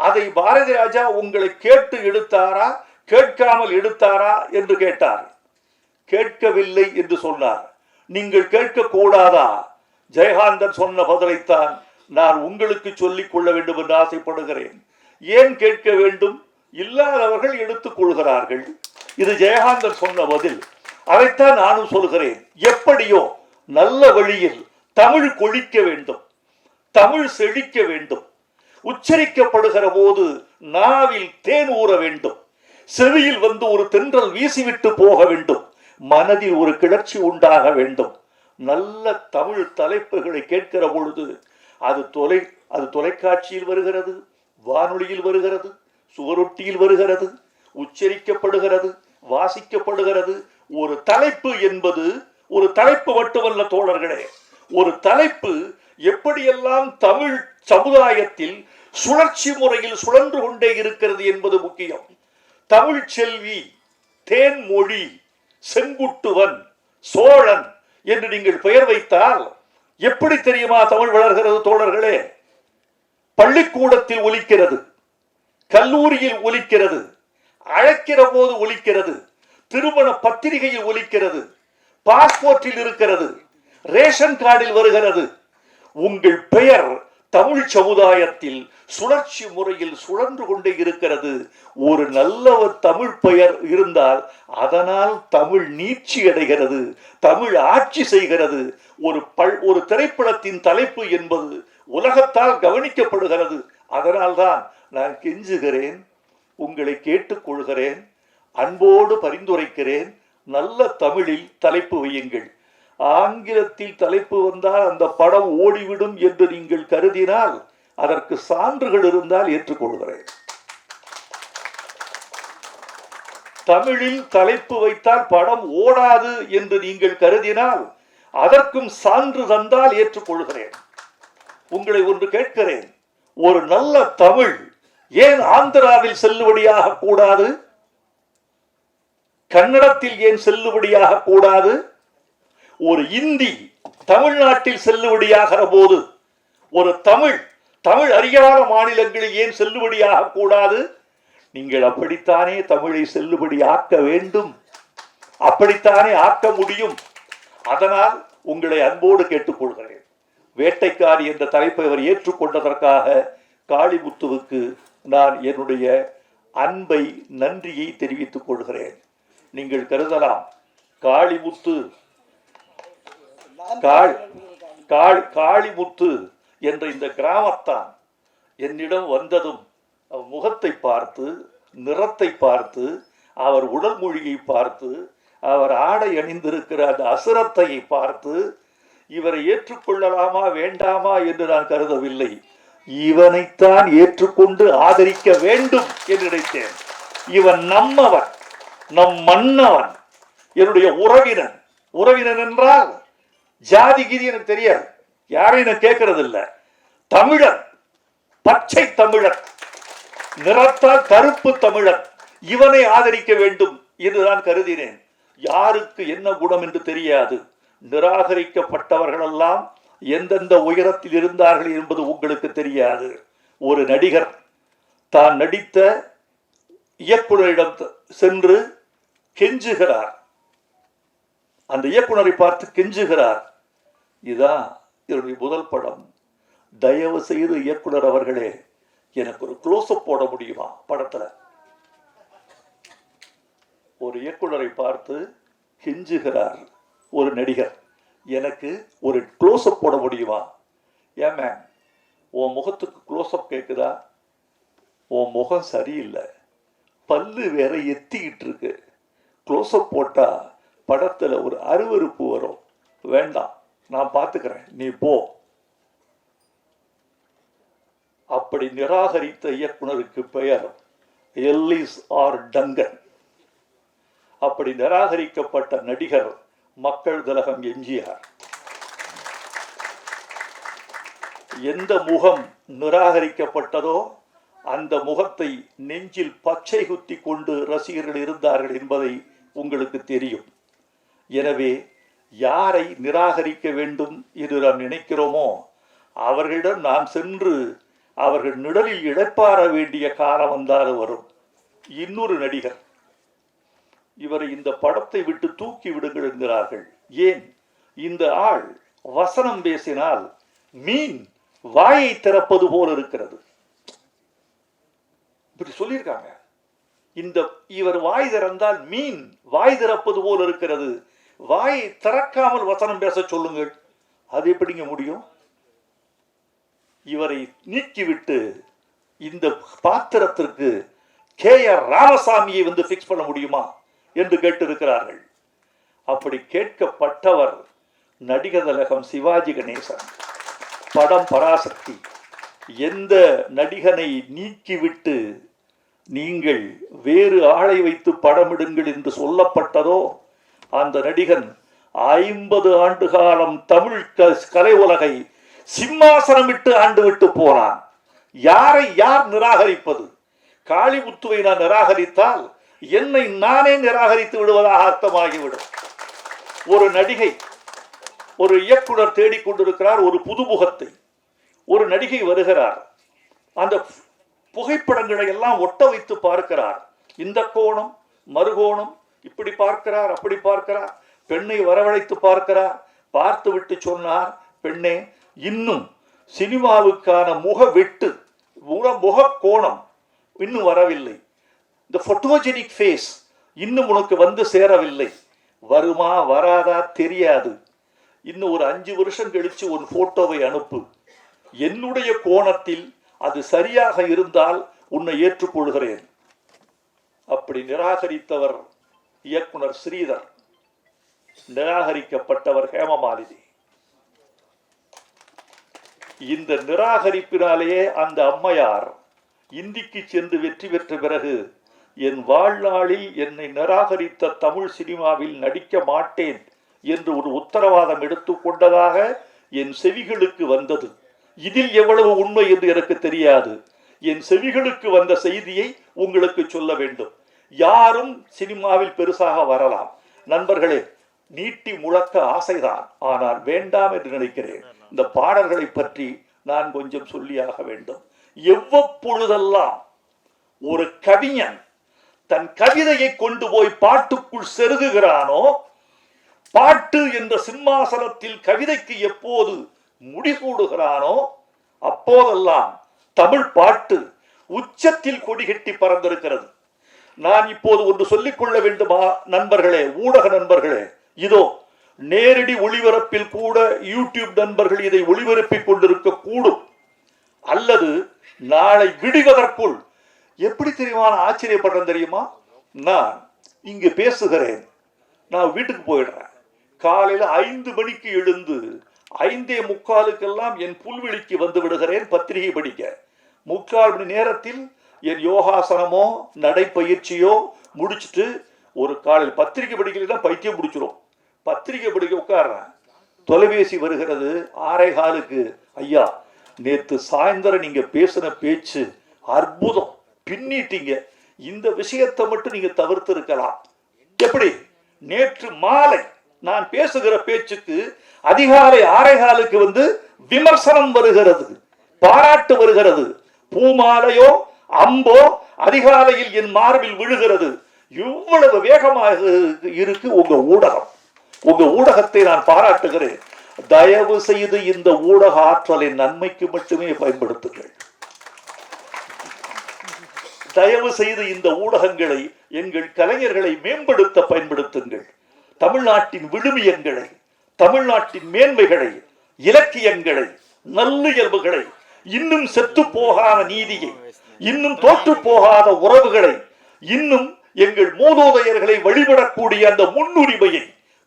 அதை பாரதி ராஜா உங்களை கேட்டு எடுத்தாரா கேட்காமல் எடுத்தாரா என்று கேட்டார். கேட்கவில்லை என்று சொன்னார். நீங்கள் கேட்க கூடாதா? ஜெயகாந்தன் சொன்ன பதிலைத்தான் நான் உங்களுக்கு சொல்லிக் கொள்ள வேண்டும் என்று ஆசைப்படுகிறேன். ஏன் கேட்க வேண்டும்? இல்லாதவர்கள் எடுத்துக் கொள்கிறார்கள். இது ஜெயகாந்தன் சொன்ன பதில். அதைத்தான் நானும் சொல்கிறேன். எப்படியோ நல்ல வழியில் தமிழ் கொழிக்க வேண்டும், தமிழ் செழிக்க வேண்டும். உச்சரிக்கப்படுகிற போது நாவில் தேன் ஊற வேண்டும், செவியில் வந்து ஒரு தென்றல் வீசிவிட்டு போக வேண்டும், மனதில் ஒரு கிளர்ச்சி உண்டாக வேண்டும். நல்ல தமிழ் தலைப்புகளை கேட்கிற பொழுது அது தொலைக்காட்சியில் வருகிறது, வானொலியில் வருகிறது, சுவரொட்டியில் வருகிறது, உச்சரிக்கப்படுகிறது, வாசிக்கப்படுகிறது. ஒரு தலைப்பு என்பது ஒரு தலைப்பு மட்டுமல்ல தோழர்களே, ஒரு தலைப்பு எப்படியெல்லாம் தமிழ் சமுதாயத்தில் சுழற்சி முறையில் சுழன்று கொண்டே இருக்கிறது என்பது முக்கியம். தமிழ் செல்வி, தேன்மொழி, செங்குட்டுவன், சோழன் என்று நீங்கள் பெயர் வைத்தால் எப்படி தெரியுமா தமிழ் வளர்கிறது தோழர்களே? பள்ளிக்கூடத்தில் ஒலிக்கிறது, கல்லூரியில் ஒலிக்கிறது, அழைக்கிற போது ஒலிக்கிறது, திருமண பத்திரிகையில் ஒலிக்கிறது, பாஸ்போர்ட்டில் இருக்கிறது, ரேஷன் கார்டில் வருகிறது. உங்கள் பெயர் தமிழ் சமுதாயத்தில் சுழற்சி முறையில் சுழன்று கொண்டே இருக்கிறது. ஒரு நல்ல தமிழ் பெயர் இருந்தால் அதனால் தமிழ் நீட்சி அடைகிறது, தமிழ் ஆட்சி செய்கிறது. ஒரு திரைப்படத்தின் தலைப்பு என்பது உலகத்தால் கவனிக்கப்படுகிறது. அதனால்தான் நான் கெஞ்சுகிறேன், உங்களை கேட்டுக்கொள்கிறேன், அன்போடு பரிந்துரைக்கிறேன், நல்ல தமிழில் தலைப்பு வையுங்கள். ஆங்கிலத்தில் தலைப்பு வந்தால் அந்த படம் ஓடிவிடும் என்று நீங்கள் கருதினால் அதற்கு சான்றுகள் இருந்தால் ஏற்றுக்கொள்கிறேன். தமிழில் தலைப்பு வைத்தால் படம் ஓடாது என்று நீங்கள் கருதினால் அதற்கும் சான்று தந்தால் ஏற்றுக்கொள்கிறேன். உங்களை ஒன்று கேட்கிறேன், ஒரு நல்ல தமிழ் ஏன் ஆந்திராவில் செல்லுபடியாக கூடாது? கன்னடத்தில் ஏன் செல்லுபடியாக கூடாது? ஒரு இந்தி தமிழ்நாட்டில் செல்லுபடியாகிற போது ஒரு தமிழ் அறியாத மாநிலங்களில் ஏன் செல்லுபடியாக கூடாது? நீங்கள் அப்படித்தானே தமிழை செல்லுபடி ஆக்க வேண்டும், அப்படித்தானே ஆக்க முடியும். அதனால் உங்களை அன்போடு கேட்டுக்கொள்கிறேன். வேட்டைக்காரி என்ற தலைப்பை அவர் ஏற்றுக்கொண்டதற்காக காளிமுத்துவுக்கு நான் என்னுடைய அன்பை, நன்றியை தெரிவித்துக் கொள்கிறேன். நீங்கள் கருதலாம், காளிமுத்து காளிமுத்து என்ற இந்த கிராமத்தான் என்னிடம் வந்ததும் முகத்தை பார்த்து, நிறத்தை பார்த்து, அவர் உடல் மொழியை பார்த்து, அவர் ஆடை அணிந்திருக்கிற அந்த அசுரத்தையை பார்த்து இவரை ஏற்றுக்கொள்ளலாமா வேண்டாமா என்று நான் கருதவில்லை. இவனைத்தான் ஏற்றுக்கொண்டு ஆதரிக்க வேண்டும் என்று நினைத்தேன். இவன் நம்மவன், நம் மன்னவன், என்னுடைய உறவினன் என்றால் ஜாதி கீதி எனக்கு தெரியாது, யாரையும் நான் கேட்கறது இல்லை. தமிழன், பச்சை தமிழன், நிறத்தால் கருப்பு தமிழன், இவனை ஆதரிக்க வேண்டும் என்று நான் கருதினேன். யாருக்கு என்ன குணம் என்று தெரியாது. நிராகரிக்கப்பட்டவர்களெல்லாம் எந்தெந்த உயரத்தில் இருந்தார்கள் என்பது உங்களுக்கு தெரியாது. ஒரு நடிகர் தான் நடித்த இயக்குனரிடம் சென்று கெஞ்சுகிறார். அந்த இயக்குனரை பார்த்து கெஞ்சுகிறார், இதான் என்னுடைய முதல் படம், தயவு செய்து இயக்குனர் அவர்களே எனக்கு ஒரு க்ளோஸ்அப் போட முடியுமா படத்துல? ஒரு இயக்குனரை பார்த்து கெஞ்சுகிறார் ஒரு நடிகர், எனக்கு ஒரு க்ளோஸ்அப் போட முடியுமா? ஏன் மேம், உன் முகத்துக்கு க்ளோஸ்அப் கேட்குதா? உன் முகம் சரியில்லை, பல்லு வேற எத்திக்கிட்டு இருக்கு, க்ளோஸ்அப் போட்டா படத்துல ஒரு அருவருப்பு வரும், வேண்டாம், நான் பார்த்துக்கிறேன், நீ போ. அப்படி நிராகரித்த இயக்குனருக்கு பெயர் எல்லிஸ் ஆர் டங்கன். அப்படி நிராகரிக்கப்பட்ட நடிகர் மக்கள் திலகம் எம்ஜிஆர். எந்த முகம் நிராகரிக்கப்பட்டதோ அந்த முகத்தை நெஞ்சில் பச்சை குத்தி கொண்டு ரசிகர்கள் இருந்தார்கள் என்பதை உங்களுக்கு தெரியும். எனவே யாரை நிராகரிக்க வேண்டும் என்று நாம் நினைக்கிறோமோ அவர்களிடம் நாம் சென்று அவர்கள் நிழலில் இழைப்பார வேண்டிய காலம் வந்தாலும் வரும். இன்னொரு நடிகர், இவரை இந்த படத்தை விட்டு தூக்கி விடுங்கள் என்கிறார்கள். ஏன்? இந்த ஆள் வசனம் பேசினால் மீன் வாயை திறப்பது போல் இருக்கிறது. இப்படி சொல்லியிருக்காங்க. இவர் வாய் திறந்தால் மீன் வாய் திறப்பது போல் இருக்கிறது. வாயை திறக்காமல் வசனம் பேச சொல்லுங்கள். அது எப்படிங்க முடியும்? இவரை நீக்கிவிட்டு இந்த பாத்திரத்திற்கு KR ராமசாமியை வந்து பிக்ஸ் பண்ண முடியுமா என்று கேட்டிருக்கிறார்கள். அப்படி கேட்கப்பட்டவர் நடிகர் திலகம் சிவாஜி கணேசன். படம் பராசக்தி. எந்த நடிகனை நீக்கிவிட்டு நீங்கள் வேறு ஆளை வைத்து படமிடுங்கள் என்று சொல்லப்பட்டதோ அந்த நடிகன் 50 ஆண்டு காலம் தமிழ் கலை உலகை சிம்மாசனமிட்டு ஆண்டு விட்டு போனான். யாரை யார் நிராகரிப்பது? காளிமுத்துவை நான் நிராகரித்தால் என்னை நானே நிராகரித்து விடுவதாக அர்த்தமாகிவிடும். ஒரு நடிகை, ஒரு இயக்குனர் தேடிக்கொண்டிருக்கிறார் ஒரு புதுமுகத்தை. ஒரு நடிகை வருகிறார். அந்த புகைப்படங்களை எல்லாம் ஒட்ட வைத்து பார்க்கிறார். இந்த கோணம் மறுகோணம், இப்படி பார்க்கிறார் அப்படி பார்க்கிறார். பெண்ணை வரவழைத்து பார்க்கிறார். பார்த்து விட்டு சொன்னார், பெண்ணே, இன்னும் சினிமாவுக்கான முக வெட்டு முக கோணம் இன்னும் வரவில்லை. இந்த போட்டோஜெனிக் ஃபேஸ் இன்னும் உனக்கு வந்து சேரவில்லை. வருமா வராதா தெரியாது. இன்னும் ஒரு 5 வருஷம் கழிச்சு ஒரு போட்டோவை அனுப்பு. என்னுடைய கோணத்தில் அது சரியாக இருந்தால் உன்னை ஏற்றுக்கொள்கிறேன். அப்படி நிராகரித்தவர் இயக்குனர் ஸ்ரீதர். நிராகரிக்கப்பட்டவர் ஹேமமாலினி. இந்த நிராகரிப்பினாலேயே அந்த அம்மையார் இந்திக்கு சென்று வெற்றி பெற்ற பிறகு என் வாழ்நாளில் என்னை நிராகரித்த தமிழ் சினிமாவில் நடிக்க மாட்டேன் என்று ஒரு உத்தரவாதம் எடுத்துக்கொண்டதாக என் செவிகளுக்கு வந்தது. இதில் எவ்வளவு உண்மை என்று எனக்கு தெரியாது. என் செவிகளுக்கு வந்த செய்தியை உங்களுக்கு சொல்ல வேண்டும். யாரும் சினிமாவில் பெருசாக வரலாம். நண்பர்களே, நீட்டி முழக்க ஆசைதான், ஆனால் வேண்டாம் என்று நினைக்கிறேன். இந்த பாடல்களை பற்றி நான் கொஞ்சம் சொல்லியாக வேண்டும். எவ்வப்பொழுதெல்லாம் ஒரு கவிஞன் தன் கவிதையை கொண்டு போய் பாட்டுக்குள் செருகுகிறானோ, பாட்டு என்ற சிம்மாசனத்தில் கவிதைக்கு எப்போது முடிசூடுகிறானோ அப்போதெல்லாம் தமிழ் பாட்டு உச்சத்தில் கொடிகட்டி பறந்திருக்கிறது. நான் இப்போது ஒன்று சொல்லிக்கொள்ள வேண்டுமா நண்பர்களே, ஊடக நண்பர்களே? இதோ நேரடி ஒளிபரப்பில் கூட யூடியூப் நண்பர்கள் இதை ஒளிபரப்பிக் கொண்டிருக்க கூடும். அல்லது நாளை விடுவதற்குள் எப்படி தெரியுமா ஆச்சரியப்படுறேன் தெரியுமா? நான் இங்கு பேசுகிறேன், நான் வீட்டுக்கு போயிடுறேன். காலையில 5 மணிக்கு எழுந்து 5:45 என் புல்வெளிக்கு வந்து விடுகிறேன் பத்திரிகை படிக்க. 3/4 மணி நேரத்தில் என் யோகாசனமோ நடைப்பயிற்சியோ முடிச்சுட்டு ஒரு காலையில் பத்திரிகை படிக்கலாம் பைத்தியம் பிடிச்சிரும். பத்திரிகை படிக்க உட்கார்றேன். தொலைபேசி வருகிறது 6:15. ஐயா, நேற்று சாயந்தரம் நீங்க பேசின பேச்சு அற்புதம், பின்னிட்டீங்க. இந்த விஷயத்தை மட்டும் நீங்க தவிர்த்து இருக்கலாம். எப்படி? நேற்று மாலை நான் பேசுகிற பேச்சுக்கு அதிகாலை 6:15 வந்து விமர்சனம் வருகிறது, பாராட்டு வருகிறது. பூமாலையோ அம்போ அதிகாலையில் என் மார்பில் விழுகிறது. இவ்வளவு வேகமாக இருக்கு உங்க ஊடகம். உங்க ஊடகத்தை நான் பாராட்டுகிறேன். தயவு செய்து இந்த ஊடக ஆற்றலின் நன்மைக்கு மட்டுமே பயன்படுத்துங்கள். தயவு செய்து இந்த ஊடகங்களை எங்கள் கலைஞர்களை மேம்படுத்த பயன்படுத்துங்கள். தமிழ்நாட்டின் விழுமியங்களை, தமிழ்நாட்டின் மேன்மைகளை, இலக்கியங்களை, நல்லியல்புகளை, இன்னும் செத்து போகாத நீதியை, இன்னும் தோற்று போகாத உறவுகளை, இன்னும் எங்கள் மூதோதையர்களை வழிபடக்கூடிய அந்த முன்னுரிமையை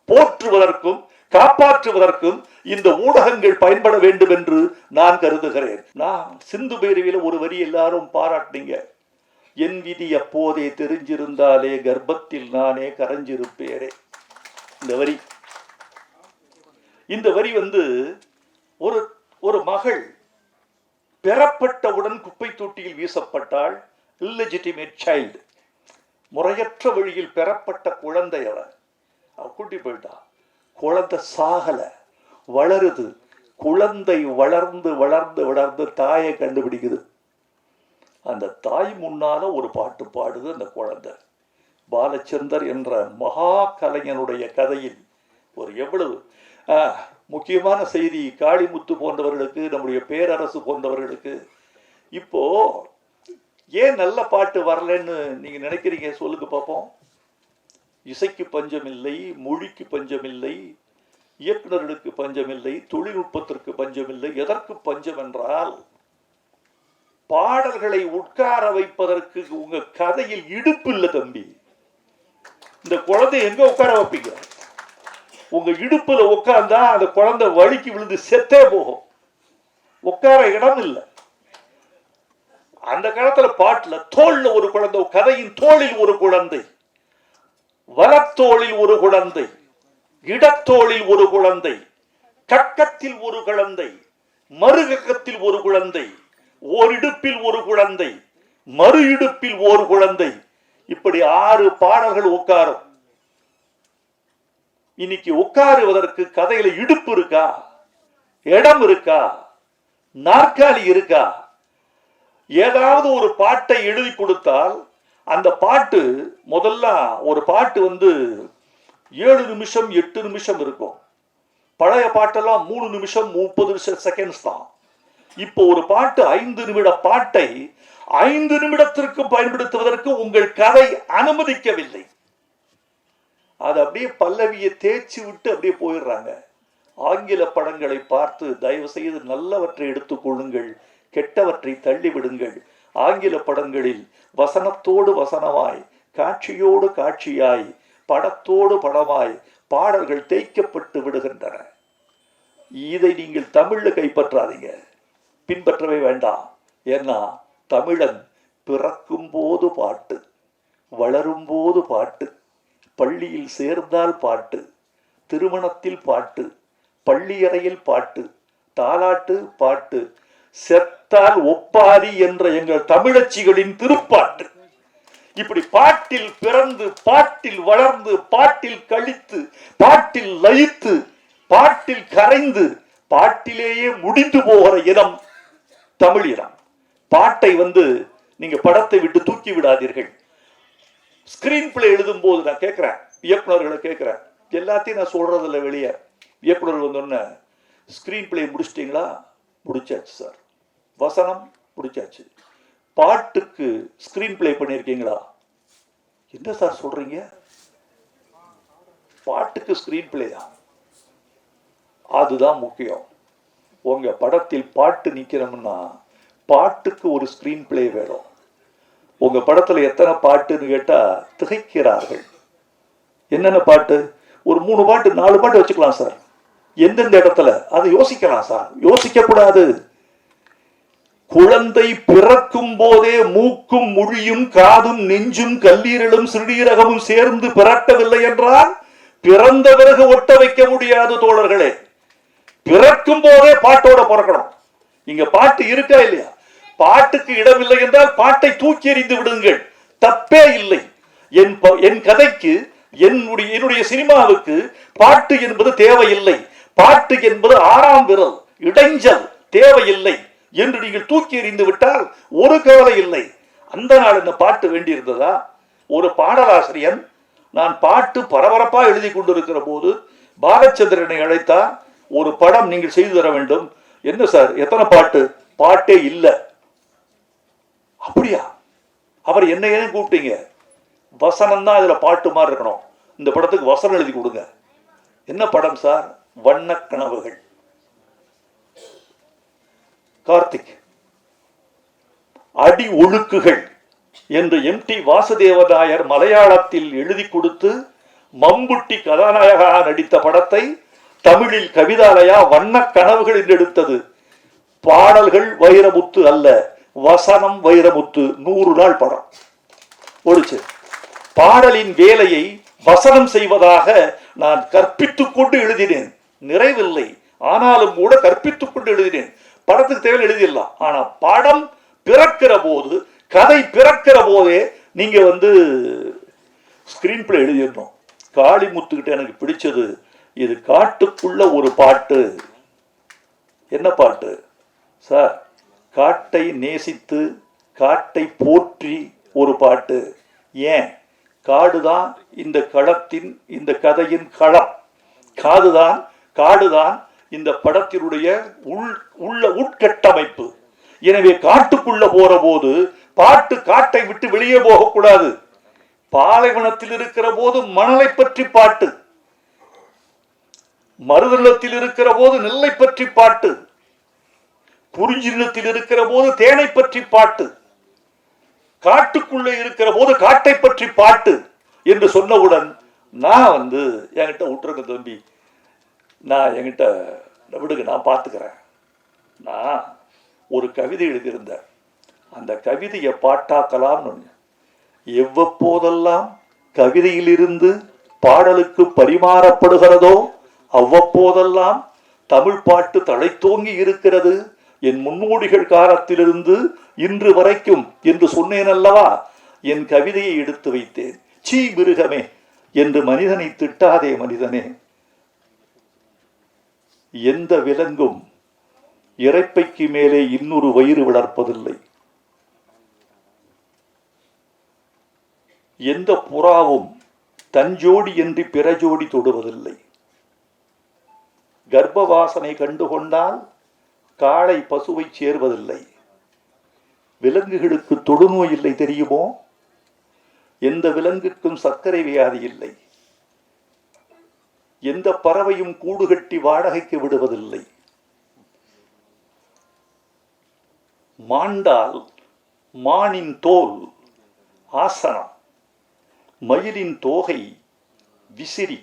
போற்றுவதற்கும் காப்பாற்றுவதற்கும் இந்த ஊடகங்கள் பயன்பட வேண்டும் என்று நான் கருதுகிறேன். நான் சிந்து பேரவையில் ஒரு வரி எல்லாரும் பாராட்டினீங்க. என் விதி அப்போதே தெரிஞ்சிருந்தாலே கர்ப்பத்தில் நானே கரைஞ்சிருப்பேரே. இந்த வரி ஒரு மகள் பெறப்பட்டவுடன் குப்பை தொட்டியில் வீசப்பட்டால், இல்லெஜிட்டிமேட் சைல்டு, முறையற்ற வழியில் பெறப்பட்ட குழந்தை அவ கூட்டி போயிட்டா. குழந்தை சாகல, வளருது. குழந்தை வளர்ந்து வளர்ந்து வளர்ந்து தாயை கண்டுபிடிக்குது. அந்த தாய் முன்னால ஒரு பாட்டு பாடுது அந்த குழந்தை. பாலச்சந்தர் என்ற மகா கலைஞனுடைய கதையில் ஒரு எவ்வளவு முக்கியமான செய்தி. காளிமுத்து போன்றவர்களுக்கு, நம்முடைய பேரரசு போன்றவர்களுக்கு இப்போ ஏன் நல்ல பாட்டு வரலன்னு நீங்க நினைக்கிறீங்க? சொல்லுங்க பார்ப்போம். இசைக்கு பஞ்சமில்லை, மொழிக்கு பஞ்சமில்லை, இயக்குநர்களுக்கு பஞ்சமில்லை, தொழில்நுட்பத்திற்கு பஞ்சமில்லை. எதற்கு பஞ்சம் என்றால், பாடல்களை உட்கார வைப்பதற்கு உங்க கதையில் இடுப்பு இல்லை தம்பி. இந்த குழந்தை எங்க உட்கார வைப்பீங்க? உங்க இடுப்புல உட்கார்ந்தா அந்த குழந்தை வலிக்கு விழுந்து செத்தே போகும். உட்கார இடம் இல்லை. அந்த காலத்துல பாட்டுல தோல்ல ஒரு குழந்தை, கதையின் தோளில் ஒரு குழந்தை, வலத்தோளில் ஒரு குழந்தை, இடத்தோளில் ஒரு குழந்தை, கக்கத்தில் ஒரு குழந்தை, மறுகக்கத்தில் ஒரு குழந்தை, ஓரிடுப்பில் ஒரு குழந்தை, மறு இடுப்பில் ஒரு குழந்தை, இப்படி 6 பாடல்கள் உட்காரும். இன்னைக்கு உட்காருவதற்கு கதையில இடுப்பு இருக்கா? இடம் இருக்கா? நாற்காலி இருக்கா? ஏதாவது ஒரு பாட்டை எழுதி கொடுத்தால் அந்த பாட்டு முதல்ல ஒரு பாட்டு 7 நிமிஷம் 8 நிமிஷம் இருக்கும். பழைய பாட்டெல்லாம் 3 நிமிஷம் 30 செகண்ட்ஸ் தான். இப்போ ஒரு பாட்டு 5 நிமிட பாட்டை 5 நிமிடத்திற்கு பயன்படுத்துவதற்கு உங்கள் கதை அனுமதிக்கவில்லை. அது அப்படியே பல்லவியை தேய்ச்சி விட்டு அப்படியே போயிடுறாங்க. ஆங்கில படங்களை பார்த்து தயவு செய்து நல்லவற்றை எடுத்துக்கொள்ளுங்கள், கெட்டவற்றை தள்ளிவிடுங்கள். ஆங்கில படங்களில் வசனத்தோடு வசனமாய், காட்சியோடு காட்சியாய், படத்தோடு படமாய் பாடல்கள் தேய்க்கப்பட்டு விடுகின்றன. இதை நீங்கள் தமிழ்ல கைப்பற்றாதீங்க, பின்பற்றவே வேண்டாம். ஏன்னா தமிழன் பிறக்கும் போது பாட்டு, வளரும் போது பாட்டு, பள்ளியில் சேர்ந்தால் பாட்டு, திருமணத்தில் பாட்டு, பள்ளியறையில் பாட்டு, தாலாட்டு பாட்டு, செத்தால் ஒப்பாரி என்ற எங்கள் தமிழச்சிகளின் திருப்பாட்டு. இப்படி பாட்டில் பிறந்து, பாட்டில் வளர்ந்து, பாட்டில் கழித்து, பாட்டில் லயித்து, பாட்டில் கரைந்து, பாட்டிலேயே முடிந்து போகிற இனம் தமிழ் இனம். பாட்டை நீங்க படத்தை விட்டு தூக்கி விடாதீர்கள். ஸ்கிரீன் பிளே எழுதும் போது நான் கேட்கிறேன், இயக்குநர்களை கேட்கிறேன், எல்லாத்தையும் நான் சொல்றதில்ல வெளியே. இயக்குனர் வந்தோடனே ஸ்கிரீன் பிளே முடிச்சிட்டீங்களா? முடிச்சாச்சு சார். வசனம் முடிச்சாச்சு. பாட்டுக்கு ஸ்கிரீன் பிளே பண்ணியிருக்கீங்களா? என்ன சார் சொல்றீங்க? பாட்டுக்கு ஸ்கிரீன் பிளே தான், அதுதான் முக்கியம். உங்க படத்தில் பாட்டு நிக்கணும்னா பாட்டுக்கு ஒரு ஸ்கிரீன் பிளே வேணும். உங்க படத்துல எத்தனை பாட்டுன்னு கேட்டா திகைக்கிறார்கள். என்னென்ன பாட்டு? ஒரு 3 பாட்டு 4 பாட்டு வச்சுக்கலாம் சார். எந்தெந்த இடத்துல அதை யோசிக்கலாம் சார். யோசிக்க கூடாது. குழந்தை பிறக்கும் போதே மூக்கும் மொழியும் காதும் நெஞ்சும் கல்லீரலும் சிறுநீரகமும் சேர்ந்து பிறக்கவில்லை என்றால் பிறந்த பிறகு ஒட்ட வைக்க முடியாது தோழர்களே. பிறக்கும் போதே பாட்டோட பிறக்கணும். இங்க பாட்டு இருக்கா இல்லையா? பாட்டுக்கு இடமில்லை என்றால் பாட்டை தூக்கி எறிந்து விடுங்கள், தப்பே இல்லை. என் கதைக்கு, என்னுடைய சினிமாவுக்கு பாட்டு என்பது தேவையில்லை. பாட்டு என்பது 6ஆம் விரல், இடைஞ்சல் தேவையில்லை என்று நீங்கள் தூக்கி எறிந்து விட்டால் ஒரு கவலை இல்லை. அந்த நாள் இந்த பாட்டு வேண்டி இருந்ததா? ஒரு பாடலாசிரியன், நான் பாட்டு பரபரப்பா எழுதி கொண்டிருக்கிற போது பாலச்சந்திரனை அழைத்தா, ஒரு படம் நீங்கள் செய்து தர வேண்டும். என்ன சார், எத்தனை பாட்டு? பாட்டே இல்லை. அப்படியா? அவர் என்ன ஏன் கூப்பிட்டீங்க? வசனம் தான் இதுல பாட்டு மாதிரி இருக்கணும், இந்த படத்துக்கு வசனம் எழுதி கொடுங்க. என்ன படம் சார்? வண்ணக்கனவுகள். கார்த்திக். அடி ஒழுக்குகள் என்று MT வாசுதேவநாயர் மலையாளத்தில் எழுதி கொடுத்து மம்புட்டி கதாநாயகா நடித்த படத்தை தமிழில் கவிதாலயா வண்ண கனவுகள் என்று எடுத்தது. பாடல்கள் வைரமுத்து அல்ல, வசனம் வைரமுத்து. 100 நாள் படம் ஓடிச்சு. பாடலின் வேலையை வசனம் செய்வதாக நான் கற்பித்துக் கொண்டு எழுதினேன். நிறைவில்லை, ஆனாலும் கூட கற்பித்துக் கொண்டு எழுதினேன். படத்துக்கு தேவை எழுதிடலாம். ஆனா படம் பிறக்கிற போது, கதை பிறக்கிற போதே நீங்க ஸ்கிரீன் பிளே எழுதிடணும். காளிமுத்துக்கிட்ட எனக்கு பிடிச்சது, இது காட்டுக்குள்ள ஒரு பாட்டு. என்ன பாட்டு சார்? காட்டை நேசித்து காட்டை போற்றி ஒரு பாட்டு. ஏன்? காடுதான் இந்த களத்தின், இந்த கதையின் களம். காடுதான் இந்த படத்தினுடைய உட்கட்டமைப்பு. எனவே காட்டுக்குள்ள போற போது பாட்டு காட்டை விட்டு வெளியே போகக்கூடாது. பாலைவனத்தில் இருக்கிற போது மணலை பற்றி பாட்டு, மருதளத்தில் இருக்கிற போது நெல்லை பற்றி பாட்டு, குறிஞ்சினத்தில் இருக்கிற போது தேனை பற்றி பாட்டு, காட்டுக்குள்ளே இருக்கிற போது காட்டை பற்றி பாட்டு என்று சொன்னவுடன் நான் என்கிட்ட விட்டுருங்க தம்பி, நான் என்கிட்ட விடுங்க, நான் பார்த்துக்கிறேன். நான் ஒரு கவிதை எழுதியிருந்தேன். அந்த கவிதையை பாட்டாக்கலாம்னு. எவ்வப்போதெல்லாம் கவிதையிலிருந்து பாடலுக்கு பரிமாறப்படுகிறதோ அவ்வப்போதெல்லாம் தமிழ் பாட்டு தழைத்தோங்கி இருக்கிறது. என் முன்னோடிகள் காலத்திலிருந்து இன்று வரைக்கும் என்று சொன்னேன் அல்லவா? என் கவிதையை எடுத்து வைத்தேன். சீ மிருகமே என்று மனிதனை திட்டாதே மனிதனே. எந்த விலங்கும் இறைப்பைக்கு மேலே இன்னொரு வயிறு வளர்ப்பதில்லை. எந்த புறாவும் தன் ஜோடி என்று பிற ஜோடி தொடுவதில்லை. கர்ப்பவாசனை கண்டுகொண்டால் காளை பசுவை சேர்வதில்லை. விலங்குகளுக்கு தொடுநோய் இல்லை தெரியுமோ? எந்த விலங்குக்கும் சர்க்கரை வியாதி இல்லை. எந்த பறவையும் கூடு கட்டி வாடகைக்கு விடுவதில்லை. மாண்டால் மானின் தோல் ஆசனம், மயிலின் தோகை விசிறி,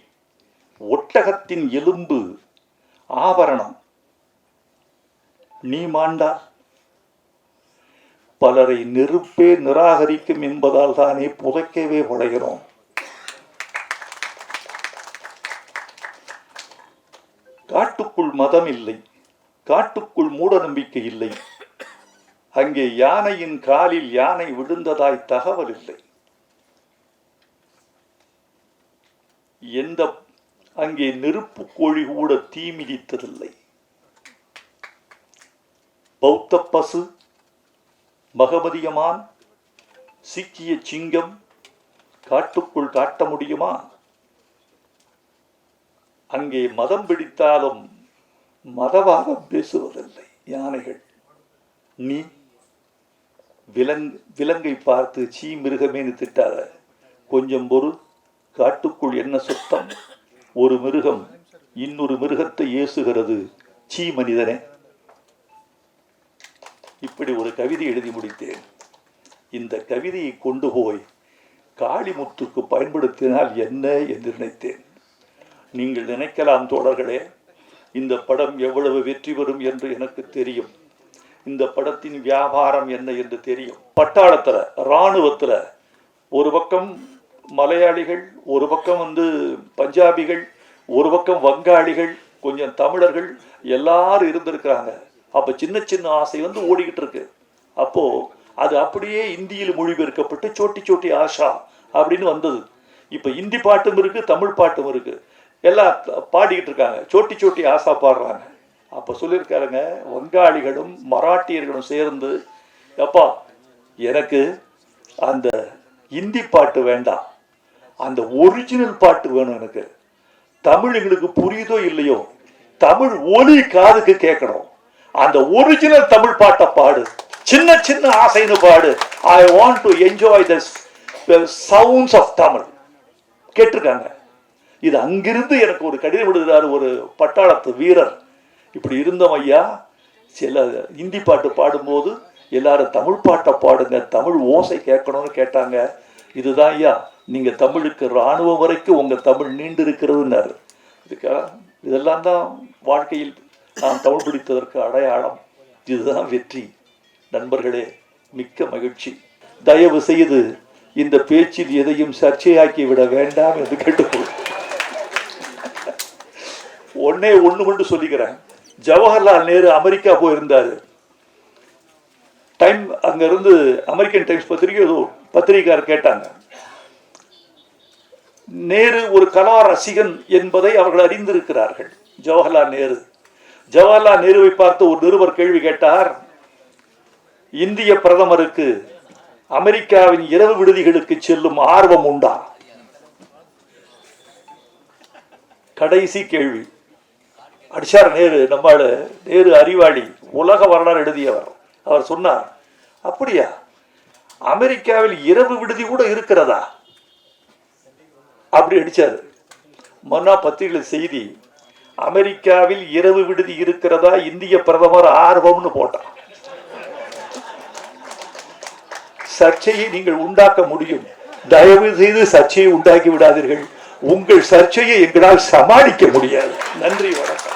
ஒட்டகத்தின் எலும்பு ஆபரணம். நீ மாண்டால் பலரை நெருப்பே நிராகரிக்கும் என்பதால் தானே புதைக்கவே படைகிறோம். காட்டுக்குள் மதம் இல்லை, காட்டுக்குள் மூட நம்பிக்கை இல்லை. அங்கே யானையின் காலில் யானை விழுந்ததாய் தகவல் இல்லை. அங்கே நெருப்பு கோழி கூட தீ மிதித்ததில்லை. பௌத்த பசு, மகமதியமான், சீக்கிய சிங்கம் காட்டுக்குள் காட்ட முடியுமா? அங்கே மதம் பிடித்தாலும் மதவாதம் பேசுவதில்லை யானைகள். நீ விலங்கை பார்த்து சீ மிருகமேனு திட்டாத. கொஞ்சம் பொருள், காட்டுக்குள் என்ன சுத்தம்? ஒரு மிருகம் இன்னொரு மிருகத்தை ஏசுகிறது. சீ மனிதனே. இப்படி ஒரு கவிதை எழுதி முடித்தேன். இந்த கவிதையை கொண்டு போய் காளிமுத்துக்கு பயன்படுத்தினால் என்ன என்று நினைத்தேன். நீங்கள் நினைக்கலாம் தோழர்களே, இந்த படம் எவ்வளவு வெற்றி பெறும் என்று எனக்கு தெரியும். இந்த படத்தின் வியாபாரம் என்ன என்று தெரியும். பட்டாளத்தில், இராணுவத்தில் ஒரு பக்கம் மலையாளிகள், ஒரு பக்கம் பஞ்சாபிகள், ஒரு பக்கம் வங்காளிகள், கொஞ்சம் தமிழர்கள் எல்லாரும் இருந்திருக்கிறாங்க. அப்போ சின்ன சின்ன ஆசை ஓடிக்கிட்டு இருக்கு. அப்போ அது அப்படியே இந்தியில் மொழிபெயர்க்கப்பட்டு சோட்டி சோட்டி ஆஷா அப்படின்னு வந்தது. இப்போ இந்தி பாட்டும் இருக்கு, தமிழ் பாட்டும் இருக்கு. எல்லாம் பாடிக்கிட்டு இருக்காங்க, சோட்டி சோட்டி ஆசா பாடுறாங்க. அப்போ சொல்லியிருக்காருங்க, வங்காளிகளும் மராட்டியர்களும் சேர்ந்து, அப்பா எனக்கு அந்த இந்தி பாட்டு வேண்டாம், அந்த ஒரிஜினல் பாட்டு வேணும். எனக்கு தமிழ் எங்களுக்கு புரியுதோ இல்லையோ, தமிழ் ஒலி காதுக்கு கேட்கணும். அந்த ஒரிஜினல் தமிழ் பாட்டை பாடு, சின்ன சின்ன ஆசைன்னு பாடு. I want to enjoy the sounds of Tamil. கேட்டிருக்காங்க. இது அங்கிருந்து எனக்கு ஒரு கடிதம் எழுதுகிறார் ஒரு பட்டாளத்து வீரர். இப்படி இருந்தோம் ஐயா, சில இந்தி பாட்டு பாடும்போது எல்லாரும் தமிழ் பாட்டை பாடுங்க, தமிழ் ஓசை கேட்கணும்னு கேட்டாங்க. இதுதான் ஐயா, நீங்கள் தமிழுக்கு இராணுவம் வரைக்கும் உங்கள் தமிழ் நீண்டு இருக்கிறதுன்னாரு. இதுக்காக இதெல்லாம் தான் வாழ்க்கையில் நாம் தமிழ் பிடித்ததற்கு அடையாளம். இதுதான் வெற்றி. நண்பர்களே, மிக்க மகிழ்ச்சி. தயவு செய்து இந்த பேச்சில் எதையும் சர்ச்சையாக்கி விட வேண்டாம் என்று கேட்டுக்கொள். ஒன்று மட்டும் சொல்லிக்கிறேன். ஜவஹர்லால் நேரு அமெரிக்கா போயிருந்தாரு. டைம் அங்க இருந்து அமெரிக்கன் டைம்ஸ் பத்திரிகையாளர் கேட்டாங்க, நேரு ஒரு கலா ரசிகன் என்பதை அவர்கள் அறிந்திருக்கிறார்கள். ஜவஹர்லால் நேருவை பார்த்து ஒரு நிருபர் கேள்வி கேட்டார், இந்திய பிரதமருக்கு அமெரிக்காவின் இரவு விடுதிகளுக்கு செல்லும் ஆர்வம் உண்டா? கடைசி கேள்வி. அடிச்சார் நேரு. நேரு அறிவாளி, உலக வரலாறு எழுதியவர். அவர் சொன்னார், அப்படியா, அமெரிக்காவில் இரவு விடுதி கூட இருக்கிறதா? அப்படி அடிச்சாரு. மன்னா பத்திரிகை செய்தி, அமெரிக்காவில் இரவு விடுதி இருக்கிறதா, இந்திய பிரதமர் ஆர்வம்னு போட்டார். சர்ச்சையை நீங்கள் உண்டாக்க முடியும், தயவு செய்து சர்ச்சையை உண்டாக்கி விடாதீர்கள். உங்கள் சர்ச்சையை எங்களால் சமாளிக்க முடியாது. நன்றி, வணக்கம்.